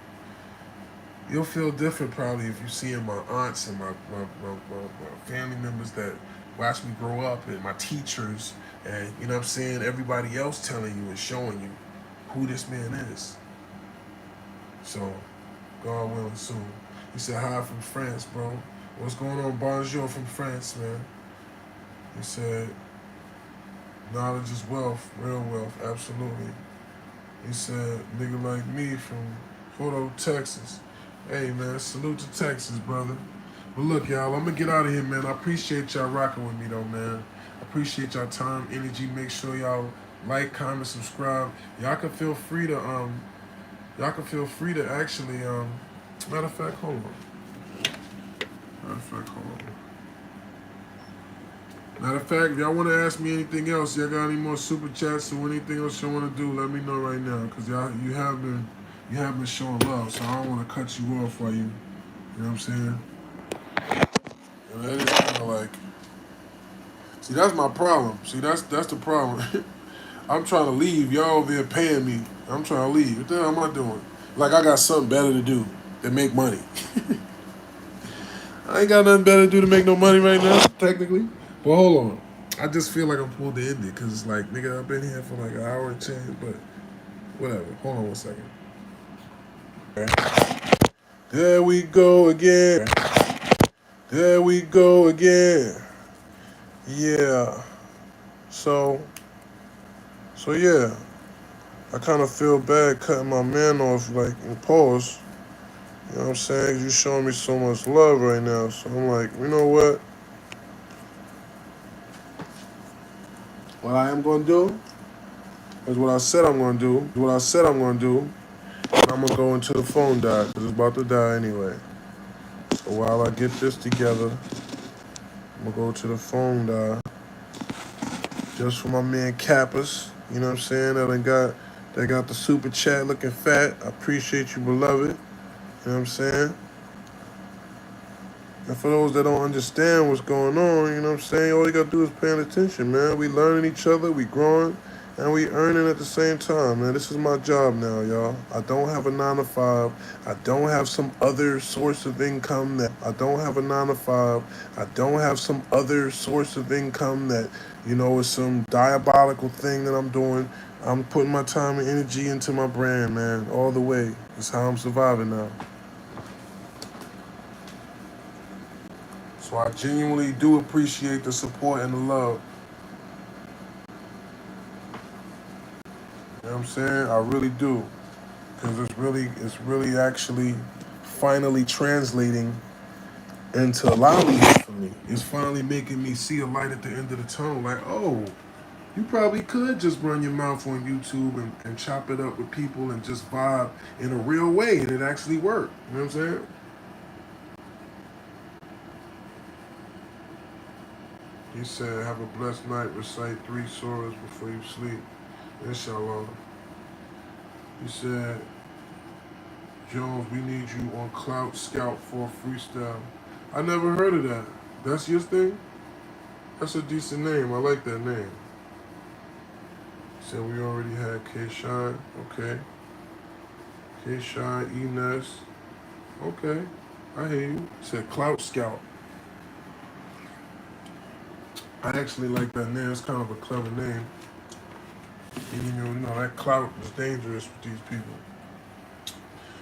You'll feel different probably if you're seeing my aunts and my family members that watched me grow up and my teachers and, you know what I'm saying, everybody else telling you and showing you who this man is. So, God willing soon. He said, hi from France, bro. What's going on, bonjour from France, man? He said, knowledge is wealth, real wealth, absolutely. He said, nigga like me from Photo, Texas. Hey, man, salute to Texas, brother. But look, y'all, I'm going to get out of here, man. I appreciate y'all rocking with me, though, man. I appreciate y'all time, energy. Make sure y'all like, comment, subscribe. Y'all can feel free to Y'all can feel free to actually, matter of fact, hold on. Matter of fact, if y'all want to ask me anything else, y'all got any more super chats or anything else you want to do, let me know right now. Because you have been showing love, so I don't want to cut you off while you know what I'm saying? And that is kind of like, see, that's my problem. See, that's the problem. I'm trying to leave. Y'all over there paying me. I'm trying to leave. What the hell am I doing? Like I got something better to do than make money. I ain't got nothing better to do to make no money right now, technically. But hold on. I just feel like I'm supposed to end it because it's like, nigga, I've been here for like an hour and change, but whatever. Hold on one second. There we go again. There we go again. Yeah. So yeah. I kind of feel bad cutting my man off, like, in pause. You know what I'm saying? You showing me so much love right now. So I'm like, you know what? What I am going to do is what I said I'm going to do. What I said I'm going to do. I'm going to go until the phone dies, because it's about to die anyway. So while I get this together, I'm going to go to the phone die. Just for my man Kappas. You know what I'm saying? That got the super chat looking fat. I appreciate you, beloved. You know what I'm saying? And for those that don't understand what's going on, you know what I'm saying? All you gotta do is paying attention, man. We learning each other, we growing, and we earning at the same time, man. This is my job now, y'all. I don't have a 9 to 5. I don't have some other source of income that I don't have a 9 to 5. I don't have some other source of income that, you know, is some diabolical thing that I'm doing. I'm putting my time and energy into my brand, man, all the way. That's how I'm surviving now. So I genuinely do appreciate the support and the love. You know what I'm saying? I really do. Because it's really actually finally translating into a lot of these for me. It's finally making me see a light at the end of the tunnel. Like, oh, you probably could just run your mouth on YouTube and chop it up with people and just vibe in a real way and it actually worked. You know what I'm saying? He said, have a blessed night, recite 3 surahs before you sleep. Inshallah. He said, Jones, we need you on Clout Scout for a freestyle. I never heard of that. That's your thing? That's a decent name. I like that name. Said we already had K-Shine. Okay. K-Shine, E-Ness. Okay. I hear you. Said Clout Scout. I actually like that name. It's kind of a clever name. Even though, you know, that clout is dangerous with these people.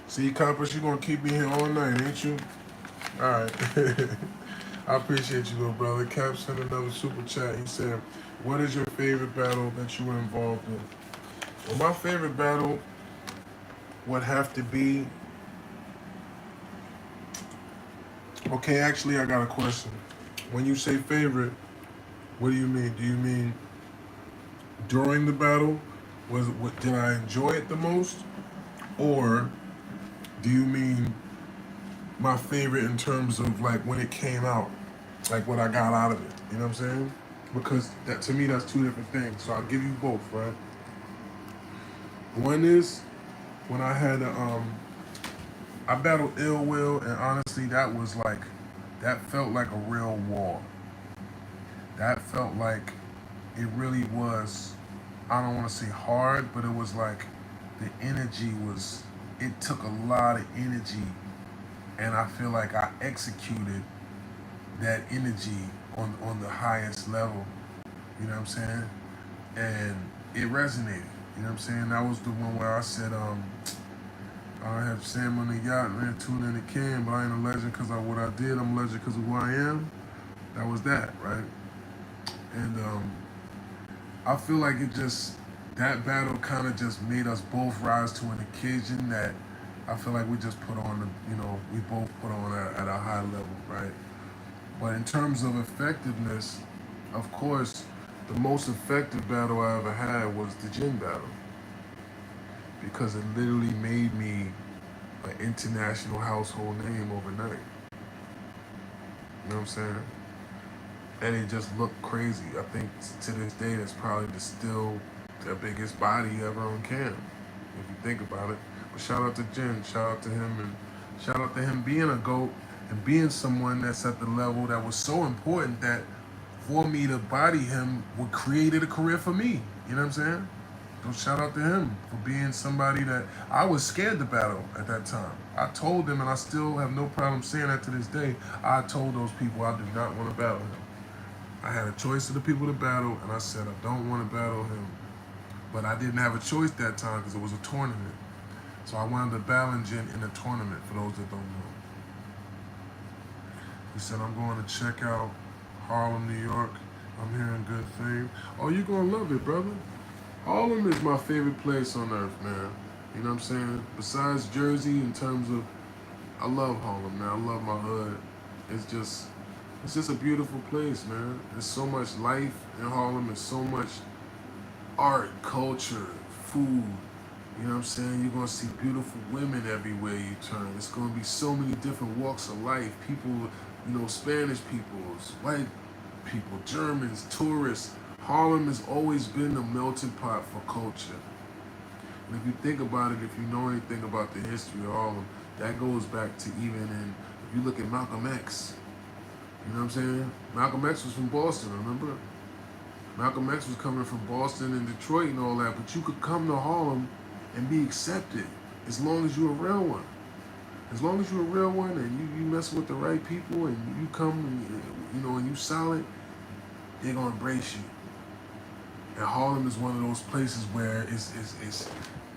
See, Compass, you gonna keep me here all night, ain't you? All right. I appreciate you, little brother. Cap sent another super chat. He said, what is your favorite battle that you were involved in? Well, my favorite battle would have to be... Okay, actually, I got a question. When you say favorite, what do you mean? Do you mean during the battle? Did I enjoy it the most? Or do you mean my favorite in terms of like when it came out? Like what I got out of it? You know what I'm saying? Because that to me, that's 2 different things. So I'll give you both, right? One is when I battled Ill Will, and honestly, that felt like a real war. That felt like it really was. I don't want to say hard, but it was like the energy was. It took a lot of energy, and I feel like I executed that energy on the highest level. You know what I'm saying? And it resonated. You know what I'm saying? That was the one where I said, I have Sam on the yacht, man, tune in the can, but I ain't a legend because of what I did. I'm a legend because of who I am. That was that, right? And I feel like that battle kind of just made us both rise to an occasion that I feel like we just put on, we both put on at a high level, right? But in terms of effectiveness, of course, the most effective battle I ever had was the gym battle. because it literally made me an international household name overnight. You know what I'm saying? And it just looked crazy. I think to this day, that's probably still the biggest body ever on cam, if you think about it. But shout out to Jen, shout out to him, and shout out to him being a GOAT and being someone that's at the level that was so important that for me to body him would created a career for me. You know what I'm saying? So shout out to him for being somebody that I was scared to battle at that time. I told them, and I still have no problem saying that to this day, I told those people I do not want to battle him. I had a choice of the people to battle, and I said I don't want to battle him. But I didn't have a choice that time because it was a tournament. So I wound up battling Jen in a tournament, for those that don't know. He said, I'm going to check out Harlem, New York. I'm hearing good things. Oh, you're going to love it, brother. Harlem is my favorite place on earth, man. You know what I'm saying? Besides Jersey, in terms of, I love Harlem, man. I love my hood. It's just a beautiful place, man. There's so much life in Harlem. There's so much art, culture, food. You know what I'm saying? You're going to see beautiful women everywhere you turn. It's going to be so many different walks of life. People, Spanish people, white people, Germans, tourists. Harlem has always been a melting pot for culture. And if you think about it, if you know anything about the history of Harlem, that goes back to even if you look at Malcolm X. You know what I'm saying? Malcolm X was from Boston, remember? Malcolm X was coming from Boston and Detroit and all that, but you could come to Harlem and be accepted as long as you're a real one. As long as you're a real one and you mess with the right people and you come and you solid, they're gonna embrace you. And Harlem is one of those places where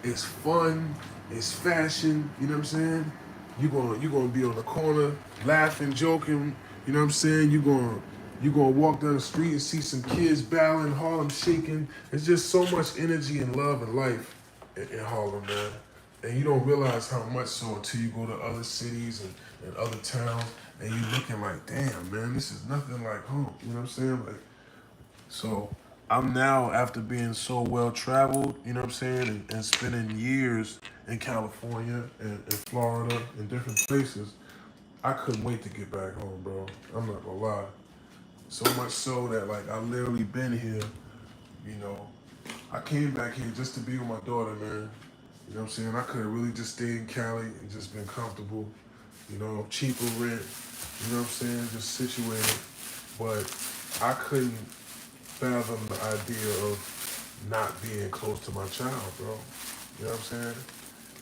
it's fun, it's fashion, you know what I'm saying? You're gonna be on the corner, laughing, joking, you know what I'm saying? You're gonna walk down the street and see some kids battling, Harlem shaking. There's just so much energy and love and life in Harlem, man. And you don't realize how much so until you go to other cities and other towns and you're looking like, damn, man, this is nothing like home. You know what I'm saying? So I'm now, after being so well traveled, you know what I'm saying, and spending years in California and Florida and different places, I couldn't wait to get back home, bro. I'm not gonna lie. So much so that I literally been here, I came back here just to be with my daughter, man. You know what I'm saying? I could have really just stayed in Cali and just been comfortable, cheaper rent, you know what I'm saying, just situated. But I couldn't fathom the idea of not being close to my child, bro. You know what I'm saying?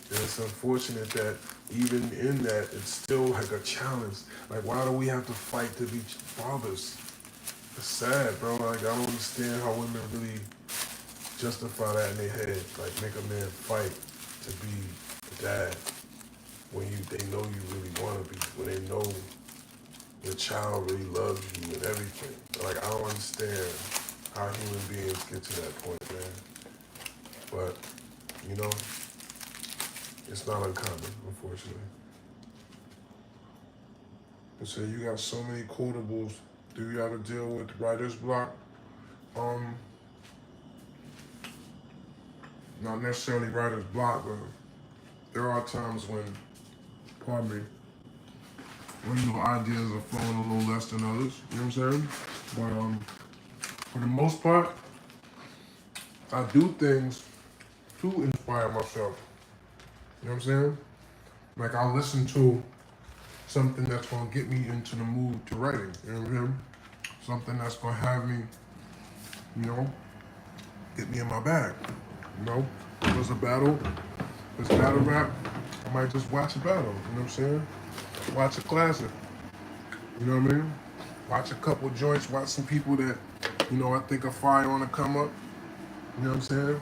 And it's unfortunate that even in that, it's still a challenge. Why do we have to fight to be fathers? It's sad, bro. I don't understand how women really justify that in their head. Make a man fight to be a dad when they know you really want to be, when they know your child really loves you and everything. I don't understand how human beings get to that point, man. But, it's not uncommon, unfortunately. So you got so many quotables. Do you ever deal with writer's block? Not necessarily writer's block, but there are times when, ideas are flowing a little less than others. You know what I'm saying? But for the most part, I do things to inspire myself. You know what I'm saying? I'll listen to something that's gonna get me into the mood to writing. You know what I'm saying? Something that's gonna have me, get me in my bag. If there's a battle, there's battle rap, I might just watch a battle. You know what I'm saying? Watch a classic. You know what I mean? Watch a couple joints, watch some people that, I think are fire on the come up. You know what I'm saying?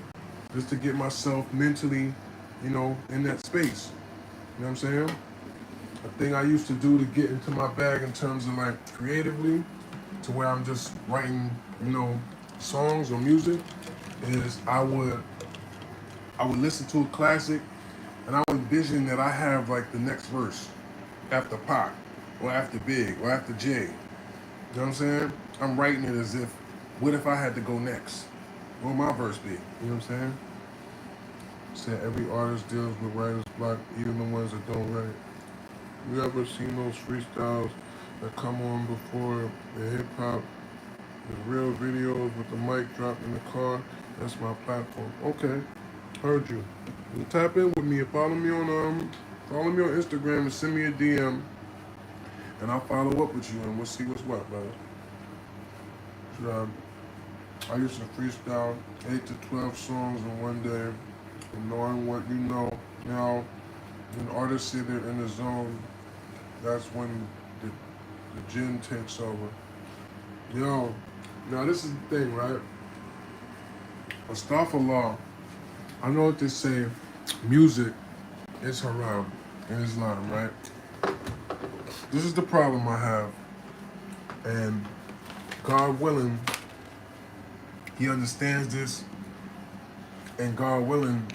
Just to get myself mentally, in that space. You know what I'm saying? A thing I used to do to get into my bag in terms of creatively, to where I'm just writing, songs or music, is I would listen to a classic and I would envision that I have the next verse after Pac or after Big or after Jay. You know what I'm saying? I'm writing it as if, what if I had to go next? What would my verse be? You know what I'm saying? Said every artist deals with writer's block, even the ones that don't write. You ever seen those freestyles that come on before the hip hop, the real videos with the mic dropped in the car? That's my platform. Okay, heard you. You tap in with me and follow me on Instagram and send me a DM, and I'll follow up with you and we'll see what's what, brother. So, I used to freestyle 8 to 12 songs in one day, and knowing what you know now. When artists say they're in the zone, that's when the gym takes over. Yo, now this is the thing, right? Astaghfirullah, I know what they say, music is haram in Islam, right? This is the problem I have. And God willing, He understands this. And God willing,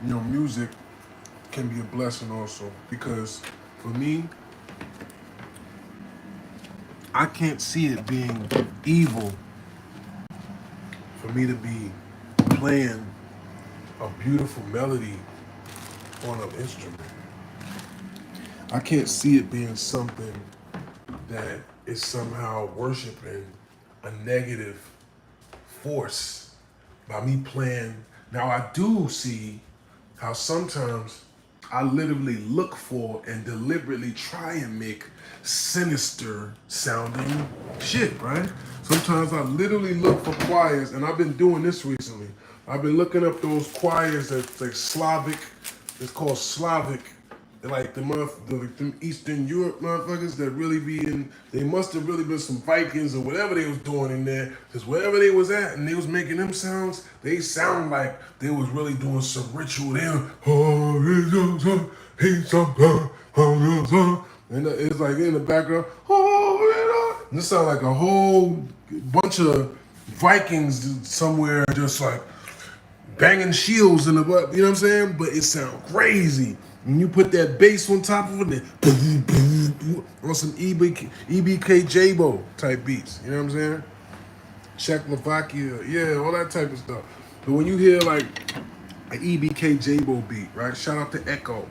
music can be a blessing also. Because for me, I can't see it being evil for me to be playing a beautiful melody on an instrument. I can't see it being something that is somehow worshiping a negative force by me playing. Now I do see how sometimes I literally look for and deliberately try and make sinister sounding shit, right? Sometimes I literally look for choirs, and I've been doing this recently. I've been looking up those choirs that's like Slavic. It's called Slavic. They're like them Eastern Europe motherfuckers that really be in. They must have really been some Vikings or whatever they was doing in there. Because wherever they was at and they was making them sounds, they sound like they was really doing some ritual. They and it's like in the background. And it sound like a whole bunch of Vikings somewhere just like banging shields in the butt, you know what I'm saying? But it sounds crazy. When you put that bass on top of it, on some EBK Jabo type beats, you know what I'm saying? Czechoslovakia, yeah, all that type of stuff. But when you hear like an EBK Jabo beat, right? Shout out to Echo,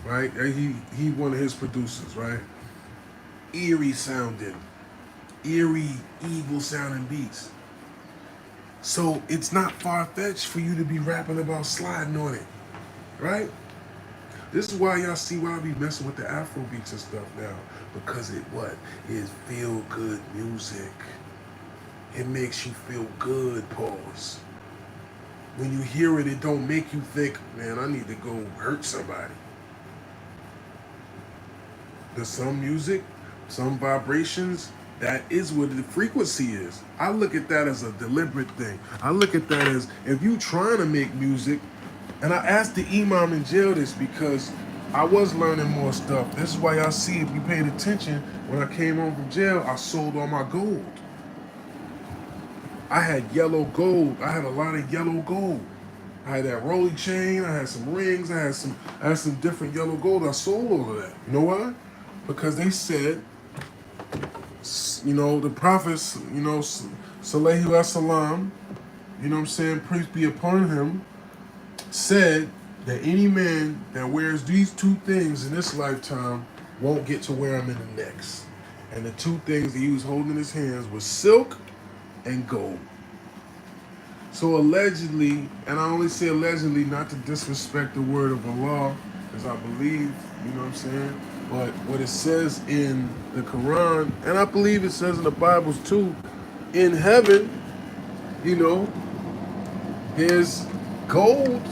right? He one of his producers, right? Eerie sounding, evil sounding beats. So it's not far-fetched for you to be rapping about sliding on it, right? This is why y'all see why I be messing with the Afro beats and stuff now. Because it is feel-good music. It makes you feel good, pause. When you hear it, it don't make you think, man, I need to go hurt somebody. There's some music, some vibrations, that is what the frequency is. I look at that as a deliberate thing. I look at that as if you trying to make music, and I asked the imam in jail this because I was learning more stuff. This is why y'all see, if you paid attention, when I came home from jail, I sold all my gold. I had yellow gold. I had a lot of yellow gold. I had that rolly chain. I had some rings. I had some different yellow gold. I sold all of that. You know why? Because they said, the prophets, Sallallahu Alaihi Wasallam, you know what I'm saying, peace be upon him, said that any man that wears these two things in this lifetime won't get to wear them in the next. And the two things that he was holding in his hands was silk and gold. So allegedly, and I only say allegedly not to disrespect the word of Allah, because I believe, you know what I'm saying, but what it says in the Quran, and I believe it says in the Bibles too, in heaven, there's gold.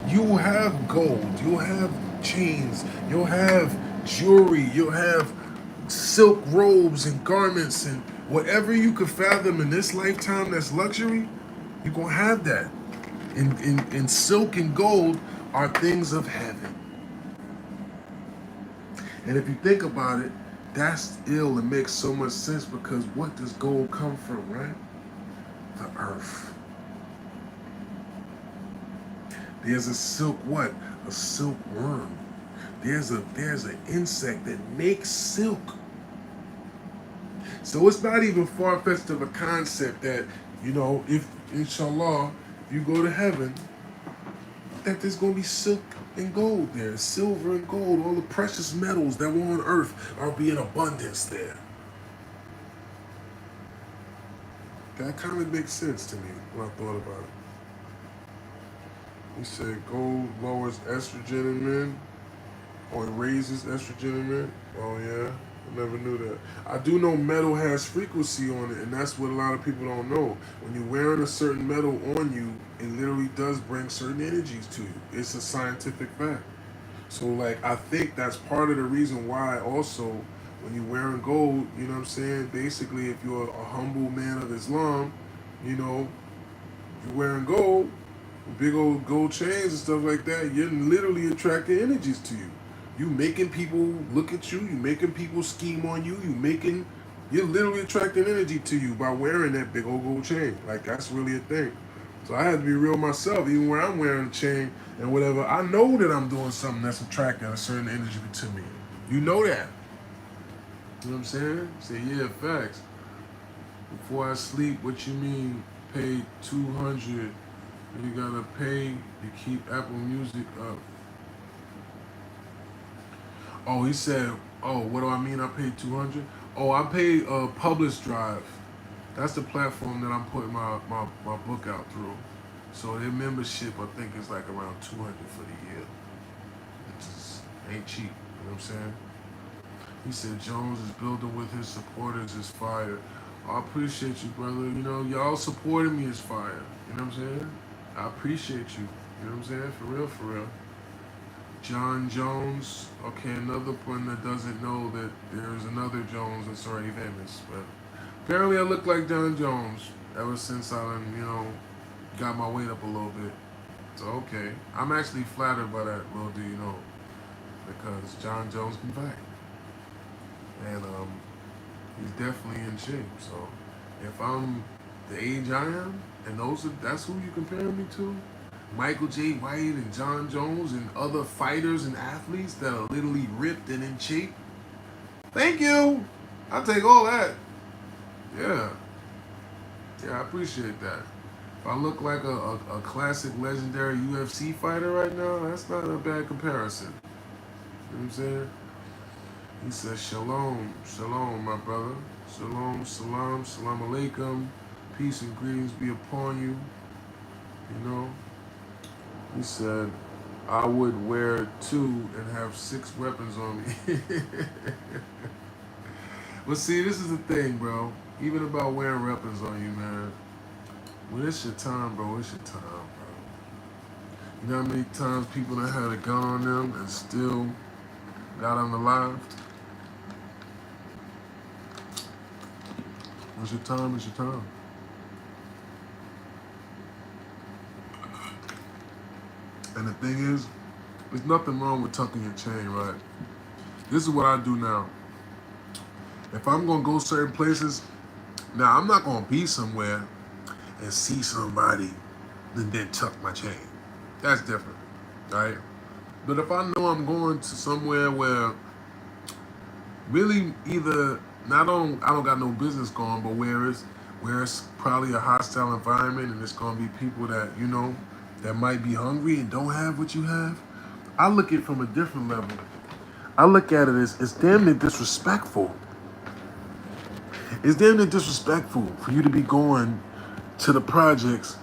You will have gold. You'll have chains. You'll have jewelry. You'll have silk robes and garments and whatever you could fathom in this lifetime that's luxury, you're going to have that. And silk and gold are things of heaven. And if you think about it, that's ill. It makes so much sense because what does gold come from, right? The earth. There's a silk what? A silkworm. There's an insect that makes silk. So it's not even far-fetched of a concept that, if inshallah, if you go to heaven, that there's going to be silk and gold there, silver and gold, all the precious metals that were on earth are be in abundance there. That kind of makes sense to me when I thought about it. He said gold lowers estrogen in men, or it raises estrogen in men. Oh yeah, I never knew that. I do know metal has frequency on it, and that's what a lot of people don't know. When you're wearing a certain metal on you, it literally does bring certain energies to you. It's a scientific fact. So like I think that's part of the reason why also when you're wearing gold, you know what I'm saying? Basically if you're a humble man of Islam, you know, you're wearing gold, big old gold chains and stuff like that, you're literally attracting energies to you. You making people look at you, you making people scheme on you, you're literally attracting energy to you by wearing that big old gold chain. Like that's really a thing. So I had to be real myself, even when I'm wearing a chain and whatever. I know that I'm doing something that's attracting a certain energy to me. You know that. You know what I'm saying? Say, yeah, facts. Before I sleep, what you mean pay 200? You gotta pay to keep Apple Music up. Oh, he said, oh, what do I mean I paid 200? Oh, I paid Publish Drive. That's the platform that I'm putting my book out through. So their membership, I think, is like around 200 for the year. It just ain't cheap, you know what I'm saying? He said Jones is building with his supporters is fire. Oh, I appreciate you, brother. You know, y'all supporting me is fire. You know what I'm saying? I appreciate you. You know what I'm saying? For real, for real. John Jones. Okay, another one that doesn't know that there's another Jones that's already famous. But apparently I look like John Jones ever since I, you know, got my weight up a little bit. So, okay. I'm actually flattered by that, little do you know. Because John Jones can fight. And he's definitely in shape. So if I'm the age I am, and that's who you comparing me to, Michael J. White and John Jones and other fighters and athletes that are literally ripped and in shape. Thank you. I'll take all that. Yeah. Yeah, I appreciate that. If I look like a classic legendary UFC fighter right now, that's not a bad comparison. You know what I'm saying? He says, Shalom, Shalom, my brother. Shalom, Salam, Salam Alaikum. Peace and greetings be upon you. You know? He said, I would wear 2 and have 6 weapons on me. But see, this is the thing, bro. Even about wearing weapons on you, man. When it's your time, bro, it's your time, bro. You know how many times people that had a gun on them and still got unalived? It's your time, it's your time. And the thing is, there's nothing wrong with tucking your chain, right? This is what I do now. If I'm gonna go certain places, now I'm not gonna be somewhere and see somebody and then tuck my chain. That's different, right? But if I know I'm going to somewhere where really either I don't got no business going, but where it's probably a hostile environment and it's gonna be people that, you know, that might be hungry and don't have what you have, I look at it from a different level. I look at it as it's damn near disrespectful. It's damn near disrespectful for you to be going to the projects,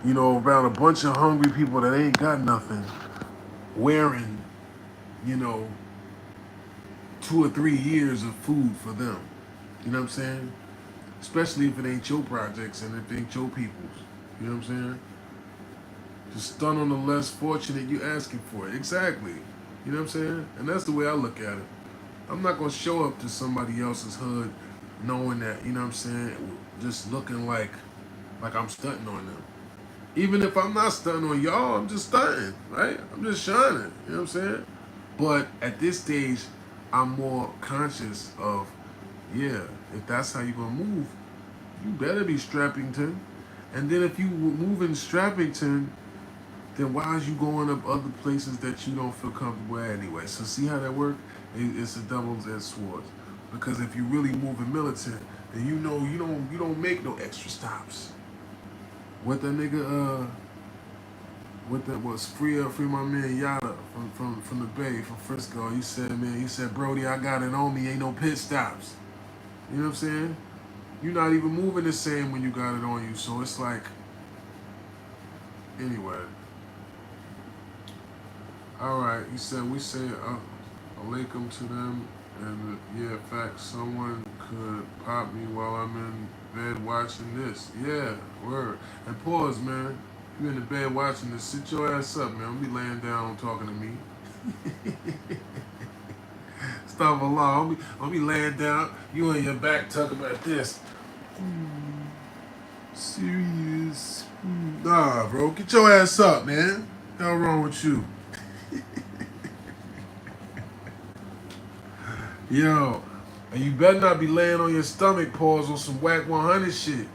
you know, around a bunch of hungry people that ain't got nothing, wearing, you know, 2 or 3 years of food for them. You know what I'm saying? Especially if it ain't your projects and if it ain't your people's. You know what I'm saying? Just stun on the less fortunate you asking for it. Exactly. You know what I'm saying? And that's the way I look at it. I'm not going to show up to somebody else's hood knowing that, you know what I'm saying, just looking like I'm stunting on them. Even if I'm not stunting on y'all, I'm just stunting, right? I'm just shining, you know what I'm saying? But at this stage, I'm more conscious of, yeah, if that's how you're going to move, you better be Strappington. And then if you move in Strappington, then why is you going up other places that you don't feel comfortable at anyway? So see how that works? It's a double-edged sword. Because if you really moving militant, then you know you don't make no extra stops. What that nigga what that was, free my man Yada from the Bay, from Frisco. He said, Brody, I got it on me, ain't no pit stops. You know what I'm saying? You're not even moving the same when you got it on you. So it's like, anyway. All right, he said, we say alaikum to them, and yeah, fact, someone could pop me while I'm in bed watching this. Yeah, word. And pause, man. You in the bed watching this, sit your ass up, man. Don't be laying down talking to me. Stop a law. Don't be laying down. You on your back talking about this. Serious. Nah, bro. Get your ass up, man. What's wrong with you? Yo, and you better not be laying on your stomach, pause on some whack 100 shit. You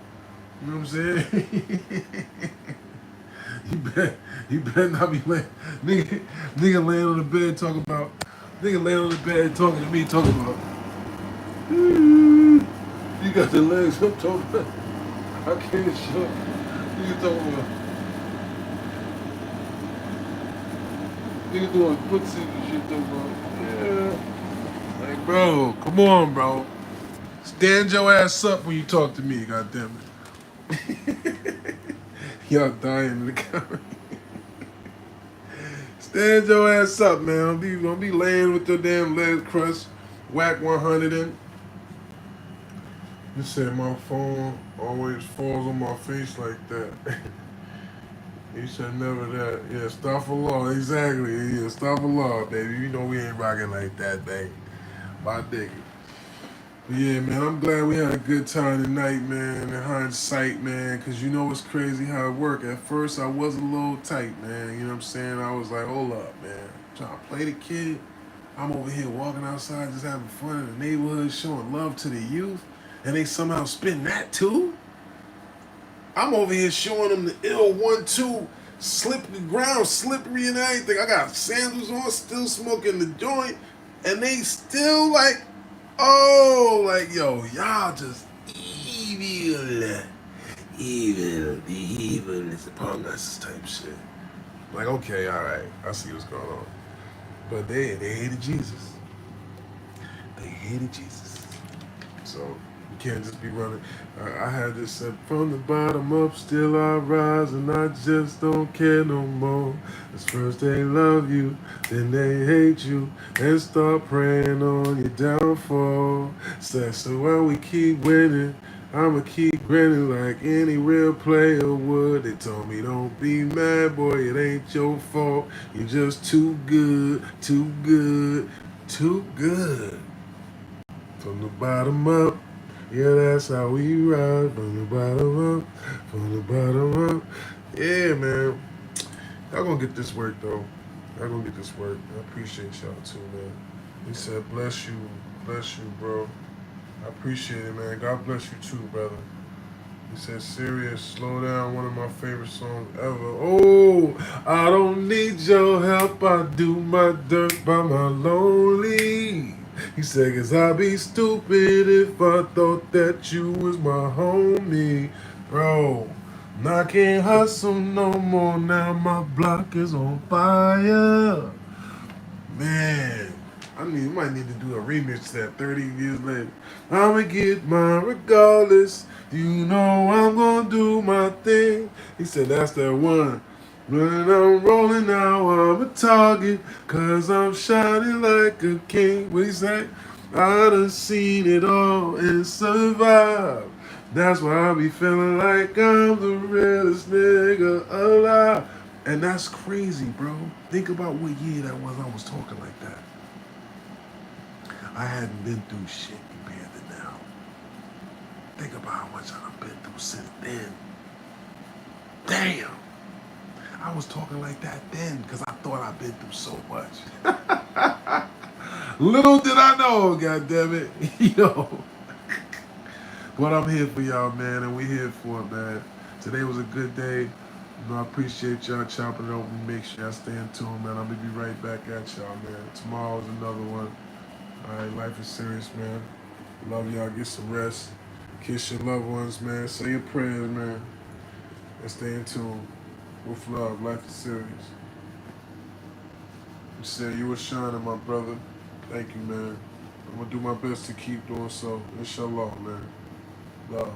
know what I'm saying? you better not be laying. Nigga laying on the bed talking about. Nigga laying on the bed talking to me, talking about. You got the legs up, talking about. I can't show. Nigga talking about. Nigga doing footsie and shit, talking about. Yeah. Like, bro, come on, bro. Stand your ass up when you talk to me, goddammit. Y'all dying in the camera. Stand your ass up, man. Don't be laying with your damn legs crushed. Whack 100 in. You said my phone always falls on my face like that. He said never that. Yeah, astaghfirullah. Exactly. Yeah, astaghfirullah, baby. You know we ain't rocking like that, baby. My dick. But yeah, man, I'm glad we had a good time tonight, man, in hindsight, man, because you know it's crazy how it worked. At first, I was a little tight, man, you know what I'm saying? I was like, hold up, man, I'm trying to play the kid. I'm over here walking outside, just having fun in the neighborhood, showing love to the youth, and they somehow spin that too? I'm over here showing them the ill 1-2, slippery ground, slippery and everything. I got sandals on, still smoking the joint, and they still like, oh, like, yo, y'all just evil. Evil. The evil is upon us type shit. Like, okay, all right. I see what's going on. But they hated Jesus. They hated Jesus. So, you can't just be running. I had this said, from the bottom up, still I rise, and I just don't care no more. Cause first they love you, then they hate you, and start praying on your downfall. So while we keep winning, I'ma keep grinning like any real player would. They told me don't be mad, boy, it ain't your fault. You're just too good, too good, too good. From the bottom up, yeah, that's how we ride. From the bottom up, from the bottom up. Yeah, man. Y'all gonna get this work, though. Y'all gonna get this work. I appreciate y'all, too, man. He said, bless you, bro. I appreciate it, man. God bless you, too, brother. He said, Serious, slow down, one of my favorite songs ever. Oh, I don't need your help. I do my dirt by my lonely. He said, cause I'd be stupid if I thought that you was my homie. Bro, I can't hustle no more. Now my block is on fire. Man, might need to do a remix to that 30 years later. I'ma get mine regardless. You know I'm gonna do my thing. He said that's that one. When I'm rolling now, I'm a target. Cause I'm shining like a king. What he say? I done seen it all and survived. That's why I be feeling like I'm the realest nigga alive. And that's crazy, bro. Think about what year that was I was talking like that. I hadn't been through shit compared to now. Think about how much I've been through since then. Damn. I was talking like that then because I thought I'd been through so much. Little did I know, goddammit. Yo. But I'm here for y'all, man, and we here for it, man. Today was a good day. You know, I appreciate y'all chopping it open. Make sure y'all stay in tune, man. I'm going to be right back at y'all, man. Tomorrow's another one. All right, life is serious, man. Love y'all. Get some rest. Kiss your loved ones, man. Say your prayers, man. And stay in tune. With love, life is serious. You said you were shining, my brother. Thank you, man. I'm gonna do my best to keep doing so. Inshallah, man. Love.